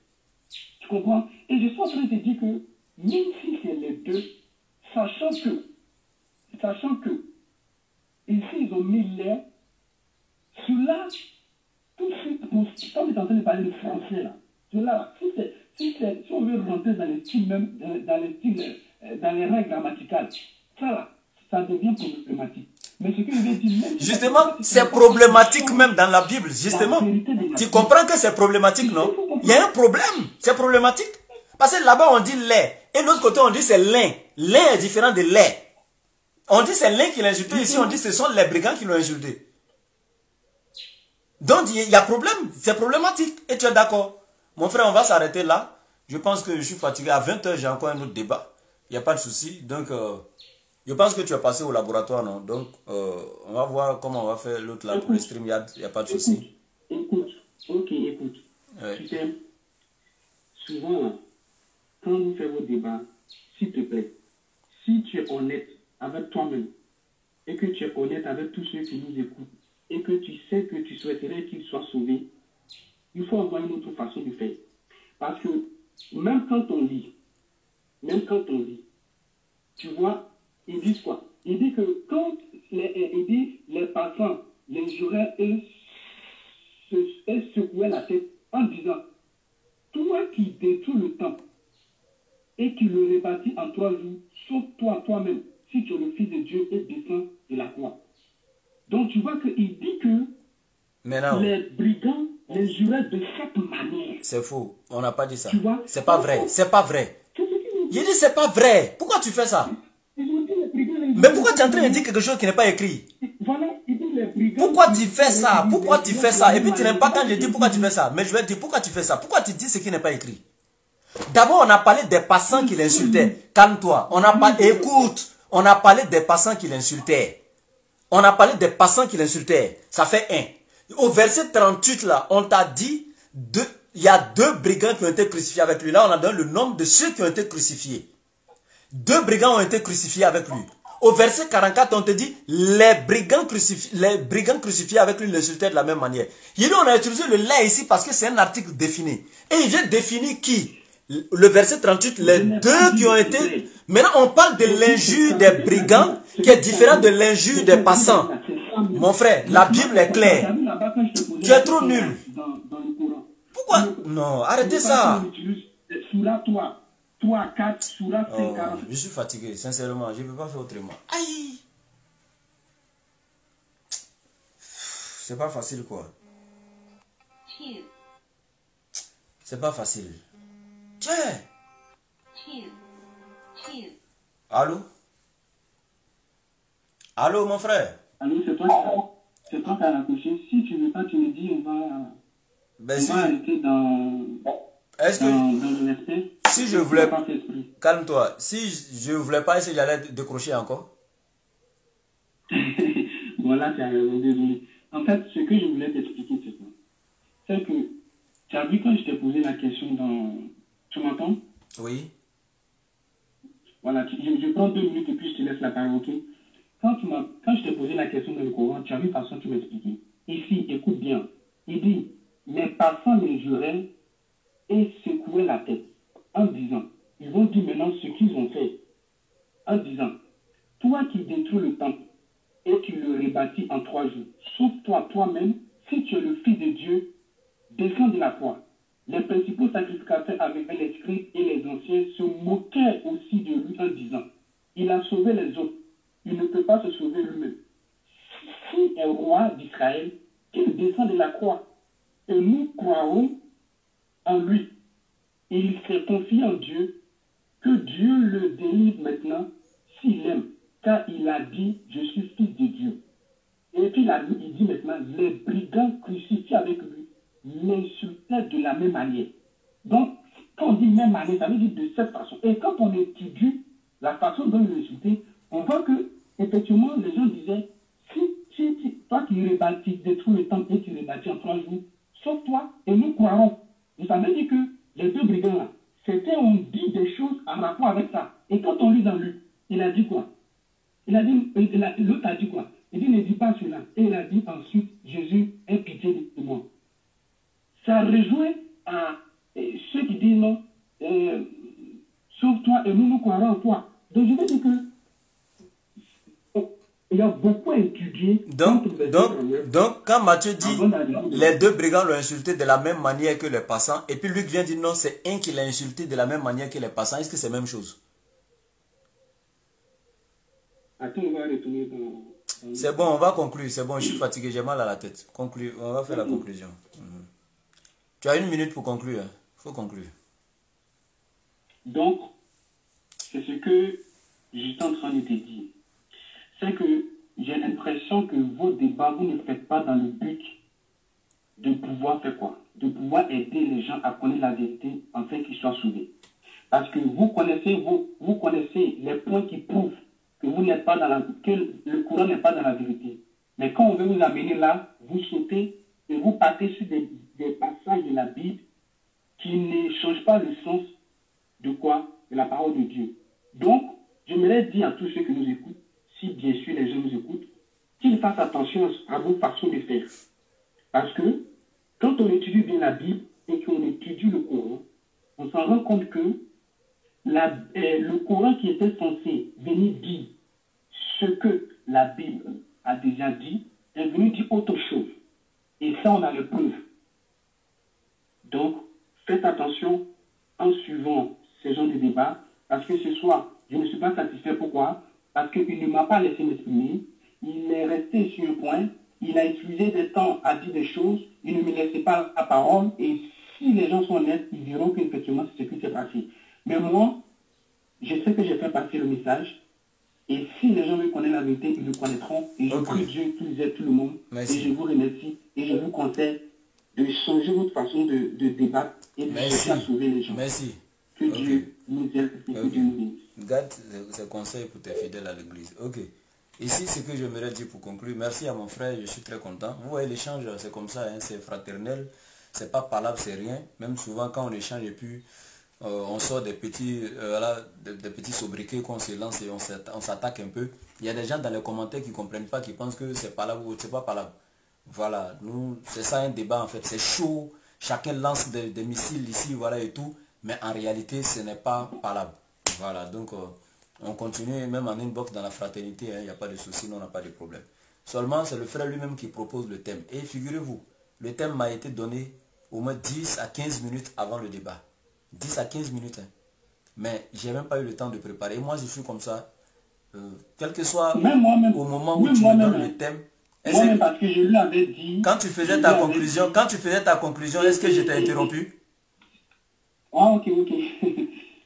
S2: Tu comprends? Et je suis en train de te dire que, même si c'est les 2, sachant que sachant que ici, ils ont mis l'air. Cela, tout de suite, comme on est en train de parler de français, là, cela, si on veut rentrer dans les styles même, dans les règles grammaticales, ça là, ça devient problématique. Mais ce que je veux dire, même
S1: justement, c'est problématique même dans la Bible, justement. Tu comprends que c'est problématique, non? Il y a un problème, c'est problématique. Parce que là-bas, on dit lait, et de l'autre côté, on dit c'est lin. Lin est différent de lait. On dit c'est lin qui l'a insulté, ici on dit ce sont les brigands qui l'ont insulté. Donc il y a problème, c'est problématique. Et tu es d'accord? Mon frère, on va s'arrêter là. Je pense que je suis fatigué. À 20 h, j'ai encore un autre débat. Il n'y a pas de souci. Donc, je pense que tu es passé au laboratoire, non? Donc, on va voir comment on va faire l'autre là pour le stream. Il n'y a pas de souci.
S2: Écoute.
S1: Ouais.
S2: Tu sais, souvent, quand vous faites vos débats, s'il te plaît, si tu es honnête avec toi-même et que tu es honnête avec tous ceux qui nous écoutent et que tu sais que tu souhaiterais qu'ils soient sauvés, il faut avoir une autre façon de faire. Parce que même quand on lit, tu vois, ils disent quoi? Ils disent que quand les passants, les jurés, eux secouaient la tête en disant, toi qui détruis le temps et qui le rebâtis en 3 jours, sauve-toi toi-même si tu es le Fils de Dieu et descends de la croix. Donc tu vois qu'il dit que les brigands les juraient de cette manière.
S1: C'est faux. On n'a pas dit ça.
S2: C'est
S1: pas vrai. C'est pas vrai. Il dit c'est pas vrai. Pourquoi tu fais ça? Mais pourquoi tu es en train de dire quelque chose qui n'est pas écrit? Pourquoi tu fais ça? Pourquoi tu fais ça? Et puis tu n'aimes pas quand je dis pourquoi tu fais ça. Mais je vais te dire pourquoi tu fais ça. Pourquoi tu dis ce qui n'est pas écrit? D'abord, on a parlé des passants qui l'insultaient. Calme-toi. Écoute. On a parlé des passants qui l'insultaient. On a parlé des passants qui l'insultaient. Ça fait 1. Au verset 38, là, on t'a dit, il y a 2 brigands qui ont été crucifiés avec lui. Là, on a donné le nombre de ceux qui ont été crucifiés. 2 brigands ont été crucifiés avec lui. Au verset 44, on te dit, les brigands crucifiés avec lui l'insultaient de la même manière. Il dit, on a utilisé le lait ici parce que c'est un article défini. Et il vient définir qui? Le verset 38, les 2 qui ont été... Maintenant, on parle de l'injure des brigands qui est différent de l'injure des passants. Mon frère, la Bible est claire. Tu es trop nul. Pourquoi? Non, arrêtez ça. Je suis fatigué, sincèrement. Je ne peux pas faire autrement. Aïe! C'est pas facile, quoi. C'est pas facile. Tiens! Allô? Allô, mon frère?
S2: Allô, c'est toi qui as accouché. Si tu ne veux pas, tu me dis, on va arrêter dans le respect.
S1: Si je voulais pas... Calme-toi. Si je voulais pas essayer, j'allais décrocher encore.
S2: Voilà, tu as raison, désolé. En fait, ce que je voulais t'expliquer, c'est quoi? C'est que, tu as vu quand je t'ai posé la question dans... Tu m'entends?
S1: Oui.
S2: Voilà, je prends 2 minutes et puis je te laisse la parole, ok? Quand je t'ai posé la question dans le Coran, tu as vu la façon que tu m'expliquais. Ici, écoute bien. Il dit, les passants les juraient et secouaient la tête en disant, ils vont dire maintenant ce qu'ils ont fait, en disant, toi qui détruis le temple et qui le rebâtis en 3 jours, sauve-toi toi-même si tu es le Fils de Dieu, descends de la croix. Les principaux sacrificateurs avec les scribes et les anciens se moquaient aussi de lui en disant, il a sauvé les autres, il ne peut pas se sauver lui-même. Si est roi d'Israël, qu'il descend de la croix, et nous croirons en lui. Et il s'est confié en Dieu, que Dieu le délivre maintenant s'il aime, car il a dit, je suis fils de Dieu. Et puis il dit maintenant, les brigands crucifiés avec lui l'insultaient de la même manière. Donc, quand on dit même manière, ça veut dire de cette façon. Et quand on étudie la façon dont il l'insultait, on voit que, effectivement, les gens disaient, si toi qui rebâtis, détruis le temple et tu rebâtis en 3 jours, sauve-toi et nous croirons. Et ça veut dire que les 2 brigands-là, on dit des choses en rapport avec ça. Et quand on lit dans lui, il a dit quoi? L'autre a dit quoi? Il dit, ne dis pas cela. Et il a dit ensuite, Jésus, aie pitié de moi. Ça rejoint à ceux qui disent non, sauve-toi et nous croirons en toi. Donc je veux dire que il a beaucoup étudié.
S1: Donc, quand Matthieu dit les deux brigands l'ont insulté de la même manière que les passants, et puis Luc vient dire non, c'est un qui l'a insulté de la même manière que les passants, est-ce que c'est la même chose?
S2: Attends, on va retourner dans...
S1: C'est bon, on va conclure. C'est bon, je suis fatigué, j'ai mal à la tête. Conclue, on va faire la conclusion. Tu as 1 minute pour conclure. Il faut conclure.
S2: Donc, c'est ce que j'étais en train de te dire. C'est que j'ai l'impression que vos débats, vous ne faites pas dans le but de pouvoir faire quoi? De pouvoir aider les gens à connaître la vérité afin qu'ils soient sauvés. Parce que vous connaissez les points qui prouvent que vous n'êtes pas dans que le Coran n'est pas dans la vérité. Mais quand on veut vous amener là, vous sautez et vous partez sur des passages de la Bible qui ne changent pas le sens de quoi? De la parole de Dieu. Donc, j'aimerais dire à tous ceux qui nous écoutent, si bien sûr les gens nous écoutent, qu'ils fassent attention à vos façons de faire. Parce que quand on étudie bien la Bible et qu'on étudie le Coran, on s'en rend compte que le Coran qui était censé venir dire ce que la Bible a déjà dit, est venu dire autre chose. Et ça, on a les preuves. Donc, faites attention en suivant ces genres de débats, parce que ce soir, je ne suis pas satisfait. Pourquoi? Parce qu'il ne m'a pas laissé m'exprimer. Il est resté sur un point. Il a utilisé des temps à dire des choses. Il ne me laissait pas la parole. Et si les gens sont honnêtes, ils diront qu'effectivement, c'est ce qui s'est passé. Mais moi, je sais que j'ai fait passer le message. Et si les gens veulent connaître la vérité, ils le connaîtront. Et je prie Dieu qui aide tout le monde. Merci. Et je vous remercie. Et je vous conseille de changer votre façon de débattre et de chercher à sauver les gens.
S1: Merci.
S2: Que Dieu nous aide et que Dieu nous bénisse.
S1: Garde ces conseils pour tes fidèles à l'église. Ok. Ici, ce que j'aimerais dire pour conclure, merci à mon frère, je suis très content. Vous voyez, l'échange, c'est comme ça, hein, c'est fraternel. C'est pas parlable, c'est rien. Même souvent, quand on échange et puis on sort des petits, des petits sobriquets qu'on se lance et on s'attaque un peu. Il y a des gens dans les commentaires qui ne comprennent pas, qui pensent que c'est parlable ou c'est pas parlable. Voilà, nous, c'est ça un débat en fait. C'est chaud, chacun lance des missiles ici, voilà et tout. Mais en réalité, ce n'est pas parlable. Voilà, donc on continue même en inbox dans la fraternité, il n'y a pas de souci, on n'a pas de problème. Seulement, c'est le frère lui-même qui propose le thème. Et figurez-vous, le thème m'a été donné au moins 10 à 15 minutes avant le débat. 10 à 15 minutes. Hein. Mais je n'ai même pas eu le temps de préparer. Et moi, je suis comme ça. Quel que soit au moment où tu me donnes le thème.
S2: Moi-même, parce que je lui avais dit...
S1: Quand tu faisais ta conclusion, est-ce que je t'ai interrompu?
S2: Ah, ok.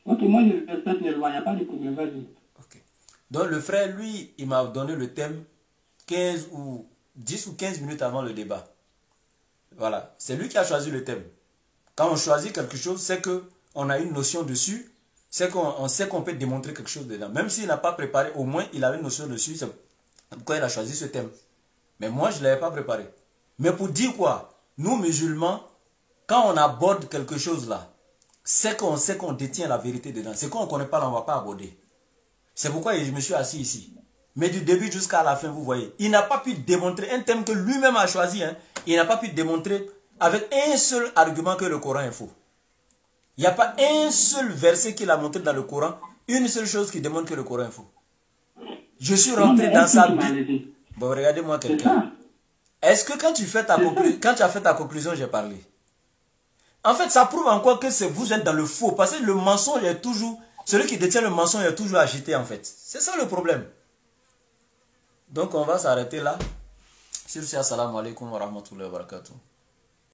S2: Ok, moi, je respecte les lois. Il n'y a pas de problème. Vas-y.
S1: Ok. Donc, le frère, lui, il m'a donné le thème 10 ou 15 minutes avant le débat. Voilà. C'est lui qui a choisi le thème. Quand on choisit quelque chose, c'est qu'on a une notion dessus. C'est qu'on sait qu'on peut démontrer quelque chose dedans. Même s'il n'a pas préparé, au moins, il a une notion dessus. C'est pourquoi il a choisi ce thème. Mais moi, je ne l'avais pas préparé. Mais pour dire quoi? Nous, musulmans, quand on aborde quelque chose là, c'est qu'on sait qu'on détient la vérité dedans. C'est qu'on ne connaît pas, là, on ne va pas aborder. C'est pourquoi je me suis assis ici. Mais du début jusqu'à la fin, vous voyez, il n'a pas pu démontrer un thème que lui-même a choisi. Hein, il n'a pas pu démontrer avec un seul argument que le Coran est faux. Il n'y a pas un seul verset qu'il a montré dans le Coran, une seule chose qui démontre que le Coran est faux. Je suis rentré dans sa Bible. Bon, regardez-moi quelqu'un. Est-ce que quand tu as fait ta conclusion, j'ai parlé? En fait, ça prouve encore que vous êtes dans le faux. Parce que le mensonge est toujours... Celui qui détient le mensonge est toujours agité, en fait. C'est ça le problème. Donc, on va s'arrêter là. Sur ce, assalamu alaikum wa rahmatullahi wa barakatuh.